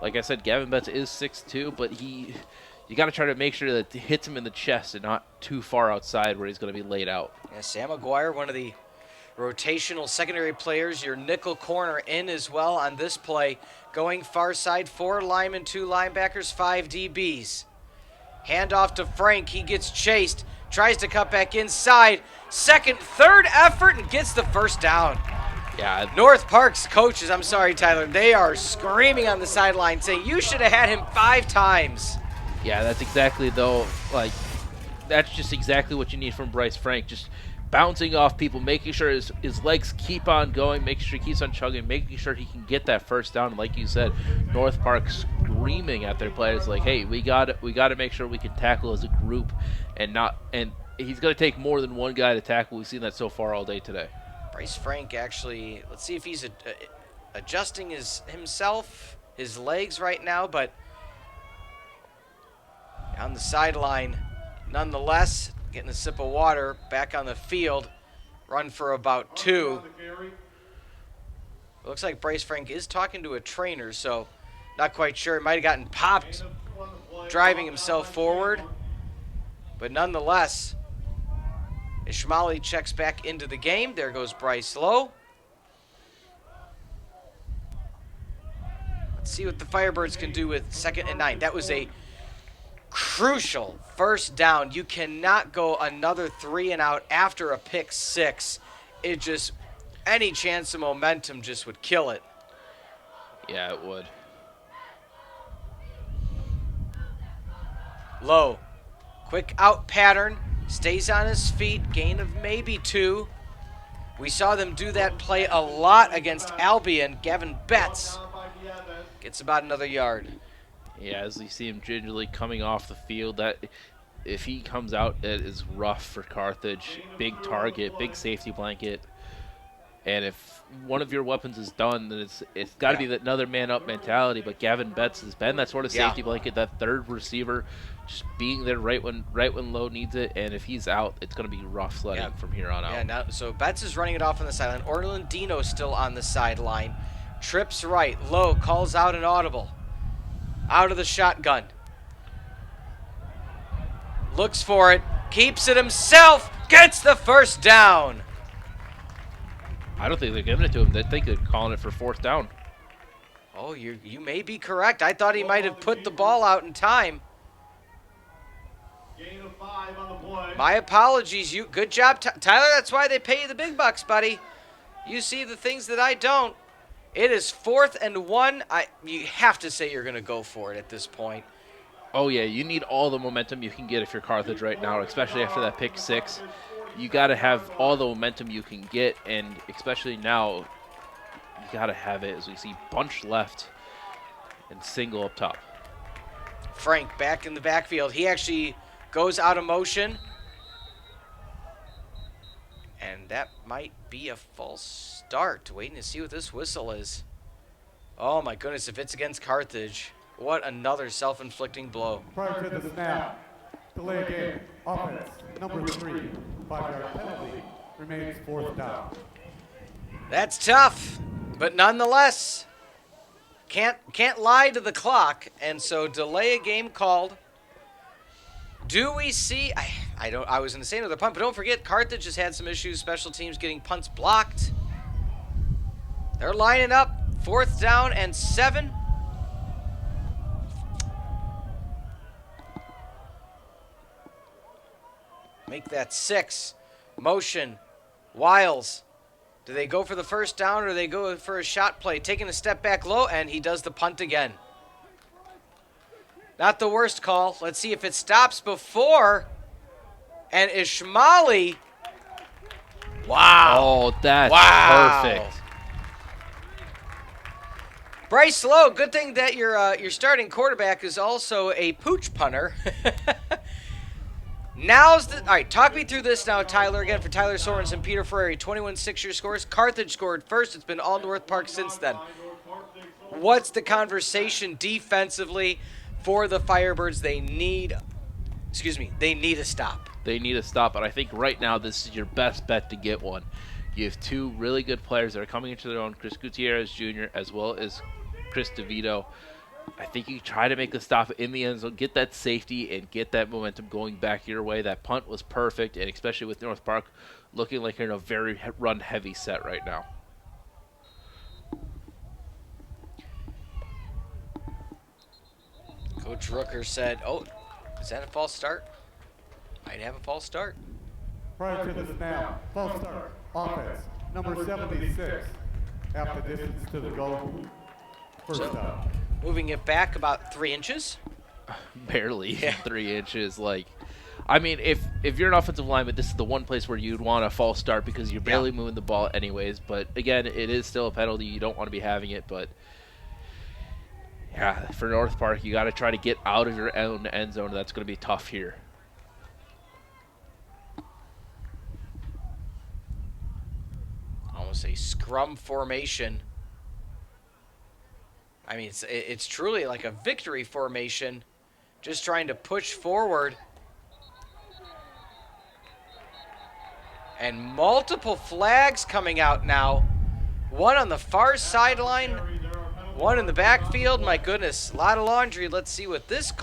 Like I said, Gavin Betts is 6'2", but you got to try to make sure that it hits him in the chest and not too far outside where he's going to be laid out. Yeah, Sam Aguirre, one of the rotational secondary players, your nickel corner in as well on this play. Going far side, 4 linemen, 2 linebackers, 5 DBs. Handoff to Frank. He gets chased. Tries to cut back inside. Second, third effort and gets the first down. Yeah. North Park's coaches, I'm sorry, Tyler, they are screaming on the sideline saying, you should have had him 5 times. Yeah, that's exactly, though, like, that's just exactly what you need from Bryce Frank. Just bouncing off people, making sure his legs keep on going, making sure he keeps on chugging, making sure he can get that first down. And like you said, North Park screaming at their players like, hey, we got to make sure we can tackle as a group and he's going to take more than one guy to tackle. We've seen that so far all day today. Bryce Frank actually, let's see if he's adjusting his legs right now, but on the sideline, nonetheless, getting a sip of water, back on the field, run for about 2. Looks like Bryce Frank is talking to a trainer, so not quite sure. He might have gotten popped driving himself forward, but nonetheless, Ishmaeli checks back into the game. There goes Bryce Lowe. Let's see what the Firebirds can do with 2nd and 9. That was a crucial first down. You cannot go another 3 and out after a pick 6. It just, any chance of momentum just would kill it. Yeah, it would. Lowe, quick out pattern, stays on his feet, gain of maybe 2. We saw them do that play a lot against Albion. Gavin Betts gets about another yard. Yeah, as you see him gingerly coming off the field, that if he comes out, it is rough for Carthage. Big target, big safety blanket. And if one of your weapons is done, then it's got to be that another man-up mentality. But Gavin Betts has been that sort of safety blanket, that third receiver, just being there right when Lowe needs it. And if he's out, it's going to be rough sledding from here on out. Yeah, now, so Betts is running it off on the sideline. Orlandino's still on the sideline. Trips right. Lowe calls out an audible. Out of the shotgun. Looks for it. Keeps it himself. Gets the first down. I don't think they're giving it to him. They think they're calling it for 4th down. Oh, you may be correct. I thought he might have put the ball out in time. Gain of 5 on the play. My apologies. Good job, Tyler. That's why they pay you the big bucks, buddy. You see the things that I don't. It is 4th and 1. You have to say you're going to go for it at this point. Oh, yeah, you need all the momentum you can get if you're Carthage right now, especially after that pick 6. You got to have all the momentum you can get, and especially now, you got to have it as we see bunch left and single up top. Frank back in the backfield. He actually goes out of motion. And that might be a false start. Waiting to see what this whistle is. Oh my goodness, if it's against Carthage, what another self-inflicting blow. Prior to the snap, delay game, offense, number 3, 5-yard penalty, remains 4th down. That's tough, but nonetheless, can't lie to the clock, and so delay a game called. Do we see? I was going to say another punt, but don't forget, Carthage has had some issues. Special teams getting punts blocked. They're lining up 4th down and 7. Make that 6. Motion. Wiles. Do they go for the first down or do they go for a shot play? Taking a step back low, and he does the punt again. Not the worst call. Let's see if it stops before. And Ishmaeli. Wow. Oh, that's perfect. Bryce Lowe, good thing that your starting quarterback is also a pooch punter. Now's the... All right, talk me through this now, Tyler. Again, for Tylor, Sorensen, Peter Ferreri, 21-6 your scores. Carthage scored first. It's been all North Park since then. What's the conversation defensively for the Firebirds? They need... Excuse me. They need a stop. They need a stop, but I think right now this is your best bet to get one. You have two really good players that are coming into their own, Chris Gutierrez Jr. as well as Chris DeVito. I think you try to make a stop in the end zone, get that safety, and get that momentum going back your way. That punt was perfect, and especially with North Park looking like you're in a very run-heavy set right now. Coach Rooker said, oh, is that a false start? Might have a false start. Prior to the snap, false start, offense, number 76, half the distance to the goal. First down. Moving it back about 3 inches. Barely 3 inches. Like, I mean, if you're an offensive lineman, this is the one place where you'd want a false start because you're barely moving the ball anyways. But again, it is still a penalty. You don't want to be having it. But yeah, for North Park, you got to try to get out of your own end zone. That's going to be tough here. Almost a scrum formation. I mean, it's truly like a victory formation, just trying to push forward. And multiple flags coming out now. One on the far sideline, one in the backfield. My goodness, a lot of laundry. Let's see what this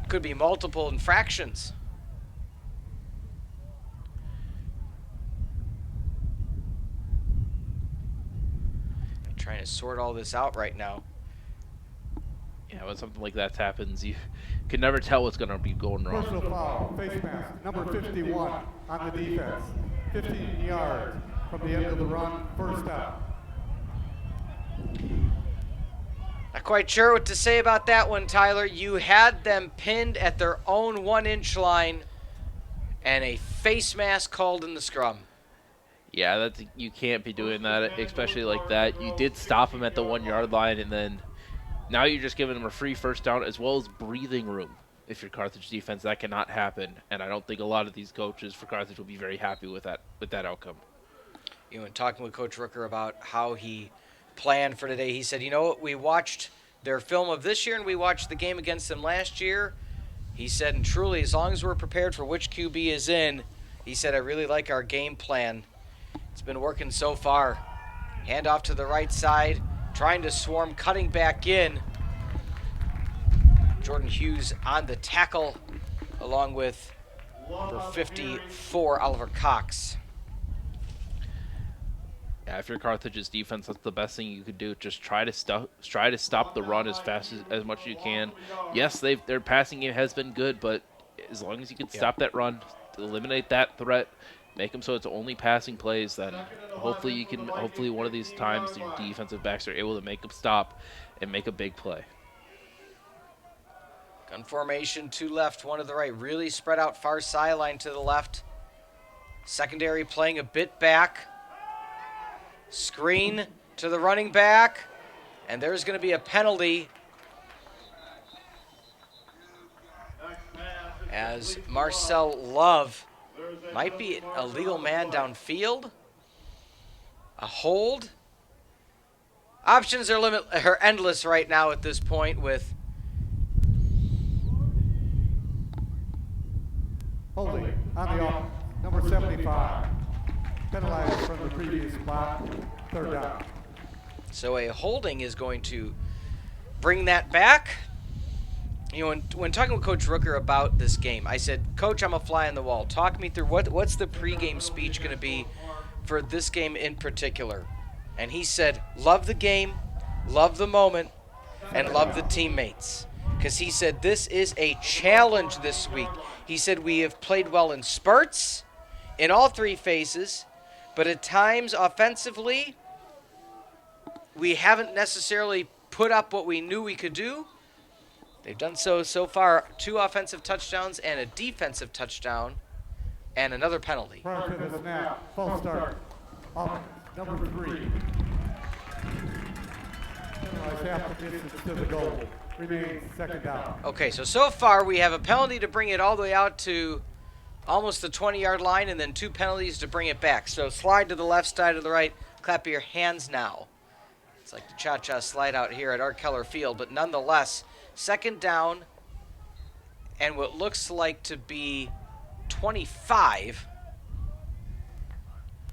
could be. Multiple infractions. I'm trying to sort all this out right now. Yeah, when something like that happens, you can never tell what's going to be going wrong. Personal foul, face mask, number 51 on the defense. 15 yards from the end of the run, first down. Not quite sure what to say about that one, Tyler. You had them pinned at their own 1-inch line and a face mask called in the scrum. Yeah, you can't be doing that, especially like that. You did stop them at the 1-yard line, and then now you're just giving them a free first down as well as breathing room. If you're Carthage defense, that cannot happen, and I don't think a lot of these coaches for Carthage will be very happy with that outcome. You know, in talking with Coach Rooker about how he planned for today, he said, you know what, we watched their film of this year and we watched the game against them last year. He said, and truly, as long as we're prepared for which QB is in, he said, I really like our game plan. It's been working so far. Hand off to the right side, trying to swarm, cutting back in. Jordan Hughes on the tackle, along with number 54, Oliver Cox. Yeah, if you're Carthage's defense, that's the best thing you could do. Just try to stop the run as fast as much as you can. Yes, their passing game has been good, but as long as you can stop that run, eliminate that threat, make them so it's only passing plays, then hopefully one of these times your defensive backs are able to make them stop and make a big play. Gun formation, 2 left, 1 to the right. Really spread out far sideline to the left. Secondary playing a bit back. Screen to the running back. And there's going to be a penalty as Marcel Love might be a legal man downfield. A hold. Options are endless right now at this point with Holding on the offense, number 75. Penalized from the previous spot, third down. So a holding is going to bring that back. You know, when talking with Coach Rooker about this game, I said, Coach, I'm a fly on the wall. Talk me through what's the pregame speech going to be for this game in particular. And he said, love the game, love the moment, and love the teammates. Because he said this is a challenge this week. He said we have played well in spurts, in all 3 phases, but at times offensively, we haven't necessarily put up what we knew we could do. They've done so far. 2 offensive touchdowns and a defensive touchdown and another penalty. Prior to the snap, false start, offense, number 3. Penalized half the distance to the goal. Remains second down. Okay, so far we have a penalty to bring it all the way out to almost the 20-yard line, and then 2 penalties to bring it back. So slide to the left, side to the right, clap your hands now. It's like the cha-cha slide out here at our Keller Field, but nonetheless, second down and what looks like to be 25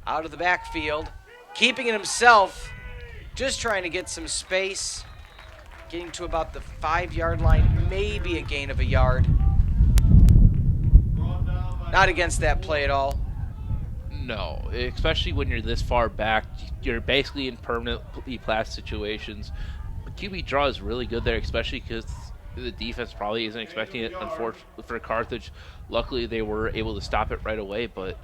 out of the backfield, keeping it himself, just trying to get some space, getting to about the 5-yard line, maybe a gain of a yard. Not against that play at all. No, especially when you're this far back, you're basically in permanently pass situations. But QB draw is really good there, especially because the defense probably isn't expecting it. Unfortunately for Carthage, luckily they were able to stop it right away. But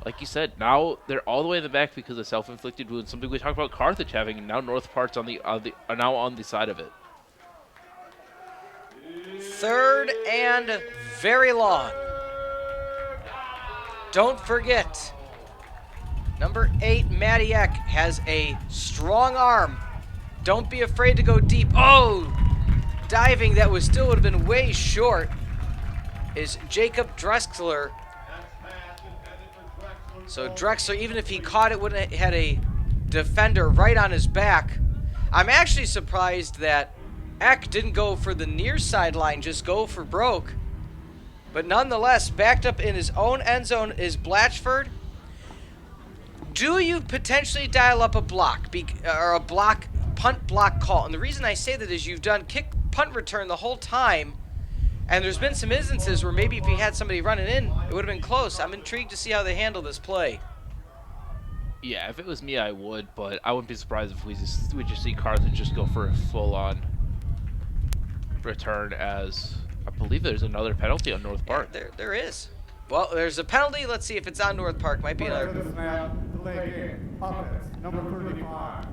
like you said, now they're all the way in the back because of self-inflicted wounds. Something we talked about Carthage having, and now North Parts are now on the side of it. Third and very long. Don't forget, number 8, Madiak, has a strong arm. Don't be afraid to go deep. Oh, diving that still would have been way short is Jacob Drexler. So Drexler, even if he caught it, wouldn't have had a defender right on his back. I'm actually surprised that Eck didn't go for the near sideline, just go for broke. But nonetheless, backed up in his own end zone is Blatchford. Do you potentially dial up a block, or a punt block call? And the reason I say that is you've done kick punt return the whole time, and there's been some instances where maybe if you had somebody running in, it would have been close. I'm intrigued to see how they handle this play. Yeah, if it was me, I would, but I wouldn't be surprised if we just see Carthage just go for a full-on return, as I believe there's another penalty on North Park. Yeah, there is. Well, there's a penalty. Let's see if it's on North Park. Might be another. Delay game. Offense, number 35.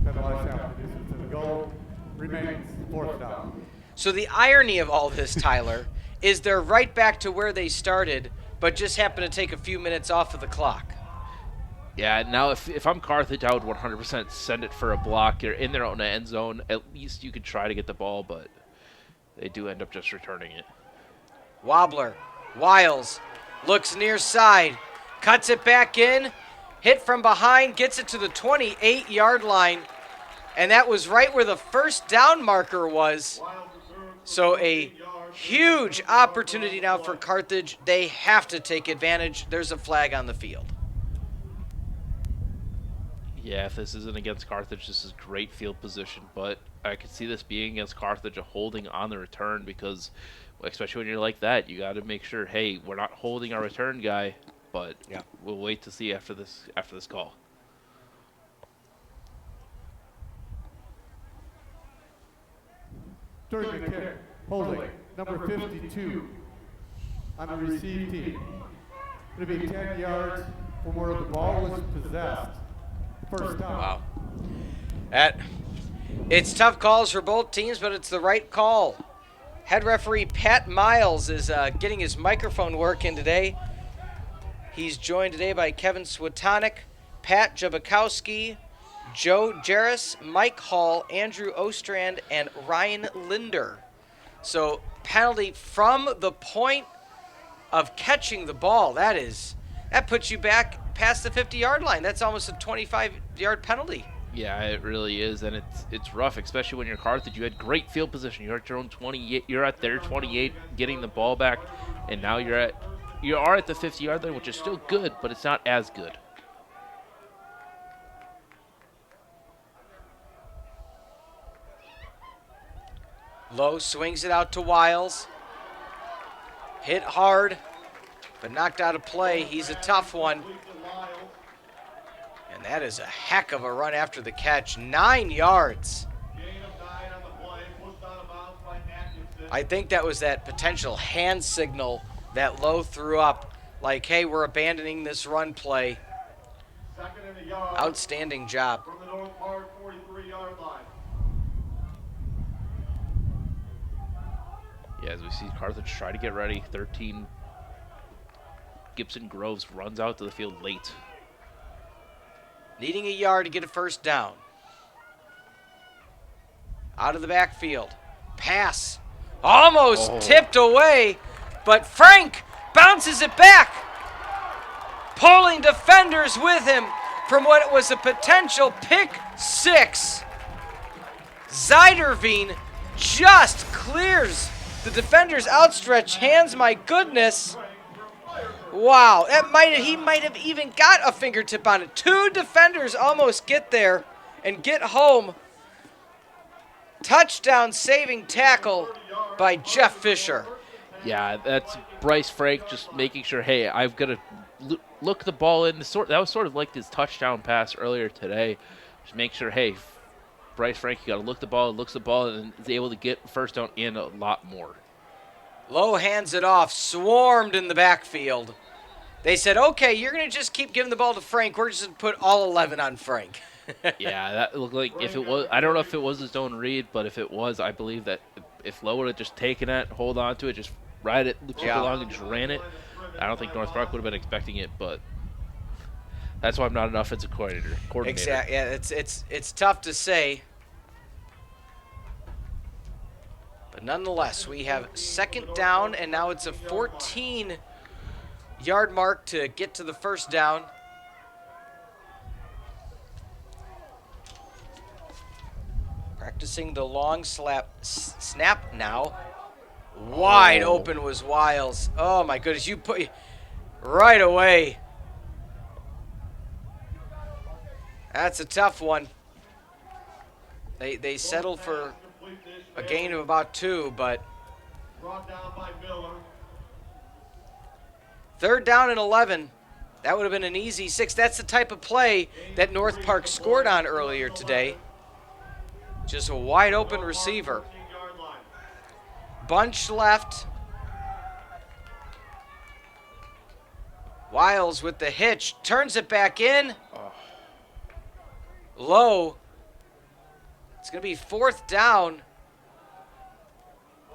Penalized after distance to the goal. Remains 4th down. So the irony of all this, Tyler, is they're right back to where they started, but just happen to take a few minutes off of the clock. Yeah, now if I'm Carthage, I would 100% send it for a block. You're in their own end zone. At least you could try to get the ball, but they do end up just returning it. Wobbler, Wiles, looks near side, cuts it back in, hit from behind, gets it to the 28-yard line, and that was right where the first down marker was. So a huge opportunity now for Carthage. They have to take advantage. There's a flag on the field. Yeah, if this isn't against Carthage, this is great field position, but I could see this being against Carthage, a holding on the return, because especially when you're like that, you got to make sure, hey, we're not holding our return guy, but yeah, we'll wait to see after this call. During the kick, holding, number 52 on the receive team. It'll be 10 yards from where the ball was possessed. First down. Wow. It's tough calls for both teams, but it's the right call. Head referee Pat Miles is getting his microphone working today. He's joined today by Kevin Swatonik, Pat Jabakowski, Joe Jarris, Mike Hall, Andrew Ostrand, and Ryan Linder. So penalty from the point of catching the ball. That puts you back past the 50-yard line. That's almost a 25-yard penalty. Yeah, it really is, and it's rough, especially when you're Carthage. You had great field position. You're at your own 28. You're at their 28, getting the ball back, and now you are at the 50-yard line, which is still good, but it's not as good. Lowe swings it out to Wiles. Hit hard, but knocked out of play. He's a tough one. And that is a heck of a run after the catch. 9 yards. I think that was that potential hand signal that Lowe threw up. Like, hey, we're abandoning this run play. Outstanding job. From the North Park 43-yard line. Yeah, as we see Carthage try to get ready. 13. Gibson Groves runs out to the field late. Needing a yard to get a first down. Out of the backfield. Pass. Almost tipped away, but Frank bounces it back, pulling defenders with him from what was a potential pick six. Zeiderveen just clears the defender's outstretched hands. My goodness. Wow, he might have even got a fingertip on it. Two defenders almost get there and get home. Touchdown saving tackle by Jeff Fisher. Yeah, that's Bryce Frank just making sure, hey, I've got to look the ball in. That was sort of like his touchdown pass earlier today. Just make sure, hey, Bryce Frank, you got to look the ball, looks the ball, and is able to get first down in a lot more. Lowe hands it off, swarmed in the backfield. They said, okay, you're going to just keep giving the ball to Frank. We're just going to put all 11 on Frank. Yeah, that looked like if it was, I don't know if it was his own read, but if it was, I believe that if Lowe would have just taken it, hold on to it, just ride it, looked along and just ran it, I don't think North Park would have been expecting it, but that's why I'm not an offensive coordinator. Exactly. Yeah, it's tough to say. But nonetheless, we have second down, and now it's a 14-yard mark to get to the first down. Practicing the long snap now. Wide open was Wiles. Oh, my goodness. You put right away. That's a tough one. They settled for a gain of about 2, but Brought down by Miller. third down and 11. That would have been an easy 6. That's the type of play that North Park scored on earlier today. Just a wide open receiver. 14-yard line. Bunch left. Wiles with the hitch. Turns it back in. Lowe. It's going to be fourth down.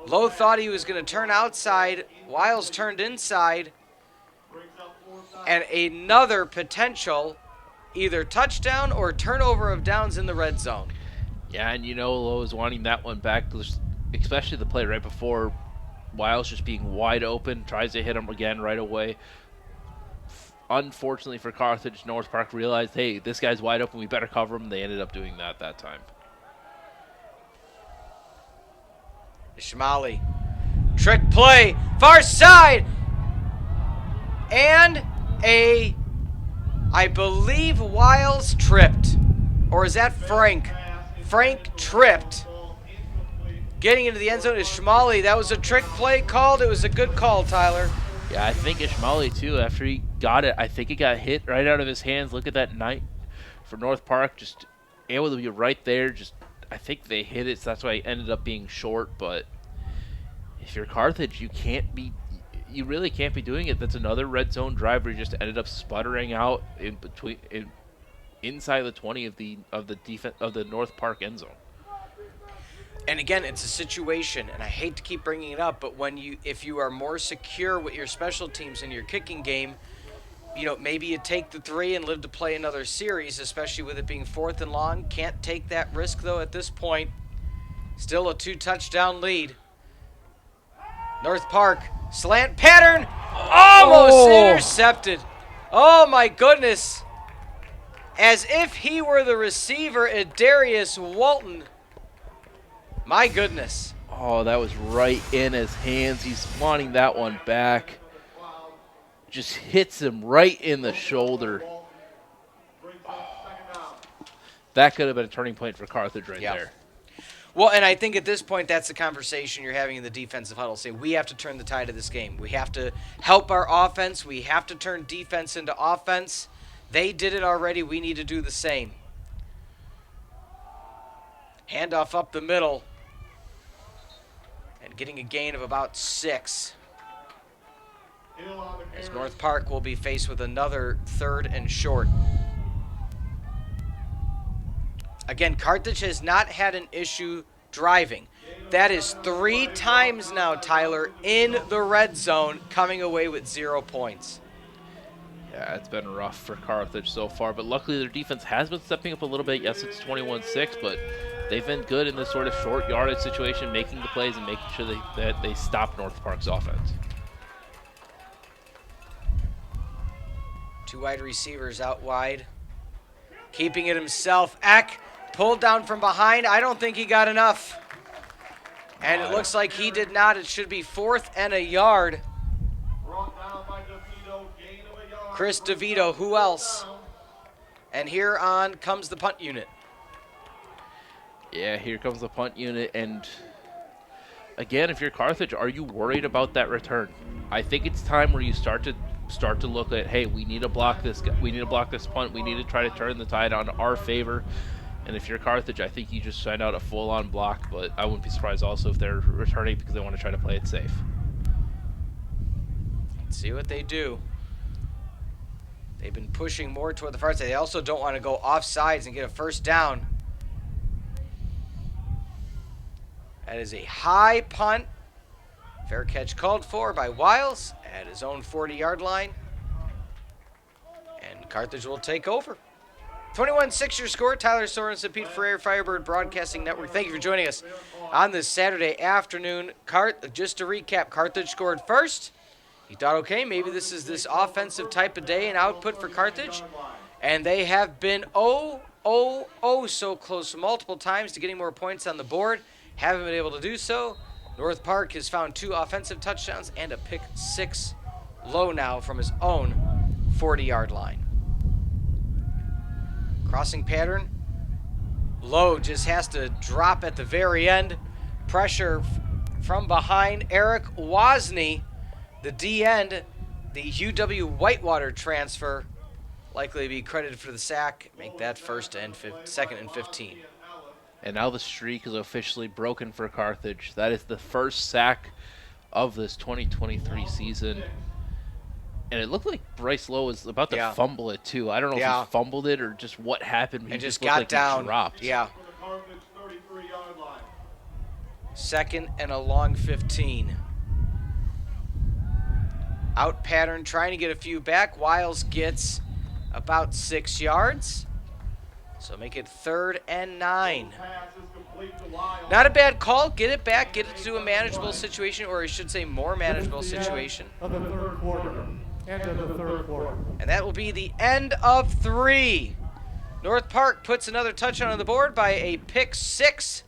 Lowe thought he was going to turn outside. Wiles turned inside. Brings up fourth down. And another potential either touchdown or turnover of downs in the red zone. Yeah, and Lowe is wanting that one back, especially the play right before. Wiles just being wide open, tries to hit him again right away. Unfortunately for Carthage, North Park realized, hey, this guy's wide open, we better cover him. They ended up doing that time. Ishmaeli. Trick play. Far side. And I believe Wiles tripped. Or is that Frank? Frank tripped. Getting into the end zone is Ishmaeli. That was a trick play called. It was a good call, Tyler. Yeah, I think Ishmaeli, too, after he got it, I think it got hit right out of his hands. Look at that night for North Park, just able to be right there. I think they hit it, so that's why it ended up being short. But if you're Carthage, you really can't be doing it. That's another red zone drive where you just ended up sputtering out inside the 20 of the defense of the North Park end zone. And again, it's a situation, and I hate to keep bringing it up, but if you are more secure with your special teams and your kicking game, maybe you take the 3 and live to play another series, especially with it being fourth and long. Can't take that risk, though, at this point. Still a 2-touchdown lead. North Park, slant pattern, almost intercepted. Oh, my goodness. As if he were the receiver, Darius Walton. My goodness. Oh, that was right in his hands. He's wanting that one back. Just hits him right in the shoulder. Brings up second down. That could have been a turning point for Carthage right there. Well, and I think at this point, that's the conversation you're having in the defensive huddle. Say, we have to turn the tide of this game. We have to help our offense. We have to turn defense into offense. They did it already. We need to do the same. Handoff up the middle. And getting a gain of about 6. Hill on the As carry. North Park will be faced with another 3rd and short. Again, Carthage has not had an issue driving. That is 3 times now, Tyler, in the red zone, coming away with 0 points. Yeah, it's been rough for Carthage so far, but luckily their defense has been stepping up a little bit. Yes, it's 21-6, but they've been good in this sort of short yardage situation, making the plays and making sure that they stop North Park's offense. Two wide receivers out wide. Keeping it himself. Eck pulled down from behind. I don't think he got enough. And it looks like he did not. It should be 4th and a yard. Brought down by DeVito, gain of a yard. Chris Brings DeVito, up who fourth else? down. And here on comes the punt unit. Yeah, here comes the punt unit, and again, if you're Carthage, are you worried about that return? I think it's time where you start to look at, hey, we need to block this guy. We need to block this punt. We need to try to turn the tide on our favor. And if you're Carthage, I think you just send out a full-on block, but I wouldn't be surprised also if they're returning because they want to try to play it safe. Let's see what they do. They've been pushing more toward the far side. They also don't want to go off sides and get a first down. That is a high punt. Fair catch called for by Wiles at his own 40-yard line. And Carthage will take over. 21-6 your score. Tylor Sorensen, Pete Ferreri, Firebird Broadcasting Network. Thank you for joining us on this Saturday afternoon. Just to recap, Carthage scored first. He thought, okay, maybe this is this offensive type of day and output for Carthage. And they have been so close multiple times to getting more points on the board. Haven't been able to do so. North Park has found 2 offensive touchdowns and a pick 6 low now from his own 40-yard line. Crossing pattern. Low just has to drop at the very end. Pressure from behind. Eric Wozni, the D-end, the UW Whitewater transfer, likely to be credited for the sack. Make that 2nd and 15. And now the streak is officially broken for Carthage. That is the first sack of this 2023 season. And it looked like Bryce Lowe was about to fumble it, too. I don't know if he fumbled it or just what happened. He And just looked got like down. He dropped. Yeah. For the Carthage 33-yard line. 2nd and a long 15. Out pattern, trying to get a few back. Wiles gets about 6 yards. So make it 3rd and 9. Pass is complete to Wiles. Not a bad call. Get it back. Get it to a manageable situation, or I should say more manageable situation. Of the third quarter. End of the third quarter. And that will be the end of 3. North Park puts another touchdown on the board by a pick 6.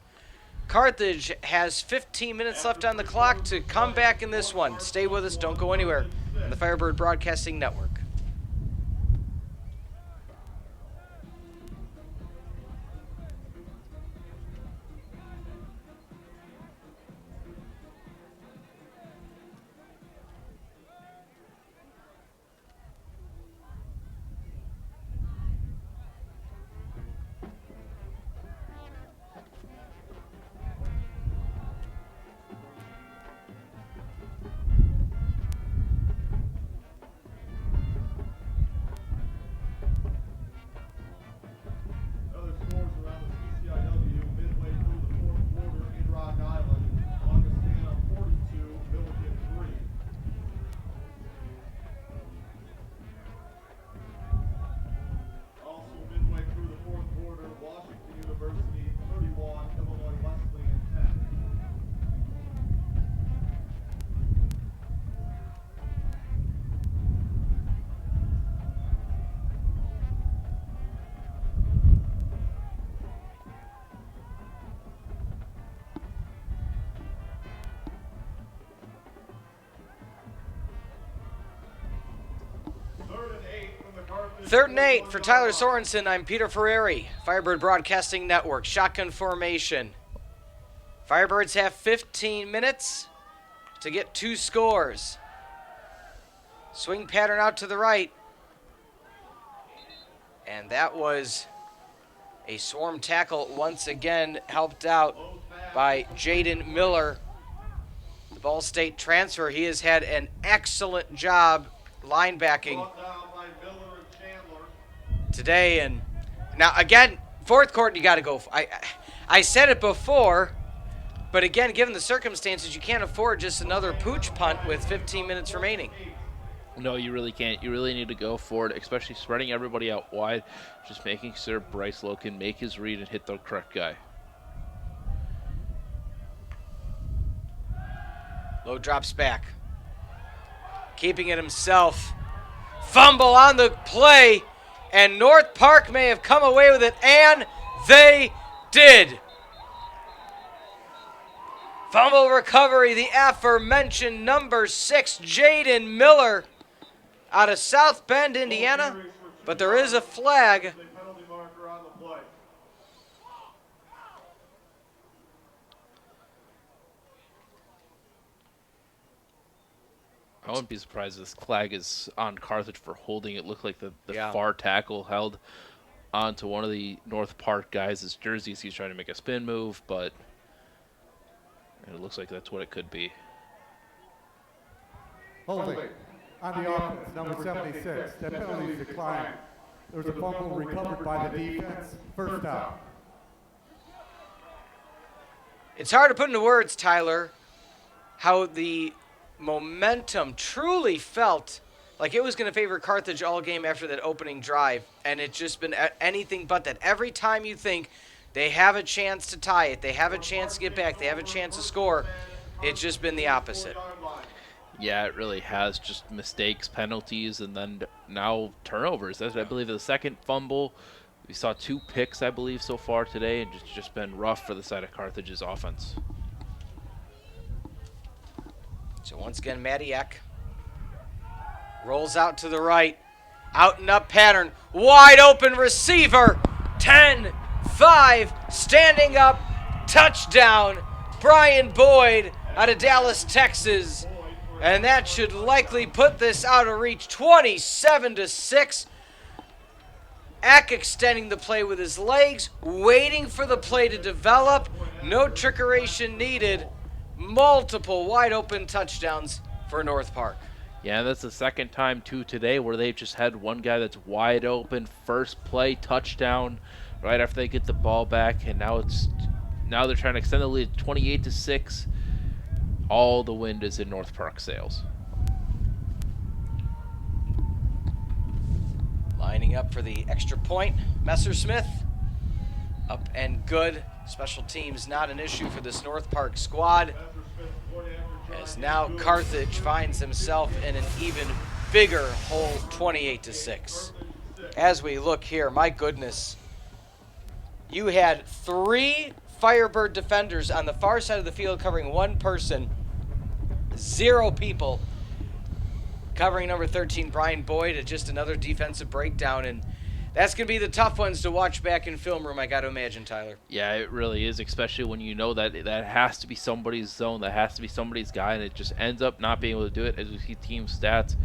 Carthage has 15 minutes left on the clock to come back in this one. Stay with us. Don't go anywhere on the Firebird Broadcasting Network. Other scores around the CCIW midway through the fourth quarter in Rock Island. Augustana 42, Milligan 3. Also midway through the fourth quarter, Washington University 31, Illinois Wesleyan 10. Third and 8 from the Carthage. 3rd and 8 for Tylor Sorensen. I'm Peter Ferreri, Firebird Broadcasting Network. Shotgun formation. Firebirds have 15 minutes to get 2 scores. Swing pattern out to the right. And that was a swarm tackle once again, helped out by Jaden Miller, the Ball State transfer. He has had an excellent job linebacking Brought down by Miller and Chandler. today. And now again, 4th quarter, you got to go. I said it before, but again, given the circumstances, you can't afford just another pooch punt with 15 minutes remaining. No, you really can't. You really need to go for it, especially spreading everybody out wide, just making sure Bryce Lowe can make his read and hit the correct guy. Low drops back. Keeping it himself. Fumble on the play, and North Park may have come away with it, and they did. Fumble recovery, the aforementioned number 6, Jaden Miller, out of South Bend, Indiana, but there is a flag. Penalty marker on the play. I wouldn't be surprised if this flag is on Carthage for holding. It looked like the Yeah. far tackle held onto one of the North Park guys' jerseys. He's trying to make a spin move, but it looks like that's what it could be. Holding on the offense, number 76. That penalty is declined. There was a fumble recovered by the defense. First down. It's hard to put into words, Tyler, how the momentum truly felt like it was going to favor Carthage all game after that opening drive, and it's just been anything but that. Every time you think they have a chance to tie it, they have a chance to get back, they have a chance to score, it's just been the opposite. Yeah, it really has. Just mistakes, penalties, and then now turnovers. That's, I believe, the second fumble. We saw 2 picks, I believe, so far today, and it's just been rough for the side of Carthage's offense. So once again, Madiak rolls out to the right. Out and up pattern. Wide open receiver. 10-5. Standing up. Touchdown. Brian Boyd out of Dallas, Texas. And that should likely put this out of reach. 27-6. Eck extending the play with his legs. Waiting for the play to develop. No trickeration needed. Multiple wide open touchdowns for North Park. Yeah, that's the second time, too, today where they've just had one guy that's wide open, first play, touchdown, right after they get the ball back, and now they're trying to extend the lead 28-6. All the wind is in North Park sails. Lining up for the extra point, Messersmith. Up and good. Special teams not an issue for this North Park squad, as now Carthage finds himself in an even bigger hole, 28-6. As we look here, my goodness, you had 3 Firebird defenders on the far side of the field covering 1 person, 0 people covering number 13, Brian Boyd, at just another defensive breakdown, and that's going to be the tough ones to watch back in film room, I got to imagine, Tyler. Yeah, it really is, especially when you know that that has to be somebody's zone, that has to be somebody's guy, and it just ends up not being able to do it as we see team stats.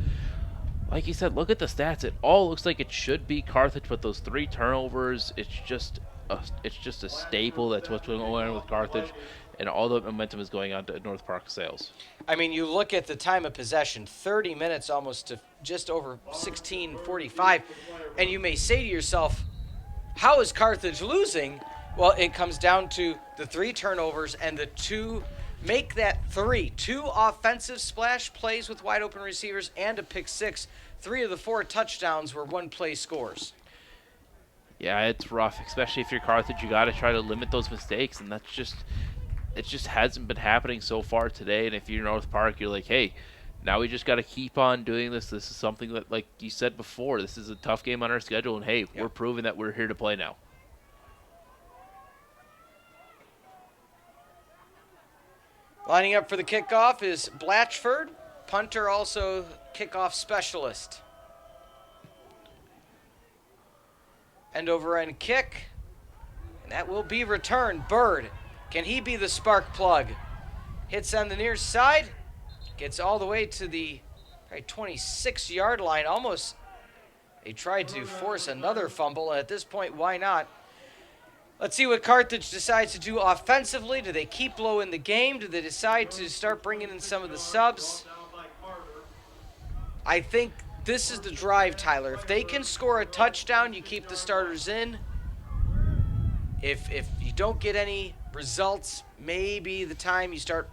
Like you said, look at the stats. It all looks like it should be Carthage, but those 3 turnovers, it's just a staple. That's what's going on with Carthage, and all the momentum is going on to North Park sales. I mean, you look at the time of possession, 30 minutes almost to just over 16:45, and you may say to yourself, how is Carthage losing? Well, it comes down to the 3 turnovers and the 2, make that 3, 2 offensive splash plays with wide open receivers and a pick 6. 3 of the 4 touchdowns were one-play scores. Yeah, it's rough, especially if you're Carthage. You got to try to limit those mistakes, and it just hasn't been happening so far today. And if you're North Park, you're like, hey, now we just got to keep on doing this. This is something that, like you said before, this is a tough game on our schedule, and hey, we're proving that we're here to play now. Lining up for the kickoff is Blatchford, punter, also kickoff specialist. End over end kick, and that will be returned. Bird, can he be the spark plug? Hits on the near side, gets all the way to the 26-yard line. Almost, they tried to force another fumble, and at this point, why not? Let's see what Carthage decides to do offensively. Do they keep low in the game? Do they decide to start bringing in some of the subs? I think this is the drive, Tyler. If they can score a touchdown, you keep the starters in. If you don't get any results, maybe the time you start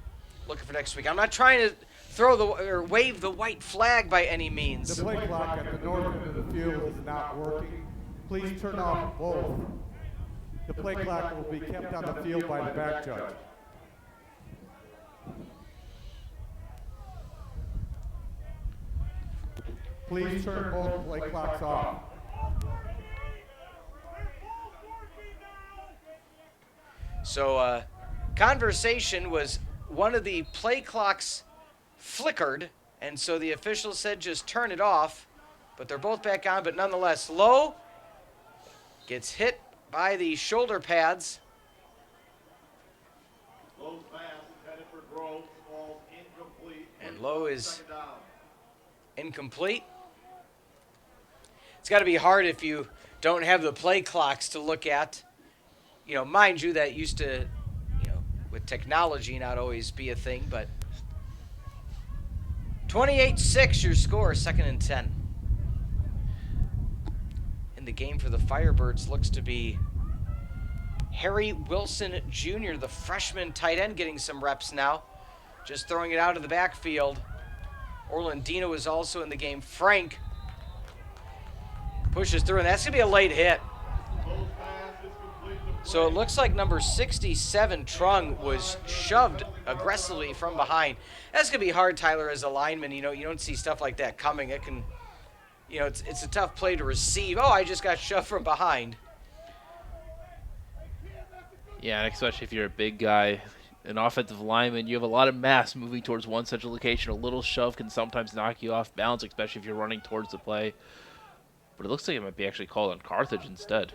looking for next week. I'm not trying to wave the white flag by any means. The play clock at the north end of the field is not working. Please turn off both. The play clock will be kept on the field by the back judge. Please turn both play clocks off. So conversation was one of the play clocks flickered, and so the official said just turn it off, but they're both back on. But nonetheless, Lowe gets hit by the shoulder pads. Lowe's pass headed for Grove, falls incomplete. And Lowe is Second down. incomplete. It's got to be hard if you don't have the play clocks to look at. You know, mind you, that used to, you know, with technology not always be a thing, but 28-6 your score, 2nd and 10. In the game for the Firebirds looks to be Harry Wilson Jr., the freshman tight end, getting some reps now. Just throwing it out of the backfield. Orlandino is also in the game. Frank pushes through, and that's going to be a late hit. Lowe's pass is complete to So it looks like number 67, Trung, was shoved aggressively from behind. That's going to be hard, Tyler, as a lineman. You know, you don't see stuff like that coming. It can, you know, it's a tough play to receive. Oh, I just got shoved from behind. Yeah, and especially if you're a big guy, an offensive lineman, you have a lot of mass moving towards one central location. A little shove can sometimes knock you off balance, especially if you're running towards the play. But it looks like it might be actually called on Carthage instead.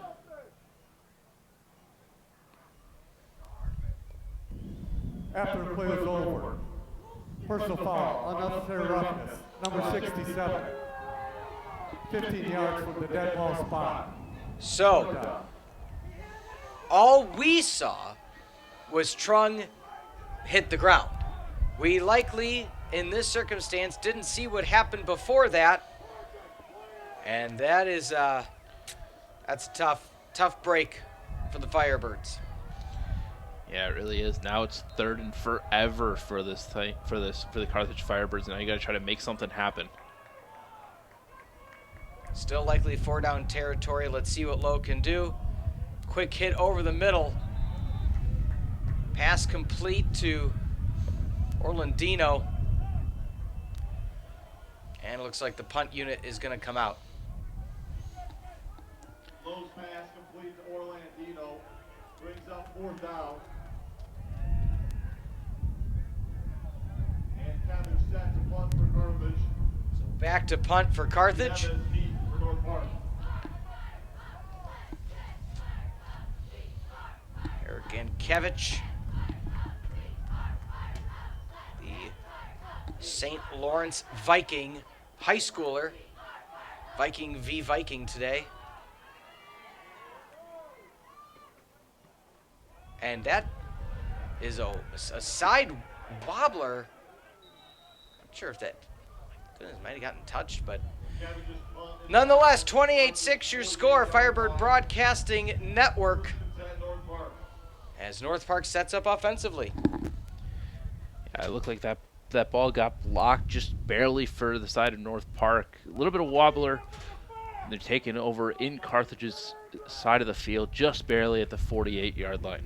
After the play was over, personal foul, unnecessary roughness, number 67. 15 yards from the dead ball spot. So all we saw was Trung hit the ground. We likely, in this circumstance, didn't see what happened before that. And that is, that's a tough break for the Firebirds. Yeah, it really is. Now it's 3rd and forever for this thing, for the Carthage Firebirds. Now you got to try to make something happen. Still likely 4-down territory. Let's see what Lowe can do. Quick hit over the middle. Pass complete to Orlandino. And it looks like the punt unit is going to come out. Lowe's pass complete to Orlandino. Brings up 4th down. And Carthage set to punt for Carthage. So back to punt for Carthage. Evans deep for North Park. Kevich, the St. Lawrence Viking high schooler. Viking v. Viking today. And that is a side wobbler. Not sure if that might have gotten touched, but nonetheless, 28-6 your score. Firebird Broadcasting Network as North Park sets up offensively. Yeah, it looked like that ball got blocked just barely for the side of North Park. A little bit of wobbler. They're taking over in Carthage's side of the field, just barely at the 48-yard line.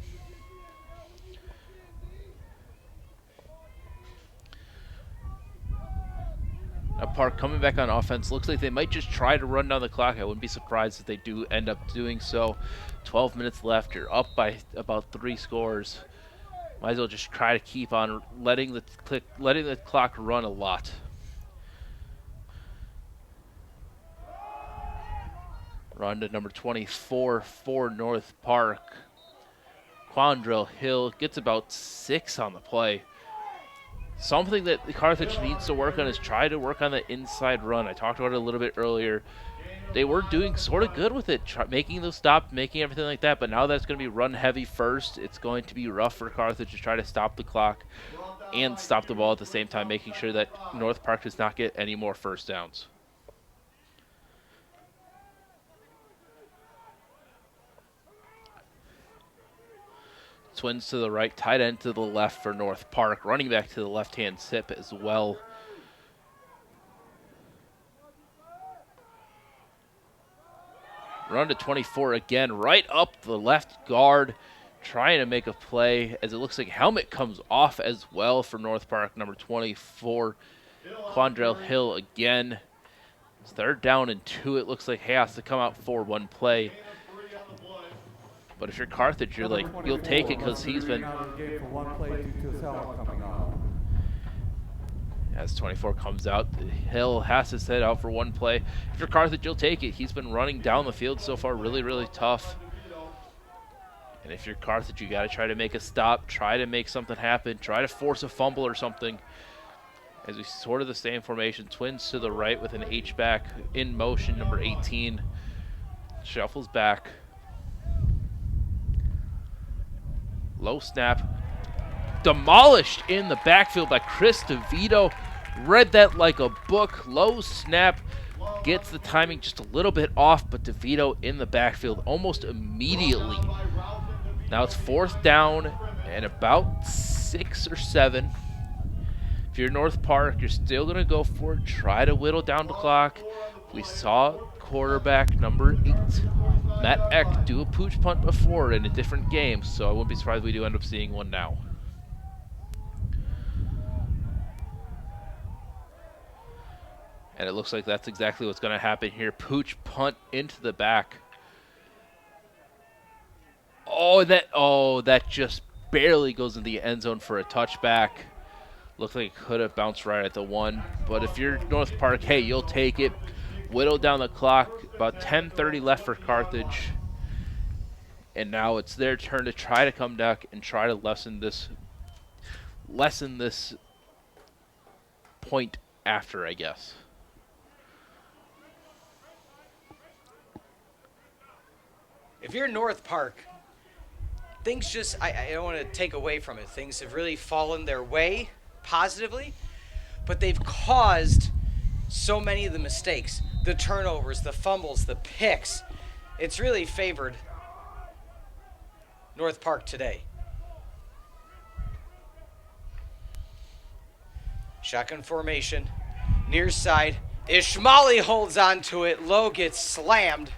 Now Park coming back on offense. Looks like they might just try to run down the clock. I wouldn't be surprised if they do end up doing so. 12 minutes left. You're up by about 3 scores. Might as well just try to keep on letting the clock run a lot. Run to number 24 for North Park. Quandrell Hill gets about 6 on the play. Something that Carthage needs to work on is try to work on the inside run. I talked about it a little bit earlier. They were doing sort of good with it, making those stops, making everything like that, but now that's going to be run heavy first. It's going to be rough for Carthage to try to stop the clock and stop the ball at the same time, making sure that North Park does not get any more first downs. Twins to the right, tight end to the left for North Park. Running back to the left-hand sip as well. Run to 24 again, right up the left guard, trying to make a play as it looks like helmet comes off as well for North Park. Number 24, Quandrell Hill again. It's 3rd down and 2. It looks like he has to come out for one play. But if you're Carthage, you're like, you'll take it because he's been. Out of the game for one play due to his helmet coming off. As 24 comes out, Hill has to set out for one play. If you're Carthage, you'll take it. He's been running down the field so far really, really tough. And if you're Carthage, you got to try to make a stop, try to make something happen, try to force a fumble or something. As we sort of the same formation, twins to the right with an H-back in motion, number 18. Shuffles back. Low snap. Demolished in the backfield by Chris DeVito. Read that like a book. Low snap. Gets the timing just a little bit off, but DeVito in the backfield almost immediately. Now it's 4th down and about 6 or 7. If you're North Park, you're still going to go for it. Try to whittle down the clock. We saw quarterback number 8, Matt Eck, do a pooch punt before in a different game, so I wouldn't be surprised if we do end up seeing one now. And it looks like that's exactly what's going to happen here. Pooch punt into the back. That just barely goes in the end zone for a touchback. Looked like it could have bounced right at the 1. But if you're North Park, hey, you'll take it. Whittle down the clock. About 10:30 left for Carthage. And now it's their turn to try to come back and try to lessen this point after, I guess. If you're North Park, things just, I don't want to take away from it. Things have really fallen their way positively, but they've caused so many of the mistakes, the turnovers, the fumbles, the picks. It's really favored North Park today. Shotgun formation, near side. Ishmaeli holds on to it. Lowe gets slammed.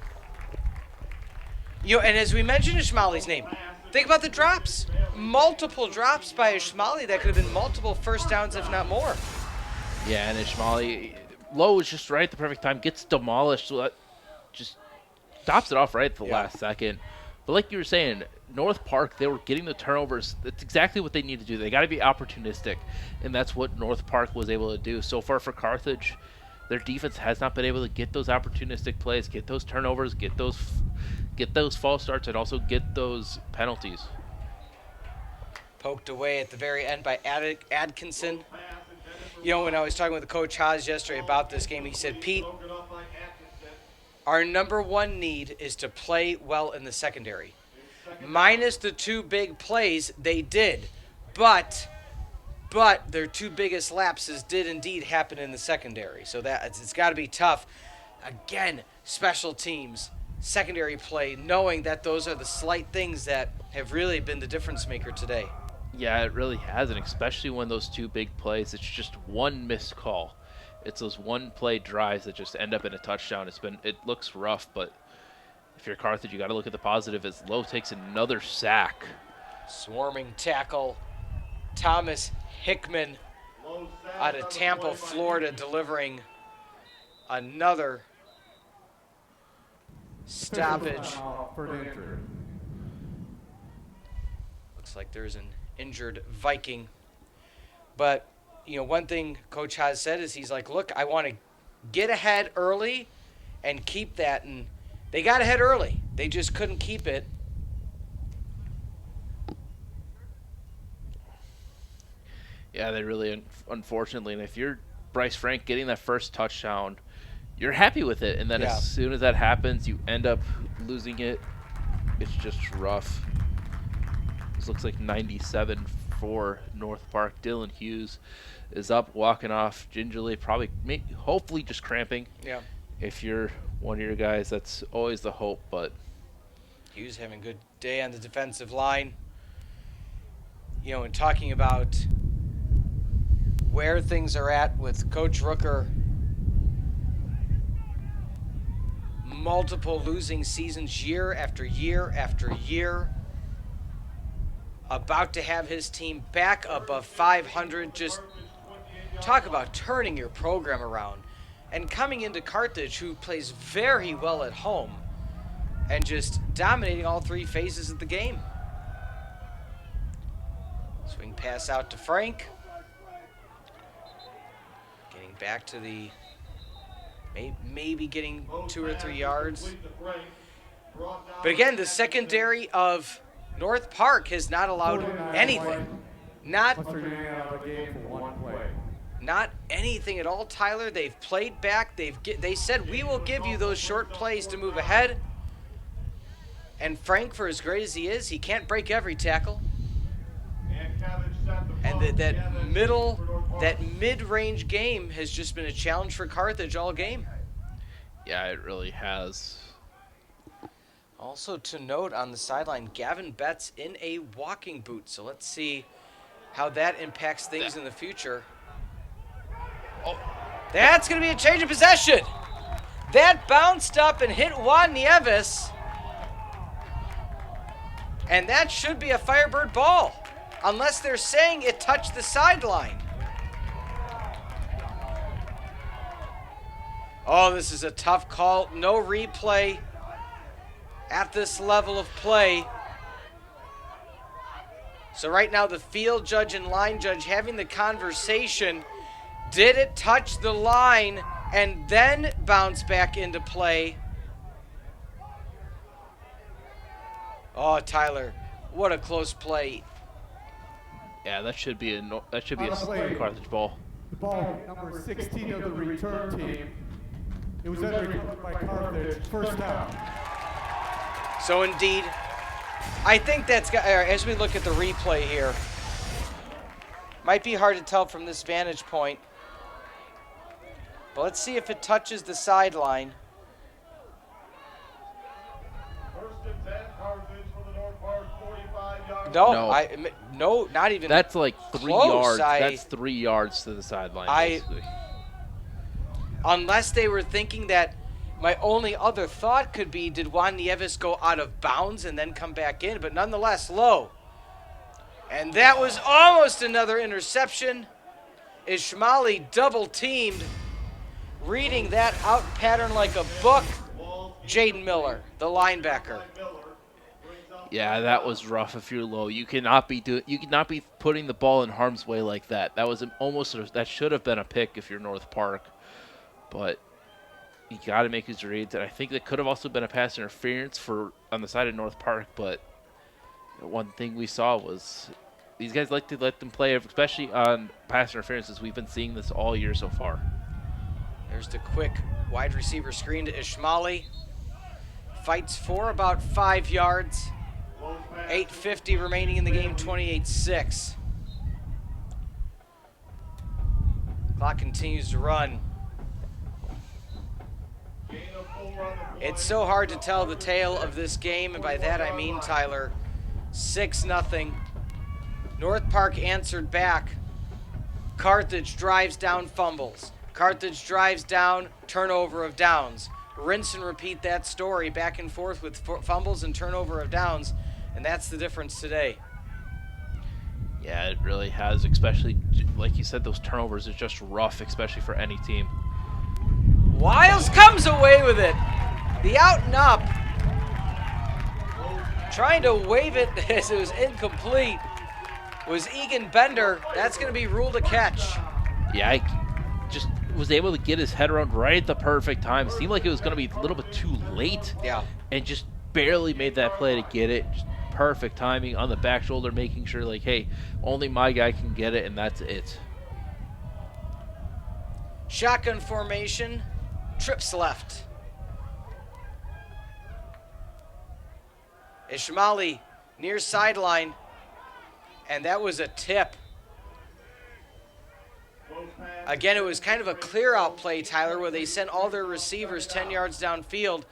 And as we mentioned Ishmaeli's name, think about the drops. Multiple drops by Ishmaeli that could have been multiple first downs, if not more. Yeah, and Ishmaeli, Lowe is just right at the perfect time, gets demolished, so that just stops it off right at the last second. But like you were saying, North Park, they were getting the turnovers. That's exactly what they need to do. They got to be opportunistic, and that's what North Park was able to do. So far for Carthage, their defense has not been able to get those opportunistic plays, get those turnovers, get those false starts, and also get those penalties. Poked away at the very end by Atkinson. When I was talking with Coach Haas yesterday about this game, he said, Pete, our number one need is to play well in the secondary. Minus the 2 big plays, they did. But their 2 biggest lapses did indeed happen in the secondary. So it's got to be tough. Again, special teams, secondary play, knowing that those are the slight things that have really been the difference maker today. Yeah, it really hasn't, especially when those 2 big plays, it's just one missed call. It's those one-play drives that just end up in a touchdown. It looks rough, but if you're Carthage, you got to look at the positive as Lowe takes another sack. Swarming tackle. Thomas Hickman out of Tampa, Florida, delivering another stoppage. For an injury. Looks like there's an injured Viking. But, one thing Coach Haas said is he's like, look, I want to get ahead early and keep that. And they got ahead early. They just couldn't keep it. Yeah, they really, unfortunately. And if you're Bryce Frank getting that first touchdown, you're happy with it. And then as soon as that happens, you end up losing it. It's just rough. This looks like 97 for North Park. Dylan Hughes is up, walking off gingerly, hopefully just cramping. Yeah. If you're one of your guys, that's always the hope, but Hughes having a good day on the defensive line. And talking about where things are at with Coach Rooker. Multiple losing seasons year after year after year. About to have his team back above 500. Just talk about turning your program around. and coming into Carthage, who plays very well at home, and just dominating all three phases of the game. Swing pass out to Frank. Getting back to the, maybe getting 2 or 3 yards. But again, the secondary of North Park has not allowed anything. Not anything at all, Tyler. They've played back. They said, we will give you those short plays to move ahead. And Frank, for as great as he is, he can't break every tackle. And that mid-range game has just been a challenge for Carthage all game. Yeah, it really has. Also to note on the sideline, Gavin Betts in a walking boot. So let's see how that impacts things in the future. Oh, that's going to be a change of possession. That bounced up and hit Juan Nieves. And that should be a Firebird ball, unless they're saying it touched the sideline. Oh, this is a tough call. No replay at this level of play. So right now the field judge and line judge having the conversation. Did it touch the line and then bounce back into play? Oh, Tyler, what a close play. Yeah, that should be a Carthage ball. The ball, number 16 of the return team. It was then recovered by Carthage, first down. So indeed, I think that's got, as we look at the replay here, might be hard to tell from this vantage point. But let's see if it touches the sideline. No, not even. That's like 3 close. yards. That's 3 yards to the sideline, basically. Unless they were thinking that, my only other thought could be, did Juan Nieves go out of bounds and then come back in? But nonetheless, low. And that was almost another interception. Ishmaeli double-teamed, reading that out pattern like a book. Jaden Miller, the linebacker. Yeah, that was rough. If you're low, you cannot be putting the ball in harm's way like that. That was that should have been a pick if you're North Park, but you got to make his reads. And I think that could have also been a pass interference on the side of North Park. But one thing we saw was these guys like to let them play, especially on pass interferences. We've been seeing this all year so far. There's the quick wide receiver screen to Ishmaeli. Fights for about 5 yards. 8:50 remaining in the game, 28-6. Clock continues to run. It's so hard to tell the tale of this game, and by that I mean, Tyler, 6-0. North Park answered back. Carthage drives down, fumbles. Carthage drives down, turnover of downs. Rinse and repeat that story back and forth with fumbles and turnover of downs, and that's the difference today. Yeah, it really has, especially, like you said, those turnovers are just rough, especially for any team. Wiles comes away with it. The out and up. Trying to wave it as it was incomplete was Egan Bender. That's going to be ruled a catch. Yeah, I just was able to get his head around right at the perfect time. It seemed like it was going to be a little bit too late. Yeah. And just barely made that play to get it. Just perfect timing on the back shoulder, making sure, like, hey, only my guy can get it, and that's it. Shotgun formation. Trips left. Ishmaeli near sideline. And that was a tip. Again, it was kind of a clear-out play, Tyler, where they sent all their receivers 10 yards downfield,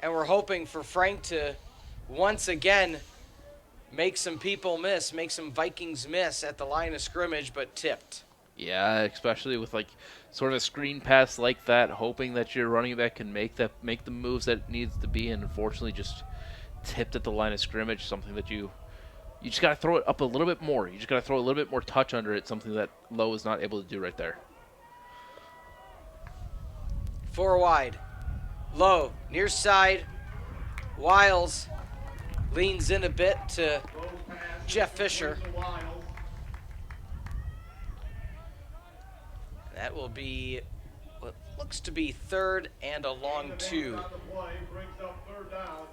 and we're hoping for Frank to once again make some people miss, make some Vikings miss at the line of scrimmage, but tipped. Yeah, especially with like sort of a screen pass like that, hoping that your running back can make the moves that it needs to be, and unfortunately just tipped at the line of scrimmage, something that you just got to throw it up a little bit more. You just got to throw a little bit more touch under it, something that Lowe is not able to do right there. 4 wide. Low, near side. Wiles leans in a bit to Throws pass Jeff to Fisher. Wiles. That will be what looks to be 3rd and a long 2. On the play, brings up 3rd down.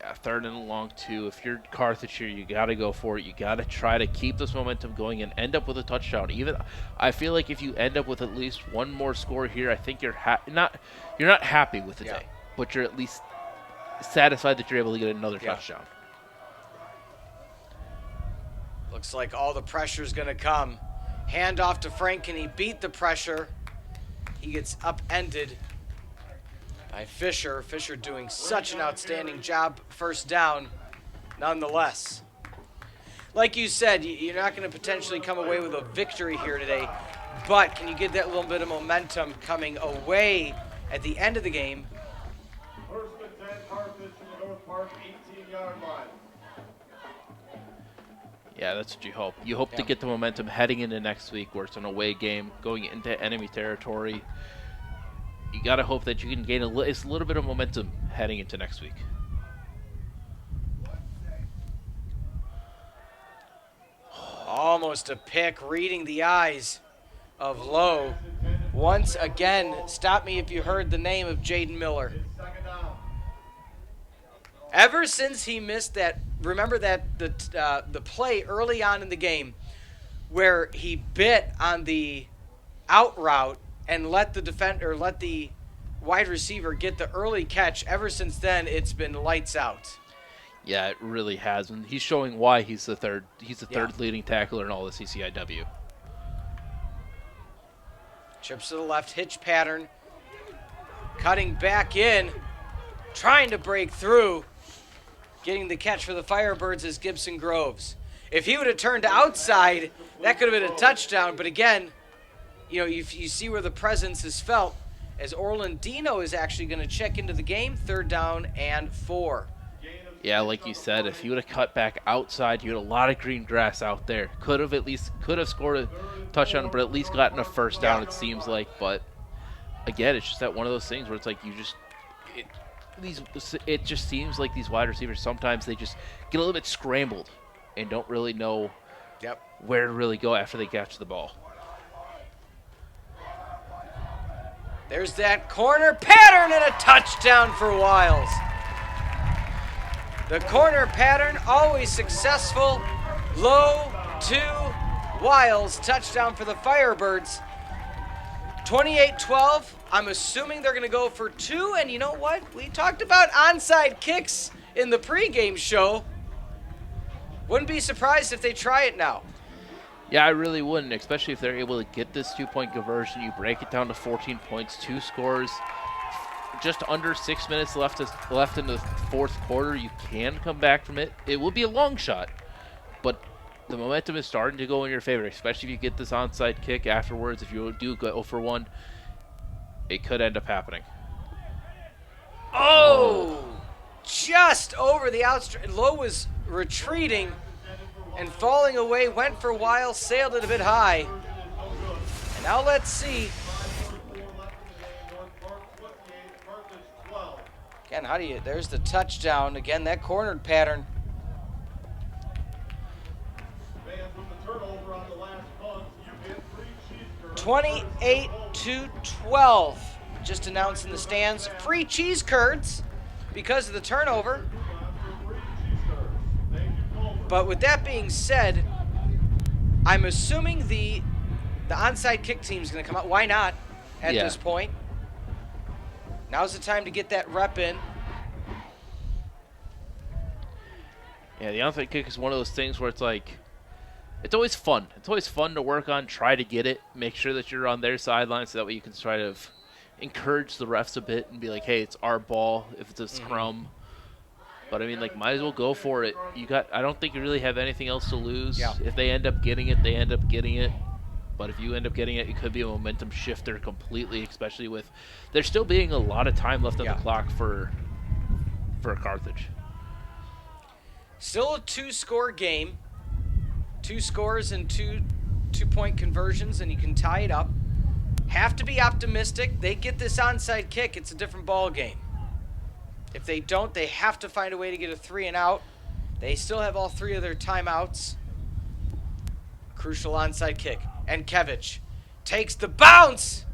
Yeah, 3rd and a long 2. If you're Carthage here, you got to go for it. You got to try to keep this momentum going and end up with a touchdown. Even I feel like if you end up with at least one more score here, I think you're not happy with the day, but you're at least satisfied that you're able to get another touchdown. Looks like all the pressure's going to come. Hand off to Frank. Can he beat the pressure? He gets upended by Fisher. Fisher doing such an outstanding job first down nonetheless. Like you said, you're not going to potentially come away with a victory here today, but can you get that little bit of momentum coming away at the end of the game? 1st and 10, Carthage from the North Park 18-yard line. Yeah, that's what you hope. You hope to get the momentum heading into next week where it's an away game, going into enemy territory. You got to hope that you can gain a little bit of momentum heading into next week. Almost a pick, reading the eyes of Lowe. Once again, stop me if you heard the name of Jaden Miller. 2nd down. Ever since he missed that, remember that the play early on in the game where he bit on the out route and let the wide receiver get the early catch. Ever since then, it's been lights out. Yeah, it really has. And he's showing why he's the third leading tackler in all the CCIW. Trips to the left, hitch pattern, cutting back in, trying to break through. Getting the catch for the Firebirds is Gibson Groves. If he would have turned outside, that could have been a touchdown. But again, you see where the presence is felt as Orlandino is actually going to check into the game. 3rd down and 4. Yeah, like you said, if he would have cut back outside, you had a lot of green grass out there. Could have scored a touchdown, but at least gotten a 1st down, it seems like. But again, it's just that one of those things where it's like it just seems like these wide receivers sometimes they just get a little bit scrambled and don't really know where to really go after they catch the ball. There's that corner pattern and a touchdown for Wiles. The corner pattern always successful. Low to Wiles, touchdown for the Firebirds. 28-12. I'm assuming they're going to go for 2. And you know what? We talked about onside kicks in the pregame show. Wouldn't be surprised if they try it now. Yeah, I really wouldn't, especially if they're able to get this 2-point conversion. You break it down to 14 points, 2 scores. Just under 6 minutes left in the 4th quarter. You can come back from it. It will be a long shot, but the momentum is starting to go in your favor, especially if you get this onside kick afterwards. If you do go for 1, it could end up happening. Oh! Just over the outstretch. Lowe was retreating and falling away, went for Wiles, sailed it a bit high. And now let's see. Again, there's the touchdown. Again, that cornered pattern. 28-12. Just announced in the stands. Free cheese curds because of the turnover. But with that being said, I'm assuming the onside kick team is going to come out. Why not at this point? Now's the time to get that rep in. Yeah, the onside kick is one of those things where it's like, it's always fun. It's always fun to work on, try to get it, make sure that you're on their sideline so that way you can try to encourage the refs a bit and be like, hey, it's our ball if it's a scrum. But I mean, like, might as well go for it. I don't think you really have anything else to lose. Yeah. If they end up getting it, they end up getting it. But if you end up getting it, it could be a momentum shifter completely, especially with there still being a lot of time left on the clock for Carthage. Still a 2-score game. 2 scores and 2 2-point conversions, and you can tie it up. have to be optimistic. They get this onside kick, it's a different ball game. If they don't, they have to find a way to get a 3 and out. They still have all 3 of their timeouts. Crucial onside kick. And Kevich takes the bounce.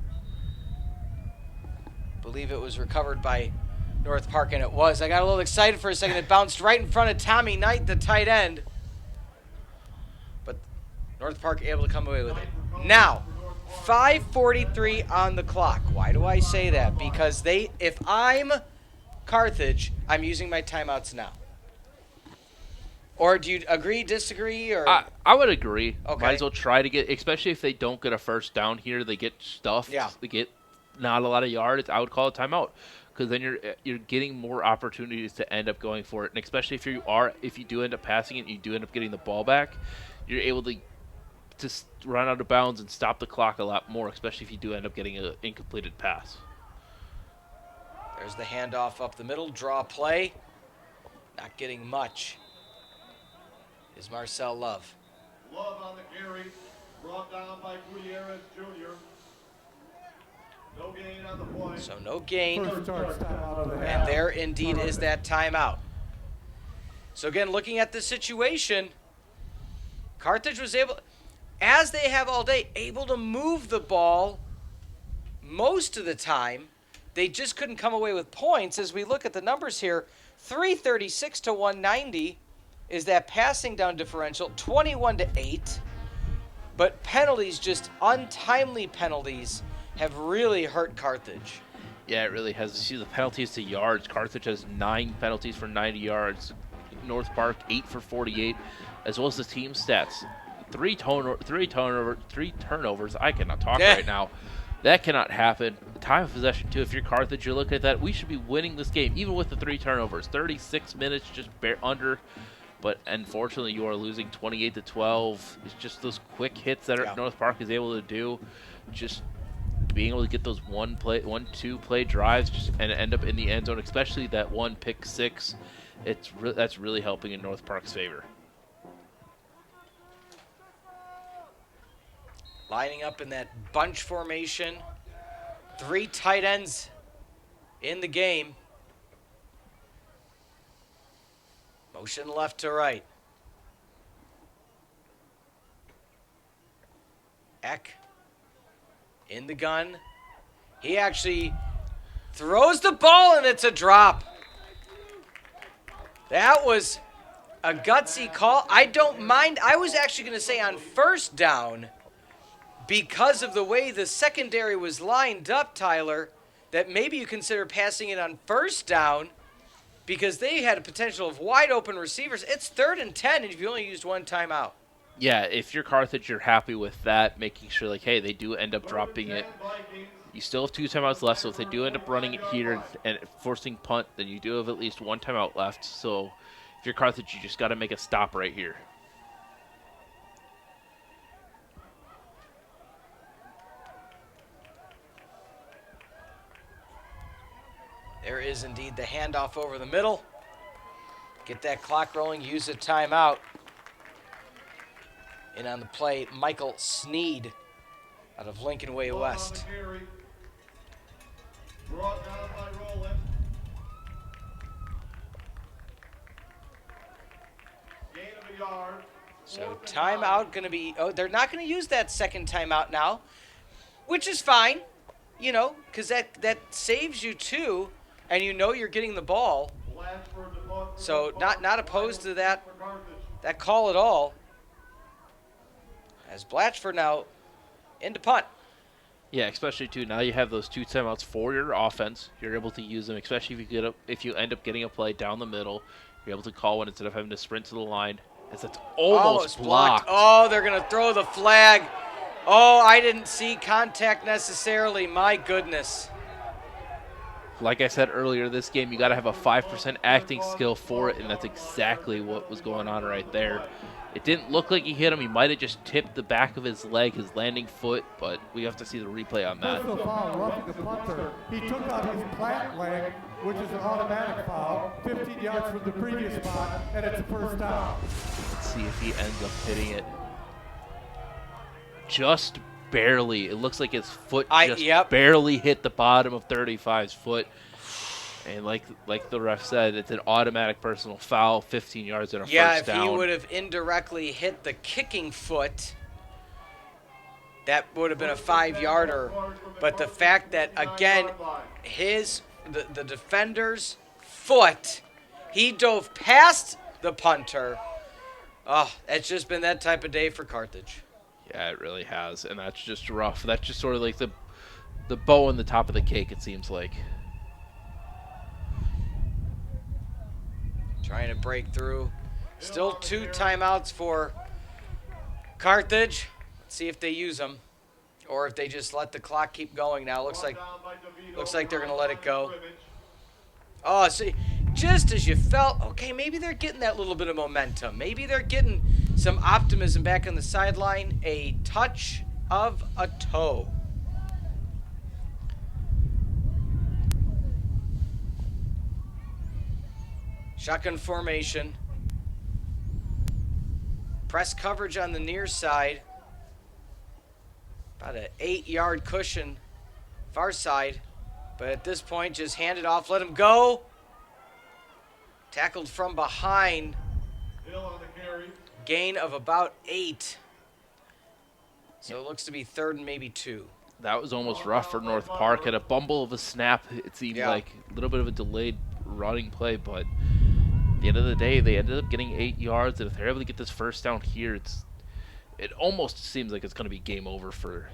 Believe it was recovered by North Park, and it was. I got a little excited for a second. It bounced right in front of Tommy Knight, the tight end. But North Park able to come away with it. Now, 5:43 on the clock. Why do I say that? Because if I'm Carthage, I'm using my timeouts now. Or do you agree, disagree, or? I would agree. Okay. Might as well try to get, especially if they don't get a first down here, they get stuffed. Yeah. They get not a lot of yards. I would call it timeout, because then you're getting more opportunities to end up going for it, and especially if you do end up passing it, and you do end up getting the ball back, you're able to run out of bounds and stop the clock a lot more, especially if you do end up getting an incompleted pass. There's the handoff up the middle, draw play. Not getting much is Marcel Love. Love on the carry, brought down by Gutierrez Jr. No gain on the play. So no gain, First charge timeout of the half. and there indeed is that timeout. So again, looking at the situation, Carthage was able, as they have all day, able to move the ball most of the time. They just couldn't come away with points. As we look at the numbers here, 336 to 190 is that passing down differential, 21 to 8. But penalties, just untimely penalties, have really hurt Carthage. Yeah, it really has. You see the penalties to yards. Carthage has 9 penalties for 90 yards. North Park 8 for 48, as well as the team stats. 3 turnovers. I cannot talk right now. That cannot happen. Time of possession, too. If you're Carthage, you're looking at that. We should be winning this game, even with the 3 turnovers. 36 minutes, just under. But unfortunately, you are losing 28 to 12. It's just those quick hits that North Park is able to do. Just being able to get those 1-2 play drives and end up in the end zone, especially that one pick 6. That's really helping in North Park's favor. Lining up in that bunch formation. 3 tight ends in the game. Motion left to right. Eck in the gun. He actually throws the ball, and it's a drop. That was a gutsy call. I don't mind. I was actually going to say on first down, because of the way the secondary was lined up, Tyler, that maybe you consider passing it on first down, because they had a potential of wide open receivers. It's 3rd and 10, and you've only used 1 timeout. Yeah, if you're Carthage, you're happy with that, making sure, like, hey, they do end up dropping it. You still have 2 timeouts left, so if they do end up running it here and forcing punt, then you do have at least 1 timeout left. So if you're Carthage, you just got to make a stop right here. There is indeed the handoff over the middle. Get that clock rolling, use a timeout. And on the play, Michael Sneed out of Lincoln Way West. Brought down by Rowland. Gain of a yard. So timeout going to be, they're not going to use that second timeout now, which is fine, because that saves you 2, and you're getting the ball. So not opposed to that call at all. As Blatchford now into punt. Yeah, especially too. Now you have those 2 timeouts for your offense. You're able to use them, especially if you end up getting a play down the middle. You're able to call one instead of having to sprint to the line. As it's almost blocked. Oh, they're going to throw the flag. Oh, I didn't see contact necessarily. My goodness. Like I said earlier, this game, you got to have a 5% acting skill for it, and that's exactly what was going on right there. It didn't look like he hit him. He might have just tipped the back of his leg, his landing foot, but we have to see the replay on that. Personal foul, roughing the punter. He took out his plant leg, which is an automatic foul, 15 yards from the previous spot, and it's a first down. Let's see if he ends up hitting it just barely. It looks like his foot just Yep. barely hit the bottom of 35's foot. And like the ref said, it's an automatic personal foul, 15 yards and a Yeah, first if down. he would have indirectly hit the kicking foot, that would have been a 5-yarder. But the fact that, again, the defender's foot, he dove past the punter. Oh, it's just been that type of day for Carthage. Yeah, it really has, and that's just rough. That's just sort of like the bow on the top of the cake, it seems like. Trying to break through. Still 2 timeouts for Carthage. Let's see if they use them, or if they just let the clock keep going now. Looks like they're going to let it go. Oh, see, just as you felt, okay, maybe they're getting that little bit of momentum. Maybe they're getting some optimism back on the sideline. A touch of a toe. Shotgun formation. Press coverage on the near side. About an 8-yard cushion, far side. But at this point, just hand it off, let him go. Tackled from behind. Gain of about 8. So it looks to be 3rd and maybe 2. That was almost rough for North Park. At a bumble of a snap, it seemed like a little bit of a delayed running play, but at the end of the day, they ended up getting 8 yards, and if they're able to get this first down here, it almost seems like it's going to be game over for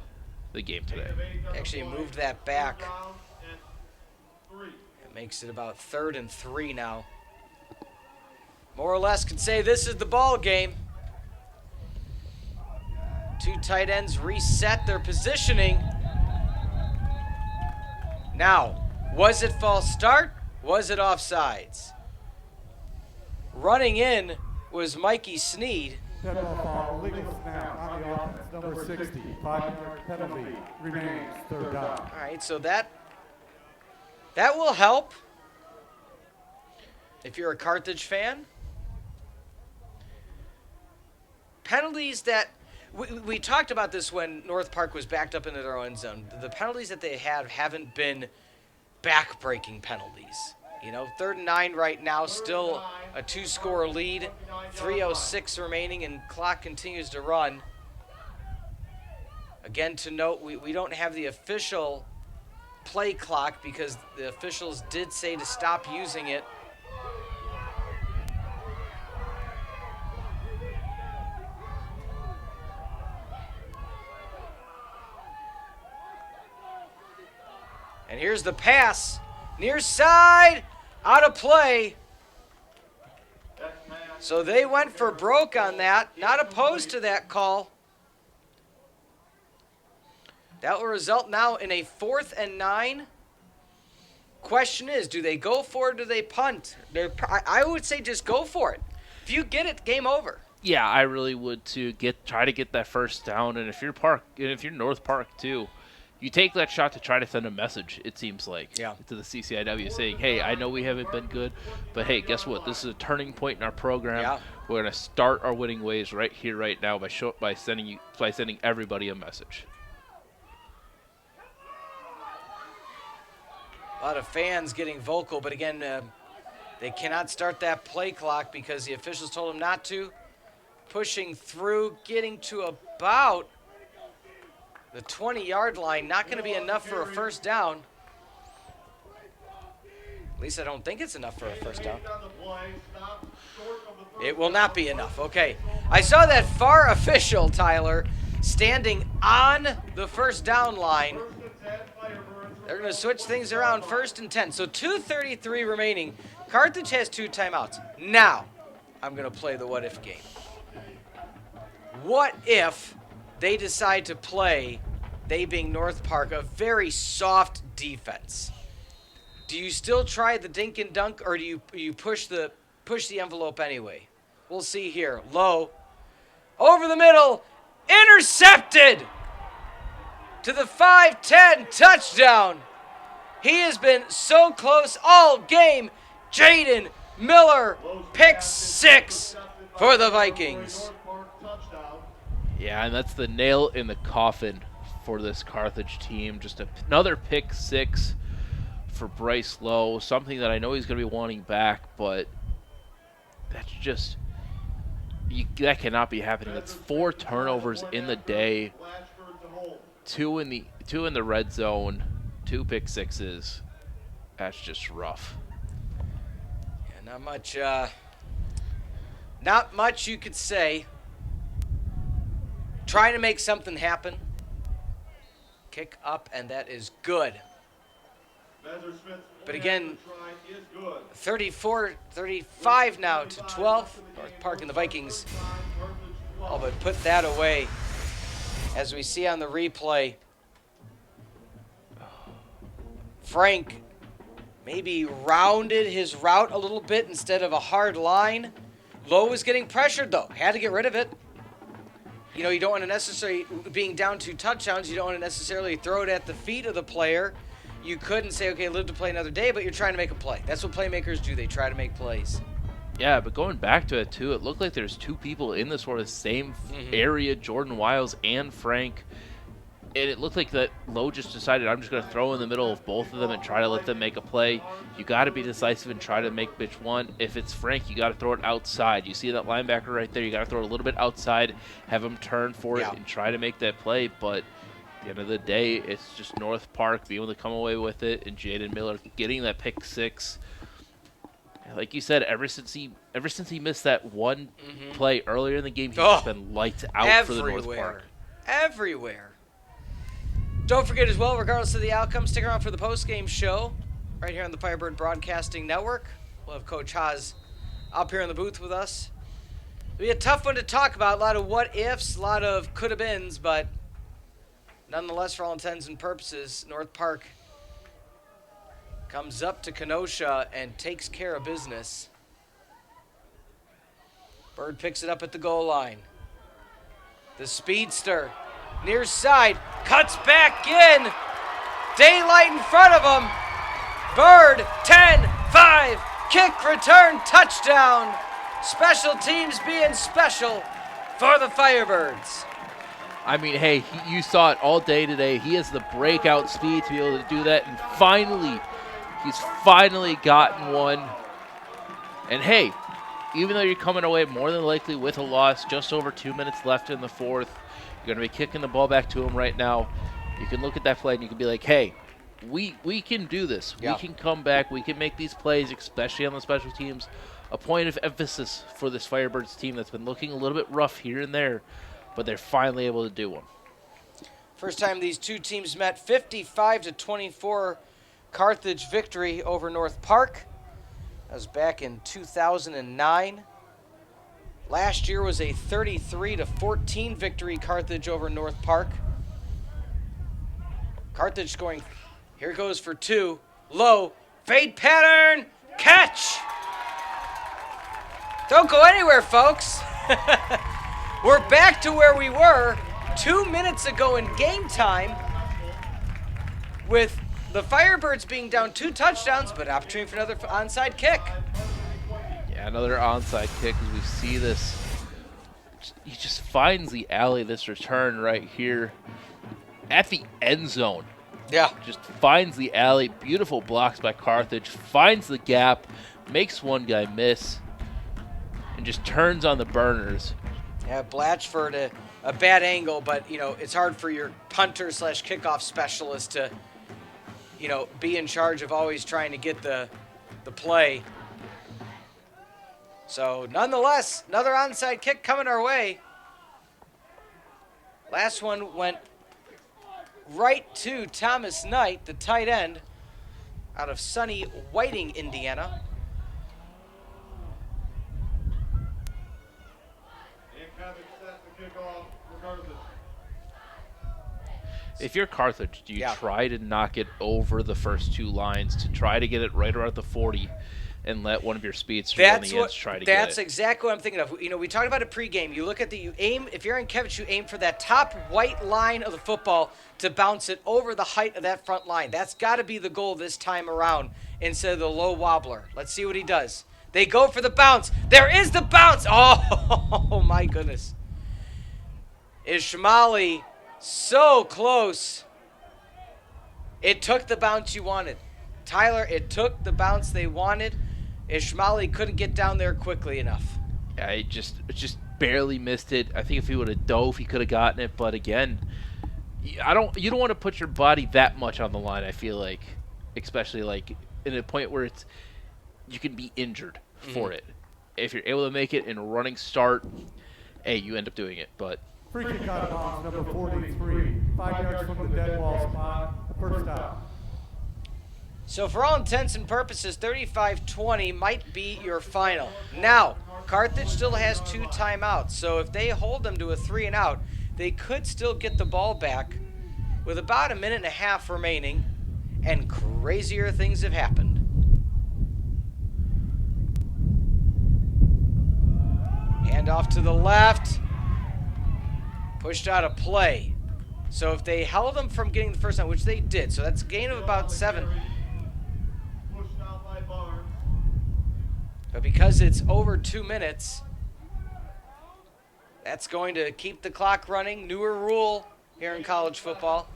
the game today. Actually moved that back. It makes it about 3rd and 3 now. More or less could say this is the ball game. 2 tight ends reset their positioning. Now, was it false start? Was it offsides? Running in was Mikey Sneed. Dead ball foul, illegal snap on the offense, number 60. 5-yard penalty remains, 3rd down. All right, so that will help if you're a Carthage fan. Penalties that we talked about this when North Park was backed up into their own zone. The penalties that they haven't been back-breaking penalties. You know, 3rd and 9 right now, still a 2-score lead, 3:06 remaining, and clock continues to run. Again, to note, we don't have the official play clock because the officials did say to stop using it. And here's the pass. Near side, out of play. So they went for broke on that. Not opposed to that call. That will result now in a 4th and 9. Question is, do they go for it or do they punt? I would say just go for it. If you get it, game over. Yeah, I really would too. Try to get that first down, and if you're North Park too, you take that shot to try to send a message, it seems like, to the CCIW saying, hey, I know we haven't been good, but hey, guess what? This is a turning point in our program. Yeah. We're going to start our winning ways right here, right now by sending everybody a message. A lot of fans getting vocal, but again, they cannot start that play clock because the officials told them not to. Pushing through, getting to about the 20-yard line, not going to be enough for a first down. At least I don't think it's enough for a first down. It will not be enough. Okay. I saw that far official, Tyler, standing on the first down line. They're going to switch things around, 1st and 10. So 2:33 remaining. Carthage has 2 timeouts. Now, I'm going to play the what-if game. What if they decide to play, they being North Park, a very soft defense? Do you still try the dink and dunk, or do you push the envelope anyway? We'll see here. Low, over the middle, intercepted to the 5-10 touchdown. He has been so close all game. Jaden Miller, pick 6 for the Vikings. Yeah, and that's the nail in the coffin for this Carthage team. Just another pick six for Bryce Lowe, something that I know he's going to be wanting back, but that's just that cannot be happening. That's 4 turnovers in the day, two in the red zone, 2 pick sixes. That's just rough. Yeah, not much you could say. Trying to make something happen. Kick up, and that is good. But again, 34-35 now to 12. North Park and the Vikings all but put that away. As we see on the replay, Frank maybe rounded his route a little bit instead of a hard line. Lowe was getting pressured, though. Had to get rid of it. You know, you don't want to necessarily, being down 2 touchdowns, you don't want to necessarily throw it at the feet of the player. You couldn't say, okay, live to play another day, but you're trying to make a play. That's what playmakers do. They try to make plays. Yeah, but going back to it, too, it looked like there's 2 people in the sort of same area, Jordan Wiles and Frank. And it looked like that Lowe just decided, I'm just going to throw in the middle of both of them and try to let them make a play. You got to be decisive and try to make which one. If it's Frank, you got to throw it outside. You see that linebacker right there. You got to throw it a little bit outside, have him turn for it, and try to make that play. But at the end of the day, it's just North Park being able to come away with it, and Jaden Miller getting that pick six. Like you said, ever since he missed that one play earlier in the game, he's just been lights out for the North Park. Everywhere. Don't forget as well, regardless of the outcome, stick around for the post-game show right here on the Firebird Broadcasting Network. We'll have Coach Haas up here in the booth with us. It'll be a tough one to talk about. A lot of what-ifs, a lot of could-have-beens, but nonetheless, for all intents and purposes, North Park comes up to Kenosha and takes care of business. Bird picks it up at the goal line. The speedster, near side, cuts back in. Daylight in front of him. Bird, 10-5, kick return, touchdown. Special teams being special for the Firebirds. I mean, hey, you saw it all day today. He has the breakout speed to be able to do that, and he's finally gotten one. And hey, even though you're coming away more than likely with a loss, just over 2 minutes left in the fourth, you're going to be kicking the ball back to him right now. You can look at that play and you can be like, hey, we can do this. Yeah. We can come back. We can make these plays, especially on the special teams. A point of emphasis for this Firebirds team that's been looking a little bit rough here and there, but they're finally able to do one. First time these two teams met, 55-24 Carthage victory over North Park. That was back in 2009. Last year was a 33-14 victory, Carthage over North Park. Carthage scoring. Here goes for 2. Low. Fade pattern. Catch. Don't go anywhere, folks. We're back to where we were 2 minutes ago in game time with the Firebirds being down 2 touchdowns, but opportunity for another onside kick. Yeah, another onside kick as we see this. He just finds the alley, this return right here at the end zone. Yeah. Just finds the alley. Beautiful blocks by Carthage. Finds the gap. Makes one guy miss. And just turns on the burners. Yeah, Blatchford, a bad angle, but, you know, it's hard for your punter / kickoff specialist to, you know, be in charge of always trying to get the play. So, nonetheless, another onside kick coming our way. Last one went right to Thomas Knight, the tight end, out of sunny Whiting, Indiana. If you're Carthage, do you try to knock it over the first 2 lines to try to get it right around the 40 and let one of your speedsters on the ends try to get it? That's exactly what I'm thinking of. You know, we talked about it pregame. You look at you aim, if you're in Kevich, you aim for that top white line of the football to bounce it over the height of that front line. That's got to be the goal this time around instead of the low wobbler. Let's see what he does. They go for the bounce. There is the bounce. Oh, my goodness. Ishmaeli So close. It took the bounce you wanted. Tylor, it took the bounce they wanted. Ishmaeli couldn't get down there quickly enough. Yeah, he just barely missed it. I think if he would have dove, he could have gotten it. But again, you don't want to put your body that much on the line. I feel like, especially like in a point where you can be injured for it. If you're able to make it in a running start, hey, you end up doing it. But Free kick out of bounds, number 43. 5 yards from the dead ball spot. First down. So for all intents and purposes, 35-20 might be your final. Now, Carthage still has 2 timeouts, so if they hold them to a 3 and out, they could still get the ball back with about a minute and a half remaining, and crazier things have happened. Hand off to the left. Pushed out of play. So if they held them from getting the first down, which they did, so that's a gain of about 7. Pushed out by Barnes. But because it's over 2 minutes, that's going to keep the clock running. Newer rule here in college football.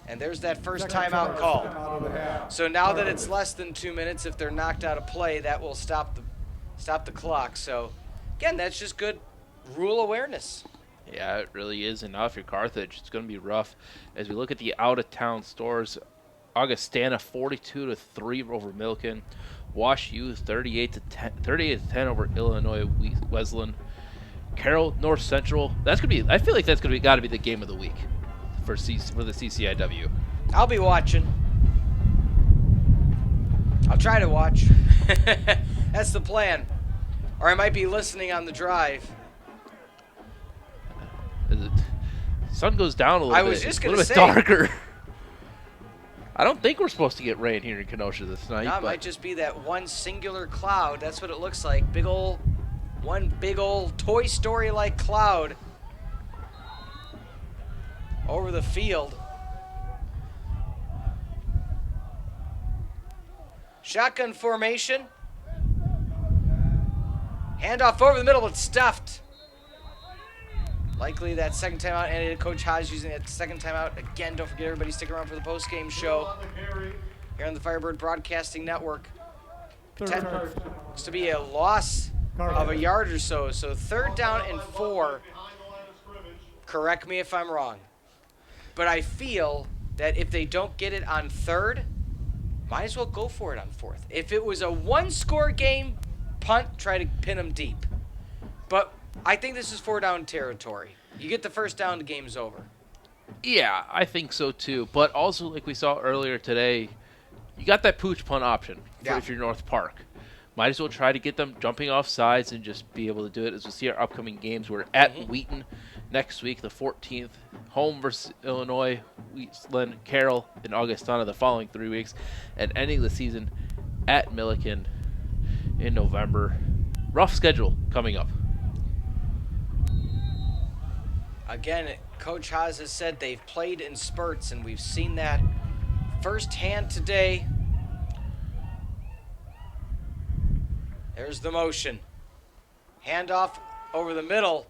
And there's that first timeout call. So now that it's less than 2 minutes, if they're knocked out of play, that will stop the clock. So again, that's just good rule awareness. yeah, it really is. And now if you're Carthage, it's going to be rough. As we look at the out-of-town stores, Augustana 42-3 over Milliken. Wash U 38-10 over Illinois Wesleyan. Carroll North Central. That's gonna be. I feel like that's gonna be got to be the game of the week for the CCIW. I'll be watching. I'll try to watch. That's the plan. Or I might be listening on the drive. The sun goes down a little bit. I was just gonna it's a say. little bit darker. I don't think we're supposed to get rain here in Kenosha this night. No, it but might just be that one singular cloud. That's what it looks like. One big old Toy Story-like cloud over the field. Shotgun formation. Handoff over the middle, but stuffed. Likely that second timeout, and Coach Haas using that second timeout. Again, don't forget everybody stick around for the post-game show here on the Firebird Broadcasting Network. Looks to be a loss of a yard or so. So 3rd down and 4. Correct me if I'm wrong. But I feel that if they don't get it on 3rd, might as well go for it on 4th. If it was a 1-score game, punt, try to pin them deep. But I think this is 4-down territory. You get the first down, the game's over. yeah, I think so too. But also, like we saw earlier today, you got that pooch punt option for if you're North Park. Might as well try to get them jumping off sides and just be able to do it. As we see our upcoming games, we're at Wheaton next week, the 14th. Home versus Illinois, Wheatland, Carroll, and Augustana the following 3 weeks. And ending the season at Milliken in November. Rough schedule coming up. Again, Coach Haas has said they've played in spurts, and we've seen that firsthand today. There's the motion. Handoff over the middle,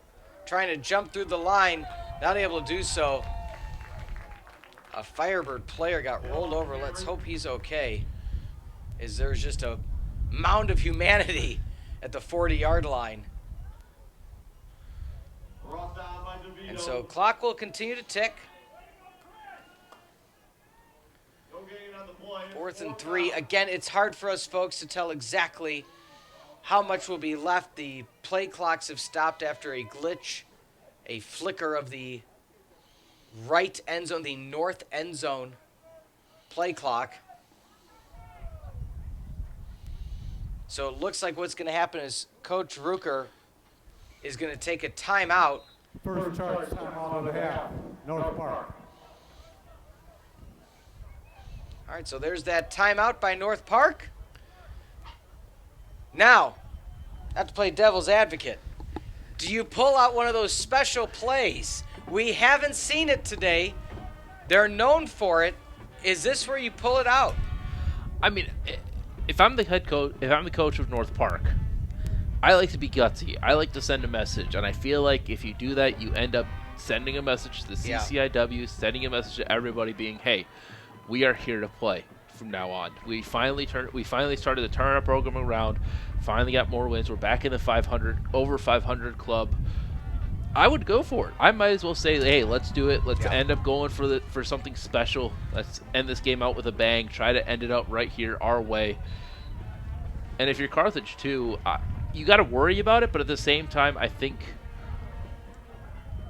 trying to jump through the line, not able to do so. A Firebird player got rolled over. Let's hope he's okay. There's just a mound of humanity at the 40-yard line. And so clock will continue to tick. 4th and 3. Again, it's hard for us folks to tell exactly how much will be left. The play clocks have stopped after a glitch, a flicker of the right end zone, the north end zone play clock. So it looks like what's going to happen is Coach Rucker is going to take a timeout. First charge, timeout of the half, North Park. All right, so there's that timeout by North Park. Now, I have to play devil's advocate. Do you pull out one of those special plays? We haven't seen it today. They're known for it. Is this where you pull it out? I mean, if I'm the head coach, if I'm the coach of North Park, I like to be gutsy. I like to send a message, and I feel like if you do that, you end up sending a message to the Yeah. CCIW, sending a message to everybody, being, "Hey, we are here to play from now on. We finally started to turn our program around. Finally got more wins. We're back in the 500 over 500 club." I would go for it. I might as well say, "Hey, let's do it. Let's Yeah. end up going for something special. Let's end this game out with a bang. Try to end it out right here our way." And if you're Carthage too, you got to worry about it, but at the same time, I think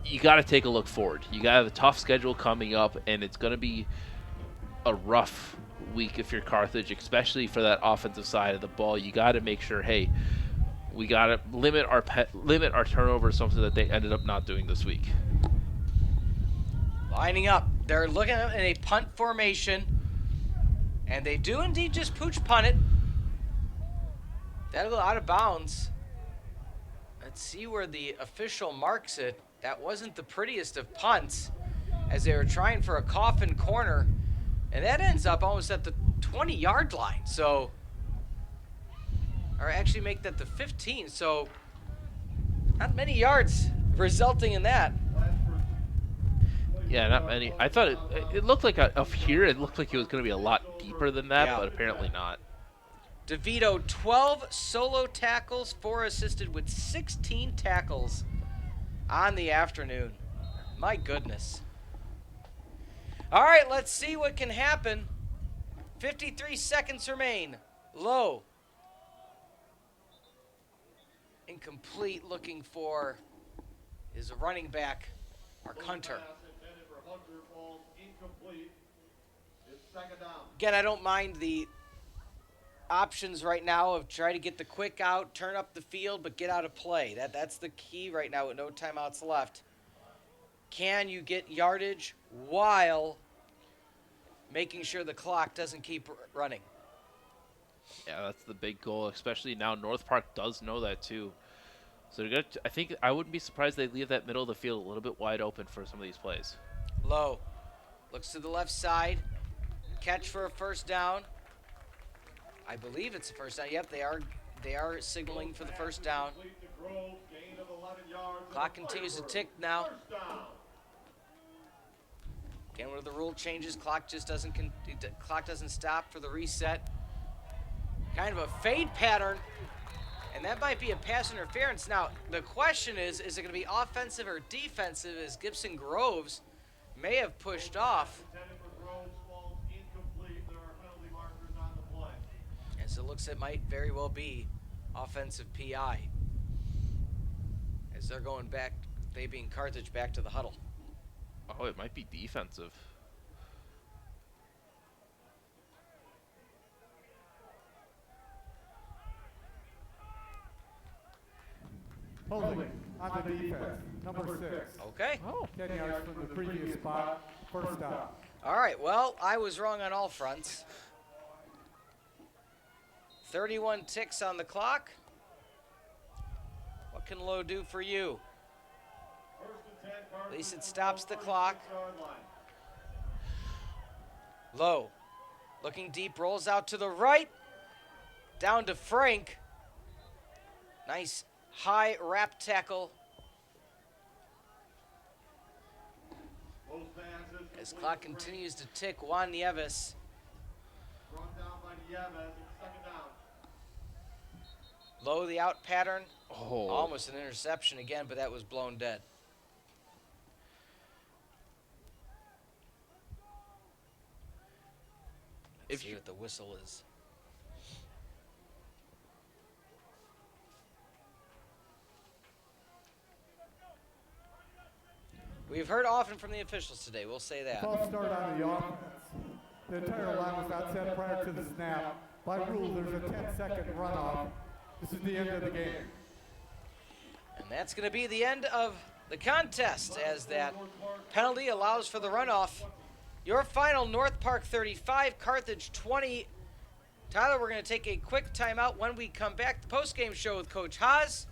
you got to take a look forward. You got to have a tough schedule coming up, and it's going to be a rough week if you're Carthage, especially for that offensive side of the ball. You got to make sure, hey, we got to limit our turnover, something that they ended up not doing this week. Lining up. They're looking in a punt formation, and they do indeed just pooch punt it. That'll go out of bounds. Let's see where the official marks it. That wasn't the prettiest of punts, as they were trying for a coffin corner, and that ends up almost at the 20-yard line. So, or actually make that the 15. So, not many yards resulting in that. Yeah, not many. I thought it looked like up here. It looked like it was going to be a lot deeper than that, Yeah. but apparently not. DeVito, 12 solo tackles, 4 assisted with 16 tackles on the afternoon. My goodness. All right, let's see what can happen. 53 seconds remain. Low. Incomplete, looking for is a running back, Mark Hunter. Intended for Hunter falls incomplete. It's second down. Again, I don't mind the options right now of try to get the quick out, turn up the field, but get out of play. That's the key right now with no timeouts left. Can you get yardage while making sure the clock doesn't keep running? Yeah, that's the big goal, especially now North Park does know that too. So they're I think I wouldn't be surprised they leave that middle of the field a little bit wide open for some of these plays. Low. Looks to the left side. Catch for a first down. I believe it's a first down. Yep, they are signaling for the first down. Complete to Grove, gain of 11 yards. Clock continues to tick now. First down. Again, one of the rule changes, clock doesn't stop for the reset. Kind of a fade pattern, and that might be a pass interference. Now, the question is it going to be offensive or defensive, as Gibson Groves may have pushed off. Intended for Groves falls incomplete. There are penalty markers on the play. As it looks, it might very well be offensive PI. As they're going back, they being Carthage, back to the huddle. Oh, it might be defensive. Holding on the defense, number 6. Okay. 10 yards from the previous spot, first down. All right, well, I was wrong on all fronts. 31 ticks on the clock. What can Low do for you? First and 10, Carthage At least it at the stops the clock. 26-yard line. Low, looking deep, rolls out to the right. Down to Frank. Nice high wrap tackle. Both passes As complete clock to Frank. continues to tick, Juan Nieves. Run down by Nieves. It's second down. Low, the out pattern. Oh, Almost an interception again, but that was blown dead. Let's If see you- what the whistle is. We've heard often from the officials today, we'll say that. False start on the offense. The entire line was not set prior to the snap. By rule, there's a 10-second runoff. This is the end of the game. And that's going to be the end of the contest, as that penalty allows for the runoff. Your final, North Park 35, Carthage 20. Tyler, we're going to take a quick timeout. When we come back, the post-game show with Coach Haas,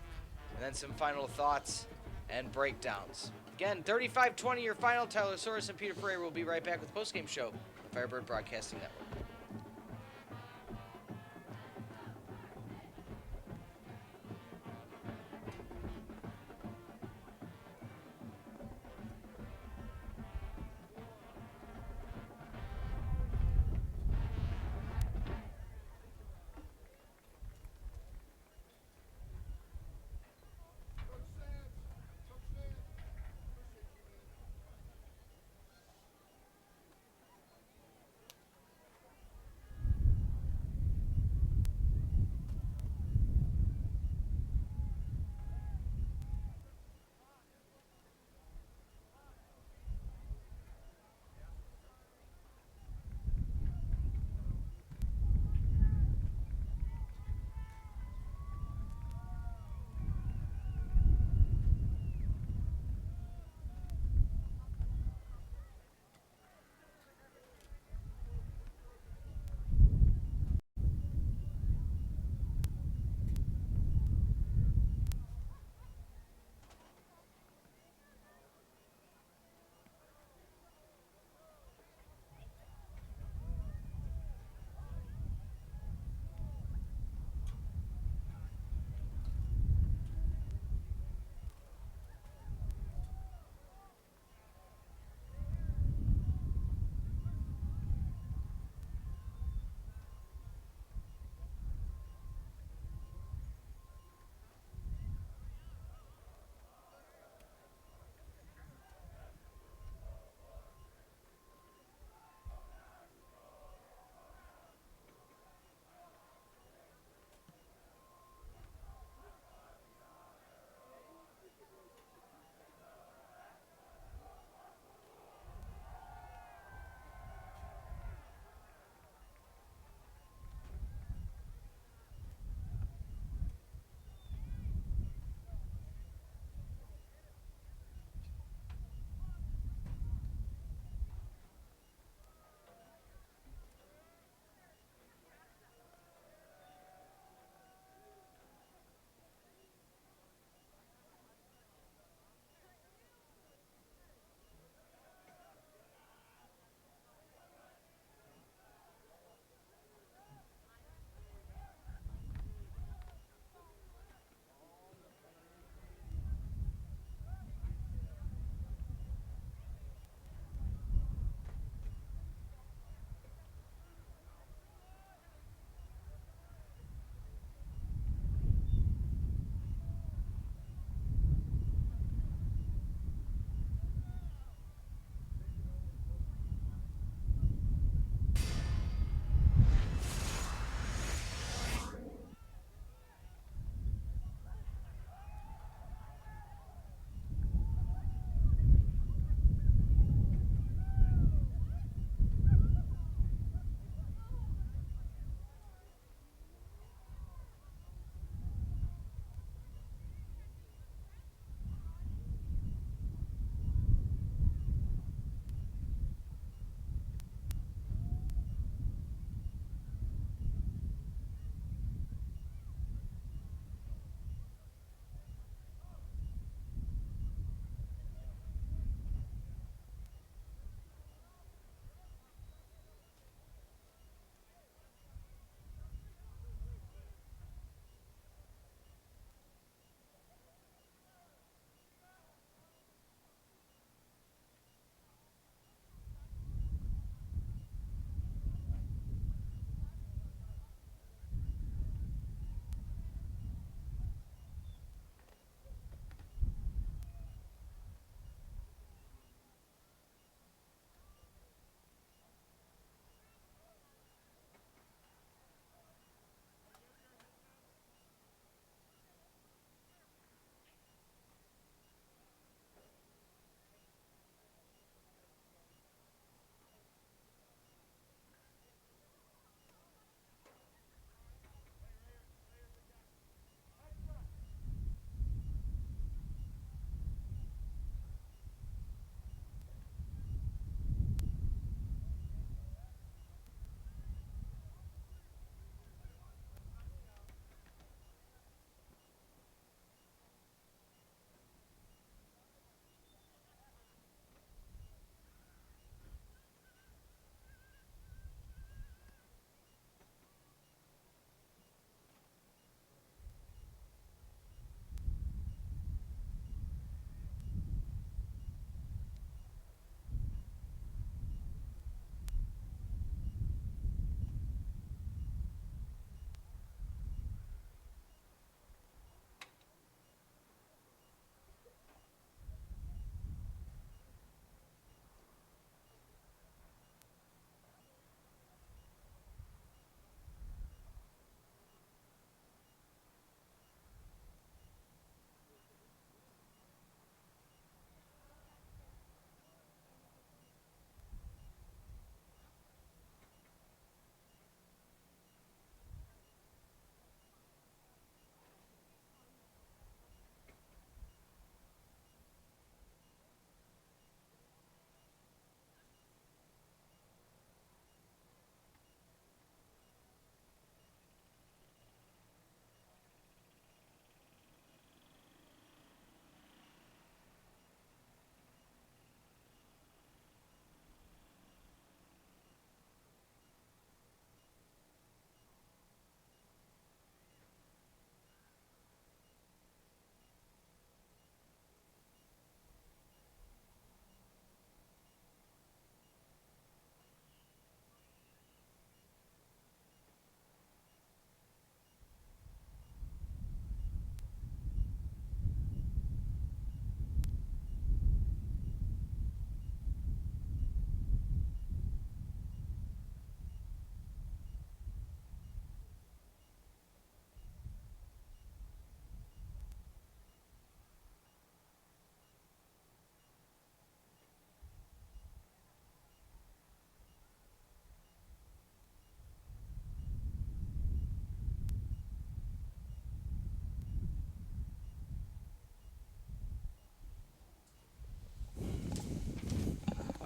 and then some final thoughts and breakdowns. Again, 35-20 your final. Tyler Sorensen and Peter Ferreri will be right back with the post-game show on Firebird Broadcasting Network.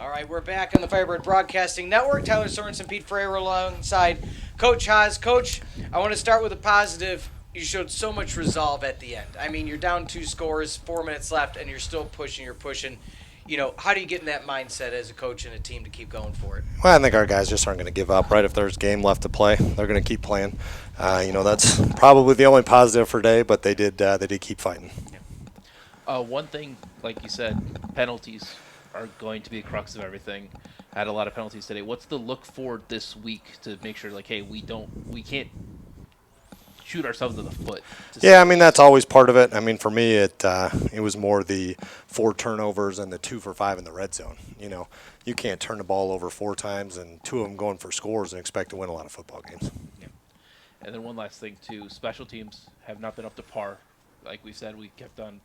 All right, we're back on the Firebird Broadcasting Network. Tylor, Sorensen, Pete Ferreri alongside Coach Haas. Coach, I want to start with a positive. You showed so much resolve at the end. I mean, you're down 2 scores, 4 minutes left, and you're still pushing. You're pushing. How do you get in that mindset as a coach and a team to keep going for it? Well, I think our guys just aren't going to give up, right? If there's game left to play, they're going to keep playing. That's probably the only positive for today, but they did keep fighting. One thing, like you said, penalties are going to be a crux of everything. I had a lot of penalties today. What's the look forward this week to make sure, hey, we can't shoot ourselves in the foot? Yeah, I mean, that's always part of it. I mean, for me, it was more the 4 turnovers and the 2 for 5 in the red zone. You can't turn the ball over 4 times and 2 of them going for scores and expect to win a lot of football games. Yeah. And then one last thing, too. Special teams have not been up to par. Like we said, we kept on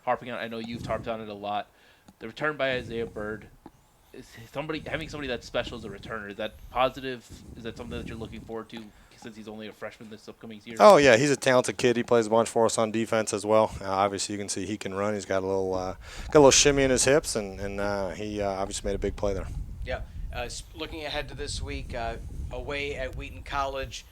harping on it. I know you've harped on it a lot. The return by Isaiah Bird, having somebody that special as a returner, is that positive? Is that something that you're looking forward to since he's only a freshman this upcoming year? Oh, yeah, he's a talented kid. He plays a bunch for us on defense as well. Obviously, you can see he can run. He's got a little shimmy in his hips, and he obviously made a big play there. Yeah. Looking ahead to this week, away at Wheaton College,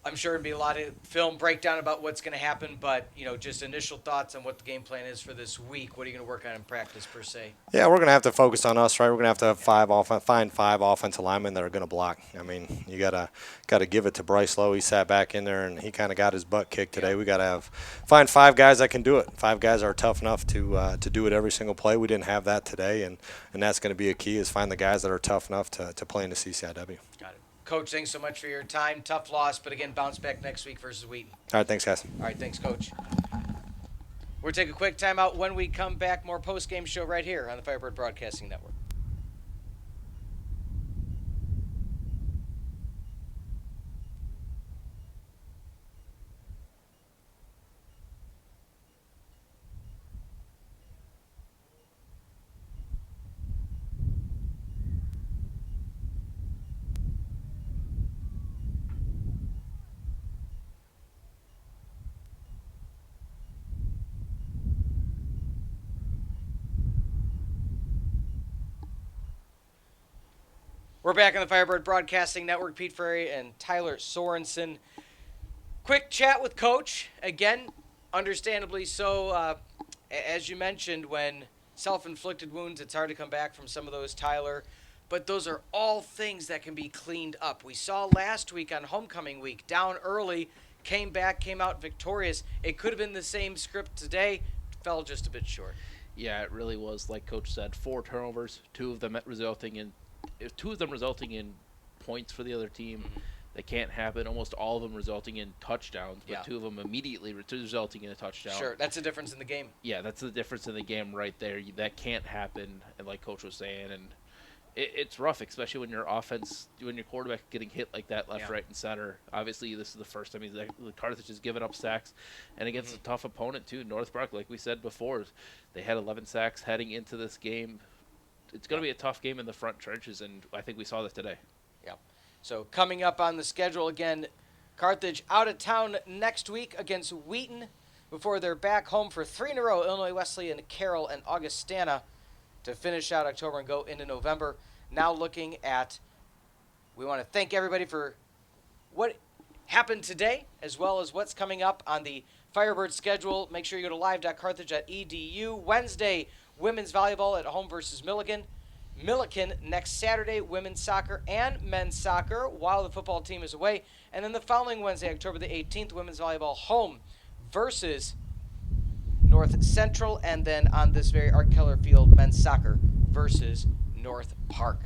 I'm sure it'll be a lot of film breakdown about what's going to happen, but, just initial thoughts on what the game plan is for this week. What are you going to work on in practice, per se? Yeah, we're going to have to focus on us, right? We're going to have to find 5 offensive linemen that are going to block. I mean, you got to give it to Bryce Lowe. He sat back in there, and he kind of got his butt kicked today. Yeah. We got to find 5 guys that can do it. 5 guys are tough enough to do it every single play. We didn't have that today, and that's going to be a key is find the guys that are tough enough to play in the CCIW. Got it. Coach, thanks so much for your time. Tough loss, but again, bounce back next week versus Wheaton. All right, thanks, guys. All right, thanks, Coach. We'll take a quick timeout. When we come back, more post-game show right here on the Firebird Broadcasting Network. We're back on the Firebird Broadcasting Network. Pete Ferreri and Tylor Sorensen. Quick chat with Coach. Again, understandably so. As you mentioned, when self-inflicted wounds, it's hard to come back from some of those, Tylor. But those are all things that can be cleaned up. We saw last week on homecoming week, down early, came back, came out victorious. It could have been the same script today. Fell just a bit short. Yeah, it really was. Like Coach said, 4 turnovers, 2 of them resulting in points for the other team. Mm-hmm. That can't happen. Almost all of them resulting in touchdowns, but Yeah. 2 of them immediately resulting in a touchdown. Sure, that's the difference in the game. Yeah, that's the difference in the game right there. That can't happen, and like Coach was saying, and it's rough, especially when your quarterback getting hit like that left, Yeah. right, and center. Obviously, this is the first time Carthage has given up sacks, and against a tough opponent too. North Park, like we said before, they had 11 sacks heading into this game. It's going to be a tough game in the front trenches, and I think we saw this today. Yeah. So coming up on the schedule again, Carthage out of town next week against Wheaton before they're back home for 3 in a row, Illinois Wesleyan, Carroll, and Augustana to finish out October and go into November. Now looking at, we want to thank everybody for what happened today as well as what's coming up on the Firebird schedule. Make sure you go to live.carthage.edu. Wednesday, women's volleyball at home versus Milliken. Milliken next Saturday, women's soccer and men's soccer while the football team is away. And then the following Wednesday, October the 18th, women's volleyball home versus North Central. And then on this very Art Keller field, men's soccer versus North Park.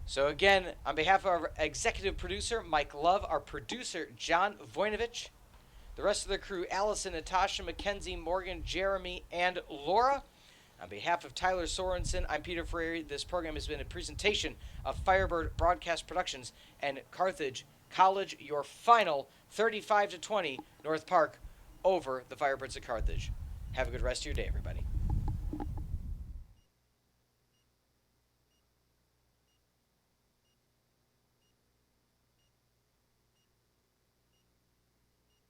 So again, on behalf of our executive producer, Mike Love, our producer, John Voinovich, the rest of the crew, Allison, Natasha, Mackenzie, Morgan, Jeremy, and Laura. On behalf of Tylor Sorensen, I'm Peter Ferreri. This program has been a presentation of Firebird Broadcast Productions and Carthage College, your final 35-20 North Park over the Firebirds of Carthage. Have a good rest of your day, everybody.